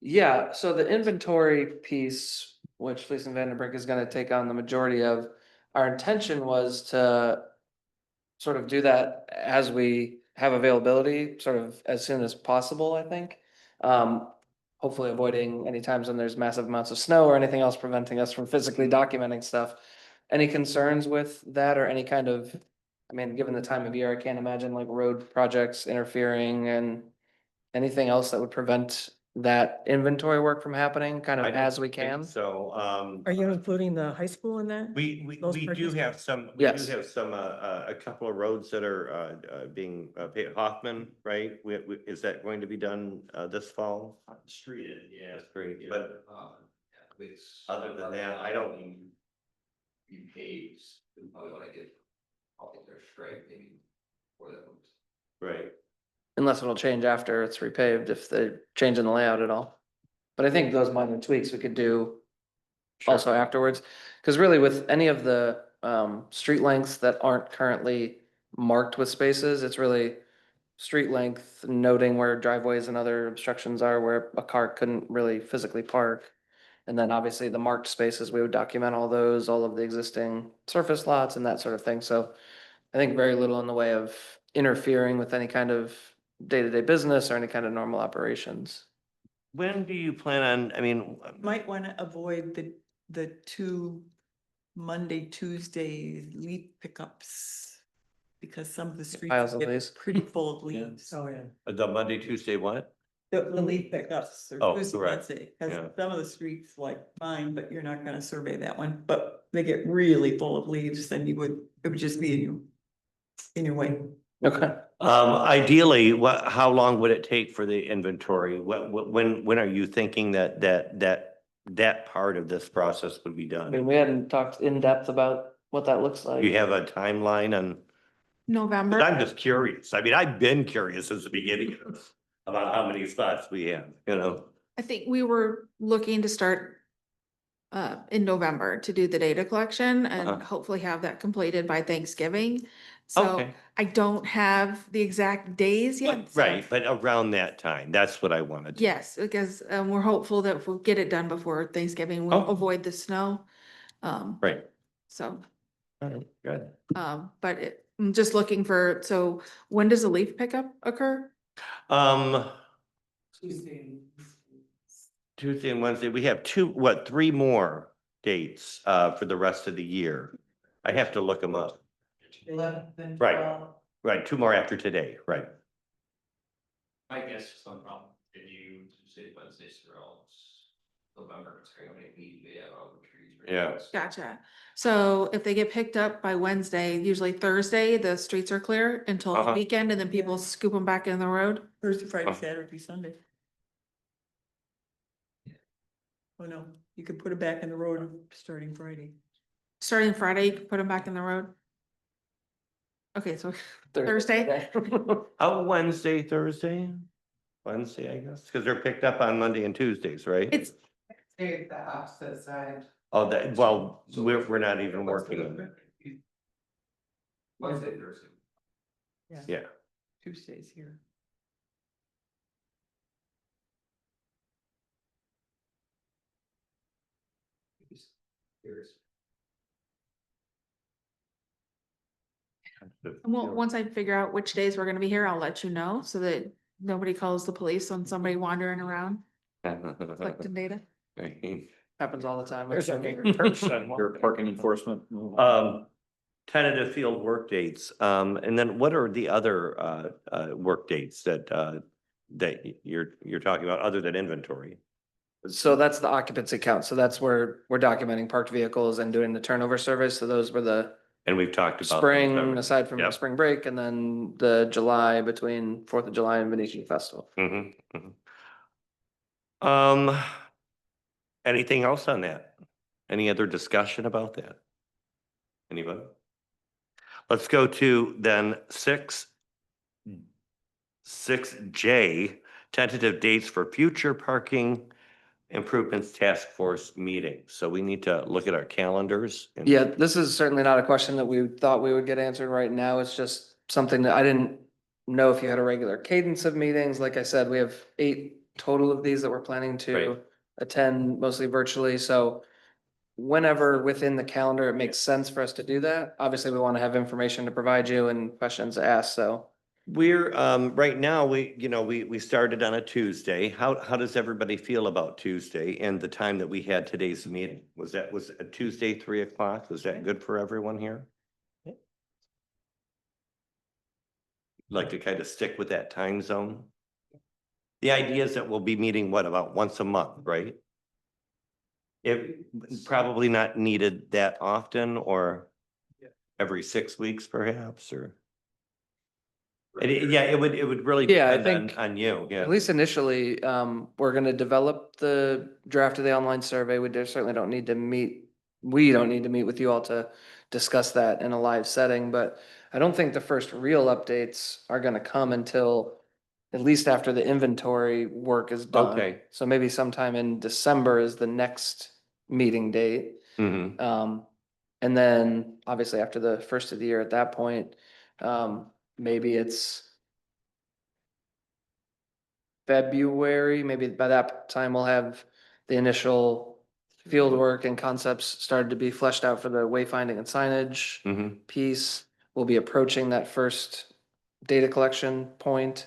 Yeah, so the inventory piece, which Fleece and Vandenbrink is gonna take on the majority of, our intention was to sort of do that as we have availability, sort of as soon as possible, I think. Hopefully avoiding any times when there's massive amounts of snow or anything else preventing us from physically documenting stuff. Any concerns with that or any kind of, I mean, given the time of year, I can't imagine like road projects interfering and anything else that would prevent that inventory work from happening kind of I don't as we think can? So, Are you including the high school in that? Those we do parking have some, Yes. a couple of roads that are, being, paid. Hoffman, right? Is that going to be done, this fall? Street, yeah. That's great, but other than that, I don't. You pays, probably want to get, all their strike maybe for that. Right. Unless it'll change after it's repaved, if they're changing the layout at all. But I think those minor tweaks we could do Sure. also afterwards. Cause really with any of the street lengths that aren't currently marked with spaces, it's really street length, noting where driveways and other obstructions are where a car couldn't really physically park. And then obviously the marked spaces, we would document all those, all of the existing surface lots and that sort of thing. So I think very little in the way of interfering with any kind of day-to-day business or any kind of normal operations. When do you plan on, I mean? Might want to avoid the two Monday, Tuesday leaf pickups. Because some of the Piles streets of get leaves. pretty full of leaves. Oh, yeah. The Monday, Tuesday, what? The leaf pickups Oh, or Tuesday, correct. Wednesday, Yeah. because some of the streets like fine, but you're not gonna survey that one, but they get really full of leaves, then it would just be in your way. Okay. Ideally, how long would it take for the inventory? When are you thinking that part of this process would be I done? mean, we hadn't talked in depth about what that looks like. You have a timeline and, November. I'm just curious. I mean, I've been curious since the beginning of this about how many spots we have, you know? I think we were looking to start in November to do the data collection and Uh-huh. hopefully have that completed by Thanksgiving. So Okay. I don't have the exact days yet. so- Right, but around that time, that's what I wanted. to- Yes, because we're hopeful that if we get it done before Thanksgiving, we'll Oh. avoid the snow. Right. So, All right, good. but I'm just looking for, so when does the leaf pickup occur? Tuesday. Tuesday and Wednesday, we have three more dates, for the rest of the year. I have to look them up. 11th and Right. 12th. Right, two more after today, right? I guess it's no problem. If you say Wednesdays throughout November, it's going to make me, all the trees. Yeah. Gotcha. So if they get picked up by Wednesday, usually Thursday, the streets are clear until the Uh-huh. weekend and then people scoop them back in the road. Thursday, Friday, Oh. Saturday, Sunday. Oh, no, you could put it back in the road starting Friday. Starting Friday, you can put them back in the road. Okay, so Thursday? Oh, Wednesday, Thursday? Wednesday, I guess, because they're picked up on Monday and Tuesdays, right? It's, Stay the opposite side. Oh, well, we're not even working on it. Wednesday, Thursday. Yeah. Tuesdays here. well, once I figure out which days we're gonna be here, I'll let you know so that nobody calls the police on somebody wandering around collecting data. Happens all the time. There's a new person. Your parking enforcement. Tentative field work dates, and then what are the other, work dates that, that you're talking about, other than inventory? So that's the occupancy count. So that's where we're documenting parked vehicles and doing the turnover surveys. So those were the And we've talked about. spring, those aside from the Yep. spring break, and then the July between 4th of July and Venetian Festival. already. Anything else on that? Any other discussion about that? Anybody? Let's go to then 6J, tentative dates for future parking improvements task force meeting. So we need to look at our calendars. and- Yeah, this is certainly not a question that we thought we would get answered right now. It's just something that I didn't know if you had a regular cadence of meetings. Like I said, we have 8 total of these that we're planning to Right. attend mostly virtually. So whenever within the calendar, it makes sense for us to do that. Obviously, we want to have information to provide you and questions asked, so. We're, right now, we started on a Tuesday. How does everybody feel about Tuesday and the time that we had today's meeting? Was a Tuesday, 3 o'clock? Was that good for everyone here? Like to kind of stick with that time zone? The idea is that we'll be meeting, about once a month, right? It probably not needed that often, or every 6 weeks perhaps, or. Yeah, it would really Yeah, I depend think on you, yeah. At least initially, we're gonna develop the draft of the online survey. Certainly don't need to meet, we don't need to meet with you all to discuss that in a live setting, but I don't think the first real updates are gonna come until at least after the inventory work is done. Okay. So maybe sometime in December is the next meeting date. Mhm. And then obviously after the first of the year at that point, maybe it's February, maybe by that time we'll have the initial field work and concepts started to be fleshed out for the wayfinding and signage Mhm. piece. We'll be approaching that first data collection point.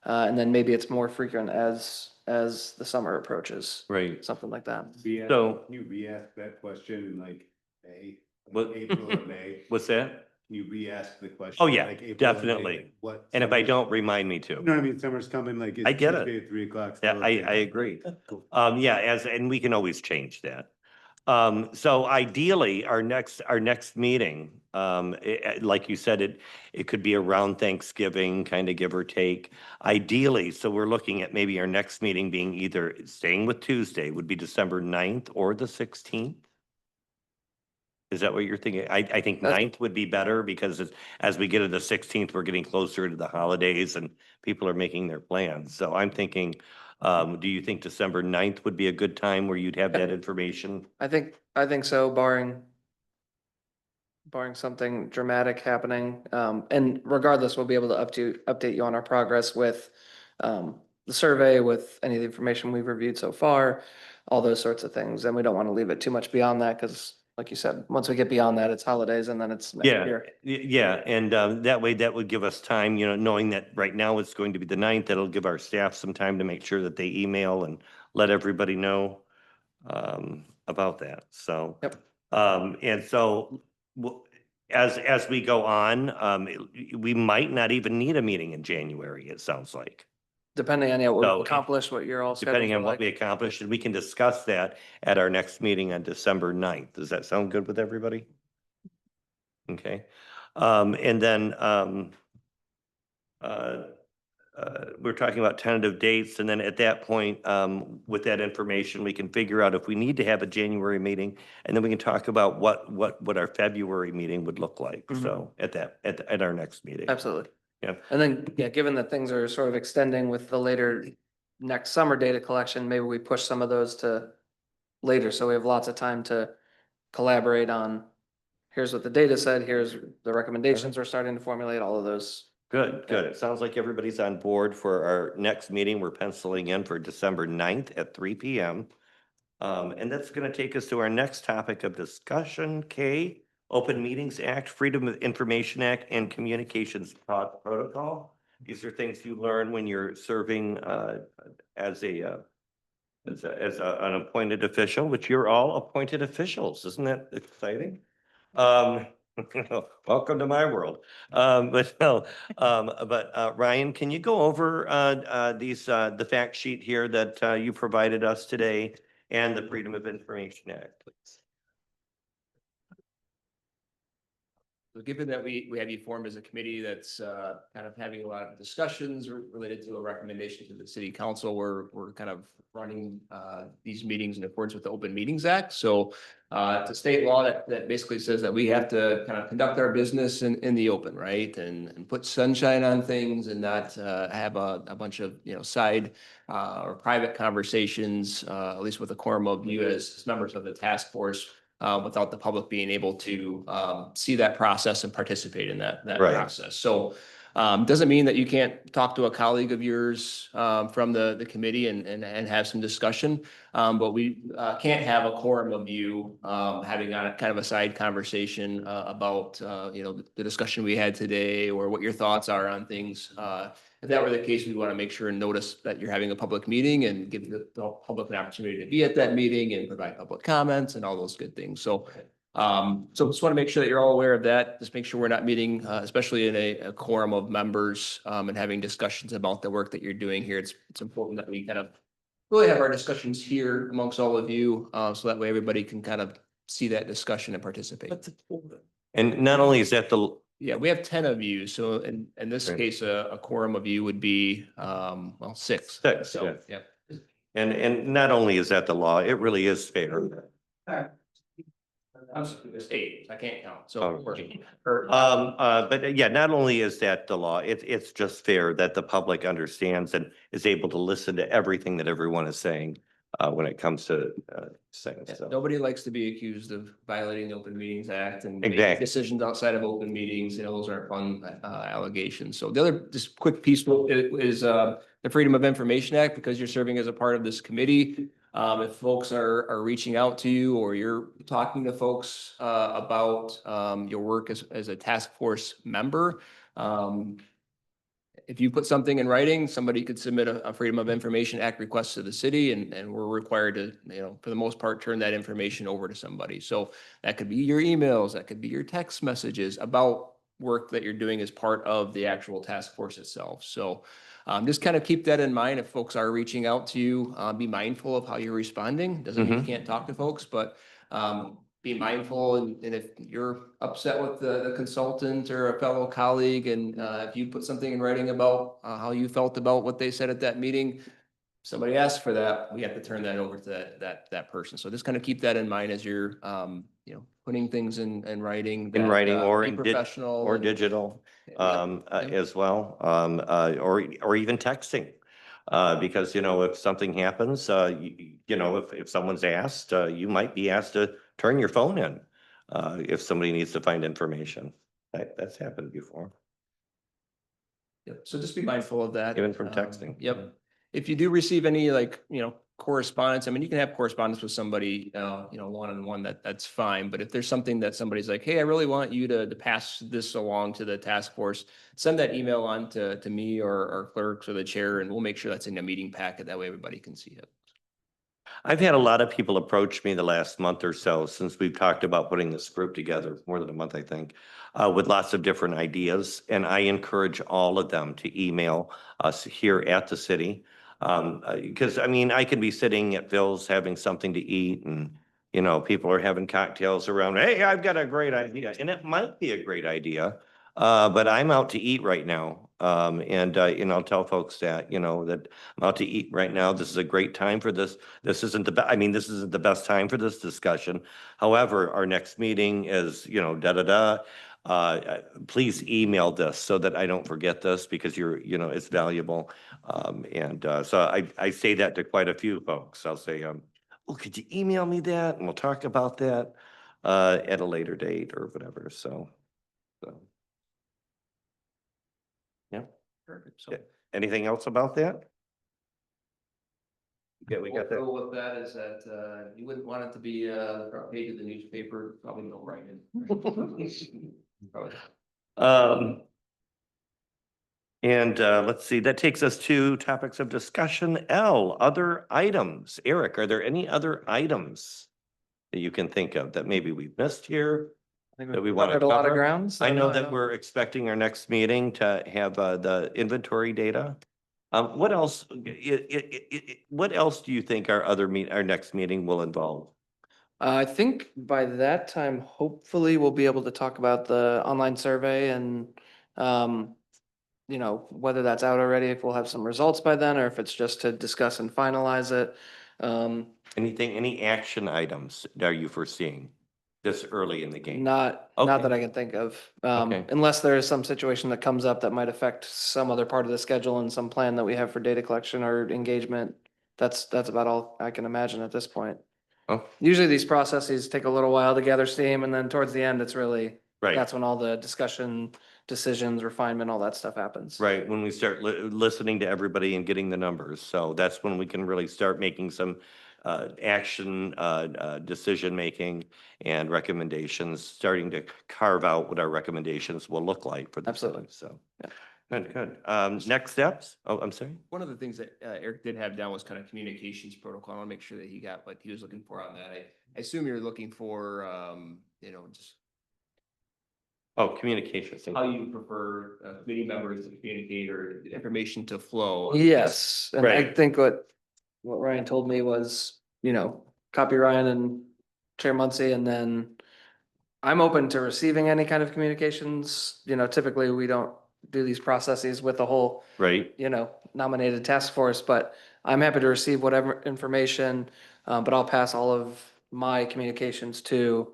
And then maybe it's more frequent as the summer approaches, Right. something like that. So- Can you re-ask that question in like May, What- April or May? What's that? Can you re-ask the question? Oh, yeah, like April or May, definitely. like what? And if I summer's- don't, remind me You to. know what I mean? Summer's coming, like. I get it. Tuesday at 3 o'clock. Yeah, still I okay. agree. Cool. Yeah, and we can always change that. So ideally, our next meeting, like you said, it could be around Thanksgiving, kind of give or take. Ideally, so we're looking at maybe our next meeting being either staying with Tuesday would be December 9th or the 16th. Is that what you're thinking? I think That's- 9th would be better because as we get to the 16th, we're getting closer to the holidays and people are making their plans. So I'm thinking, do you think December 9th would be a good time where you'd have that information? I think so, barring something dramatic happening. And regardless, we'll be able to update you on our progress with the survey, with any of the information we've reviewed so far, all those sorts of things. And we don't want to leave it too much beyond that because like you said, once we get beyond that, it's holidays and then it's next Yeah, year. yeah, and that way, that would give us time, knowing that right now it's going to be the 9th, that'll give our staff some time to make sure that they email and let everybody know about that, so. Yep. And so, as we go on, we might not even need a meeting in January, it sounds like. Depending on, yeah, what So, we accomplish, what you're all Depending scheduled on for, what we like. accomplish, and we can discuss that at our next meeting on December 9th. Does that sound good with everybody? Okay, and then, we're talking about tentative dates, and then at that point, with that information, we can figure out if we need to have a January meeting, and then we can talk about what our February meeting would look like, Mhm. so, at our next meeting. Absolutely. Yeah. And then, yeah, given that things are sort of extending with the later next summer data collection, maybe we push some of those to later, so we have lots of time to collaborate on, here's what the data said, here's the recommendations we're starting to formulate, all of those. Good, good. It sounds like everybody's on board for our next meeting. We're penciling in for December 9th at 3 p.m. And that's going to take us to our next topic of discussion, K, Open Meetings Act, Freedom of Information Act, and Communications Protocol. These are things you learn when you're serving as an appointed official, which you're all appointed officials. Isn't that exciting? Welcome to my world. But no, Ryan, can you go over the fact sheet here that you provided us today and the Freedom of Information Act, please? So given that we have you formed as a committee that's kind of having a lot of discussions related to a recommendation to the city council, we're kind of running these meetings in accordance with the Open Meetings Act. So it's a state law that basically says that we have to kind of conduct our business in the open, right? And put sunshine on things and not have a bunch of, side or private conversations, at least with a quorum of you as members of the task force. Without the public being able to see that process and participate in that Right. process. So doesn't mean that you can't talk to a colleague of yours from the committee and have some discussion. But we can't have a quorum of you having a kind of a side conversation about the discussion we had today or what your thoughts are on things. If that were the case, we want to make sure and notice that you're having a public meeting and give the public an opportunity to be at that meeting and provide public comments and all those good things. So just want to make sure that you're all aware of that. Just make sure we're not meeting, especially in a quorum of members and having discussions about the work that you're doing here. It's important that we kind of really have our discussions here amongst all of you, so that way everybody can kind of see that discussion and participate. And not only is that Yeah, we have 10 of you. So in this Right. case, a quorum of you would be, 6. Six, So, yeah. and not only is that the law, it really is fair. It's 8. I can't count. So. Oh, or- But yeah, not only is that the law, it's just fair that the public understands and is able to listen to everything that everyone is saying when it comes to saying Yeah, so. nobody likes to be accused of violating the Open Meetings Act and making Exactly. decisions outside of open meetings. Those aren't fun allegations. So the other just quick piece is the Freedom of Information Act, because you're serving as a part of this committee. If folks are reaching out to you or you're talking to folks about your work as a task force member, if you put something in writing, somebody could submit a Freedom of Information Act request to the city and we're required to, for the most part, turn that information over to somebody. So that could be your emails, that could be your text messages about work that you're doing as part of the actual task force itself. So just kind of keep that in mind if folks are reaching out to you, be mindful of how you're responding. Doesn't mean you can't talk to folks, but be mindful, and if you're upset with the consultant or a fellow colleague, and if you put something in writing about how you felt about what they said at that meeting, somebody asked for that, we have to turn that over to that person. So just kind of keep that in mind as you're putting things in writing. In that, writing or be in professional or and- digital Yep. as well, or even texting. Because, if something happens, if someone's asked, you might be asked to turn your phone in if somebody needs to find information. That's happened before. Yep. So just be mindful of that. Even from texting. Yep. If you do receive any correspondence, I mean, you can have correspondence with somebody, one-on-one, that's fine. But if there's something that somebody's like, hey, I really want you to pass this along to the task force, send that email on to me or clerks or the chair, and we'll make sure that's in the meeting packet. That way everybody can see it. I've had a lot of people approach me the last month or so since we've talked about putting this group together, more than a month, I think, with lots of different ideas. And I encourage all of them to email us here at the city. Because I mean, I can be sitting at Phil's having something to eat and, people are having cocktails around, hey, I've got a great idea. And it might be a great idea, but I'm out to eat right now. And I'll tell folks that, that I'm out to eat right now. This is a great time for this. This isn't this isn't the best time for this discussion. However, our next meeting is, please email this so that I don't forget this because it's valuable. So I say that to quite a few folks. I'll say, well, could you email me that? And we'll talk about that at a later date or whatever. So. Yeah. Perfect. Yeah. Anything else about that? Yeah, we got that. Well, with that is that, you wouldn't want it to be, the front page of the newspaper, probably no writing. Probably. Let's see, that takes us to topics of discussion. L, other items. Eric, are there any other items that you can think of that maybe we've missed here? I think That we we've wanna covered a lot of cover? ground. so I know no, that we're expecting our next meeting to have the inventory data. What else, what else do you think our next meeting will involve? I think by that time, hopefully we'll be able to talk about the online survey and, whether that's out already, if we'll have some results by then, or if it's just to discuss and finalize it. Any action items are you foreseeing this early in the game? Not Okay. that I can think of, Okay. unless there is some situation that comes up that might affect some other part of the schedule and some plan that we have for data collection or engagement. That's about all I can imagine at this point. Oh, Usually these processes take a little while to gather steam, and then towards the end, it's really, right. that's when all the discussion, decisions, refinement, all that stuff happens. Right, when we start listening to everybody and getting the numbers. So that's when we can really start making some action, decision-making and recommendations, starting to carve out what our recommendations will look like for the city. Absolutely. So, Yeah. good. Next steps? Oh, I'm sorry. One of the things that Eric did have down was kind of communications protocol. I want to make sure that he got what he was looking for on that. I assume you're looking for, just Oh, communications. how you prefer committee members to communicate or information to flow. Yes, and I Right. think what Ryan told me was, copy Ryan and Chair Muncy, and then I'm open to receiving any kind of communications. Typically we don't do these processes with the whole, Right, nominated task force, but I'm happy to receive whatever information. But I'll pass all of my communications to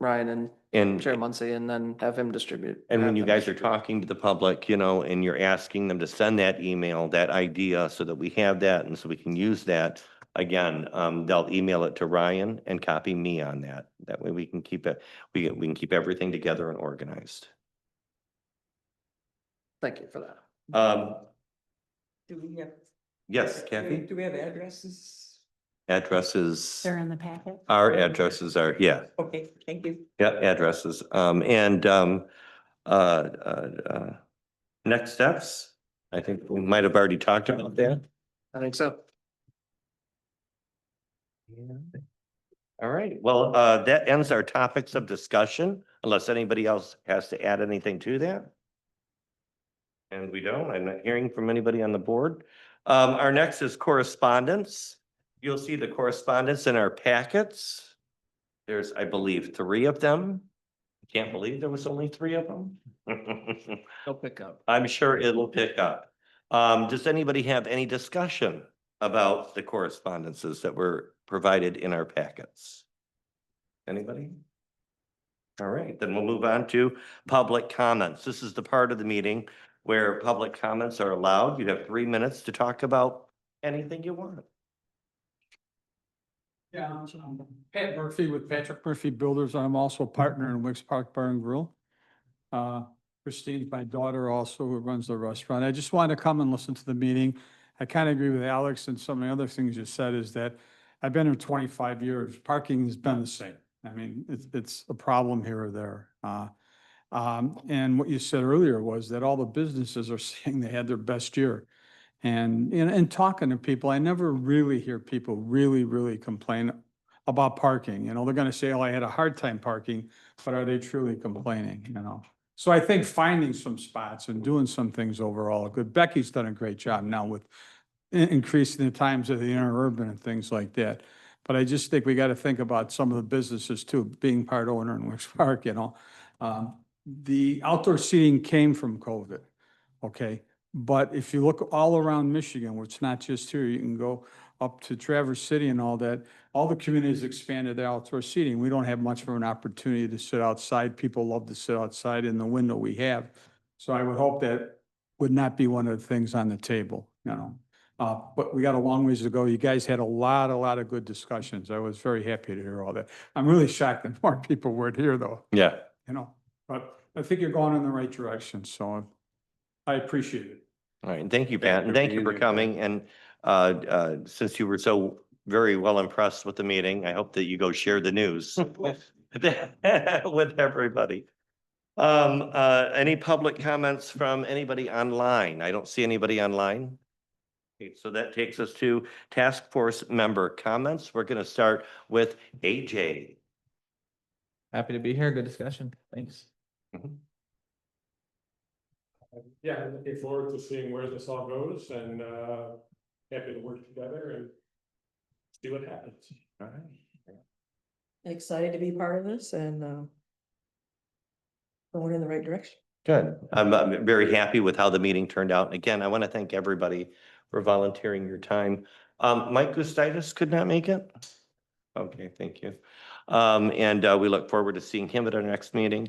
Ryan and Chair and Muncy and then have him distribute. And when have you them guys are distribute. talking to the public, and you're asking them to send that email, that idea, so that we have that and so we can use that. Again, they'll email it to Ryan and copy me on that. That way we can keep it, we can keep everything together and organized. Thank you for that. Do we have? Yes, Kathy? Do we have addresses? Addresses, They're in the packet. our addresses are, yeah, Okay, thank you. addresses. Next steps, I think we might have already talked about that. I think so. All right, well, that ends our topics of discussion, unless anybody else has to add anything to that. And we don't, I'm not hearing from anybody on the board. Our next is correspondence. You'll see the correspondence in our packets. There's, I believe, 3 of them. Can't believe there was only 3 of them. They'll pick up. I'm sure it'll pick up. Does anybody have any discussion about the correspondences that were provided in our packets? Anybody? All right, then we'll move on to public comments. This is the part of the meeting where public comments are allowed. You have 3 minutes to talk about anything you want. Yeah, I'm Pat Murphy with Patrick Murphy Builders. I'm also a partner in Wicks Park Bar and Grill. Christine's my daughter also, who runs the restaurant. I just wanted to come and listen to the meeting. I kind of agree with Alex and some of the other things you said is that I've been here 25 years. Parking has been the same. I mean, it's a problem here or there. And what you said earlier was that all the businesses are saying they had their best year. And talking to people, I never really hear people really complain about parking. You know, they're gonna say, oh, I had a hard time parking, but are they truly complaining, you know? So I think finding some spots and doing some things overall, good. Becky's done a great job now with increasing the times of the interurban and things like that. But I just think we got to think about some of the businesses too, being part owner in Wicks Park, you know. The outdoor seating came from COVID, okay? But if you look all around Michigan, where it's not just here, you can go up to Traverse City and all that, all the communities expanded their outdoor seating. We don't have much of an opportunity to sit outside. People love to sit outside in the window we have. So I would hope that would not be one of the things on the table, you know. But we got a long ways to go. You guys had a lot of good discussions. I was very happy to hear all that. I'm really shocked that more people weren't here though, Yeah. you know, but I think you're going in the right direction, so I appreciate it. All right, and thank you, Pat, and thank you for coming, and since you were so very well impressed with the meeting, I hope that you go share the news with everybody. Any public comments from anybody online? I don't see anybody online. Okay, so that takes us to task force member comments. We're gonna start with AJ. Happy to be here. Good discussion. Thanks. Yeah, I'm looking forward to seeing where this all goes and happy to work together and see what happens. All right. Excited to be part of this and going in the right direction. Good. I'm very happy with how the meeting turned out. And again, I want to thank everybody for volunteering your time. Mike Gustitis could not make it. Okay, thank you. And we look forward to seeing him at our next meeting.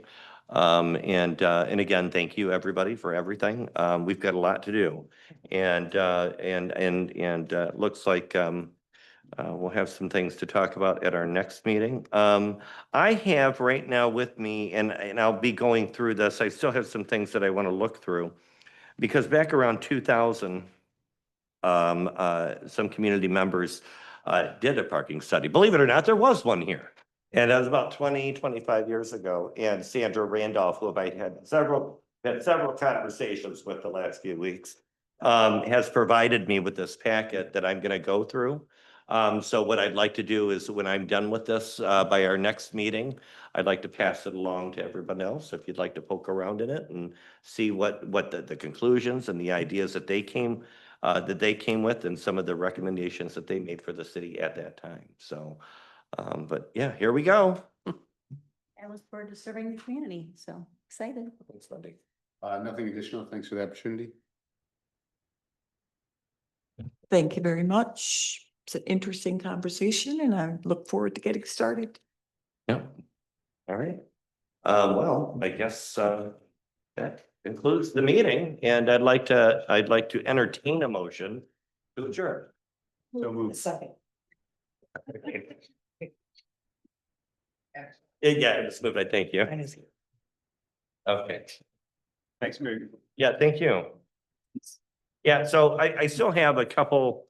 And again, thank you everybody for everything. We've got a lot to do, and looks like we'll have some things to talk about at our next meeting. I have right now with me, and I'll be going through this. I still have some things that I want to look through, because back around 2000, some community members did a parking study. Believe it or not, there was one here. And that was about 25 years ago. And Sandra Randolph, who I had several conversations with the last few weeks, has provided me with this packet that I'm going to go through. So what I'd like to do is when I'm done with this by our next meeting, I'd like to pass it along to everyone else if you'd like to poke around in it and see what the conclusions and the ideas that they came with, and some of the recommendations that they made for the city at that time. So. But yeah, here we go. I look forward to serving the community, so excited. Thanks, Wendy. Nothing additional. Thanks for the opportunity. Thank you very much. It's an interesting conversation and I look forward to getting started. Yep. All right. Well, I guess that concludes the meeting, and I'd like to entertain a motion to adjourn. So move. Second. Yeah, I just moved. I thank you. Okay. Thanks, Mary. Yeah, thank you. Yeah, so I still have a couple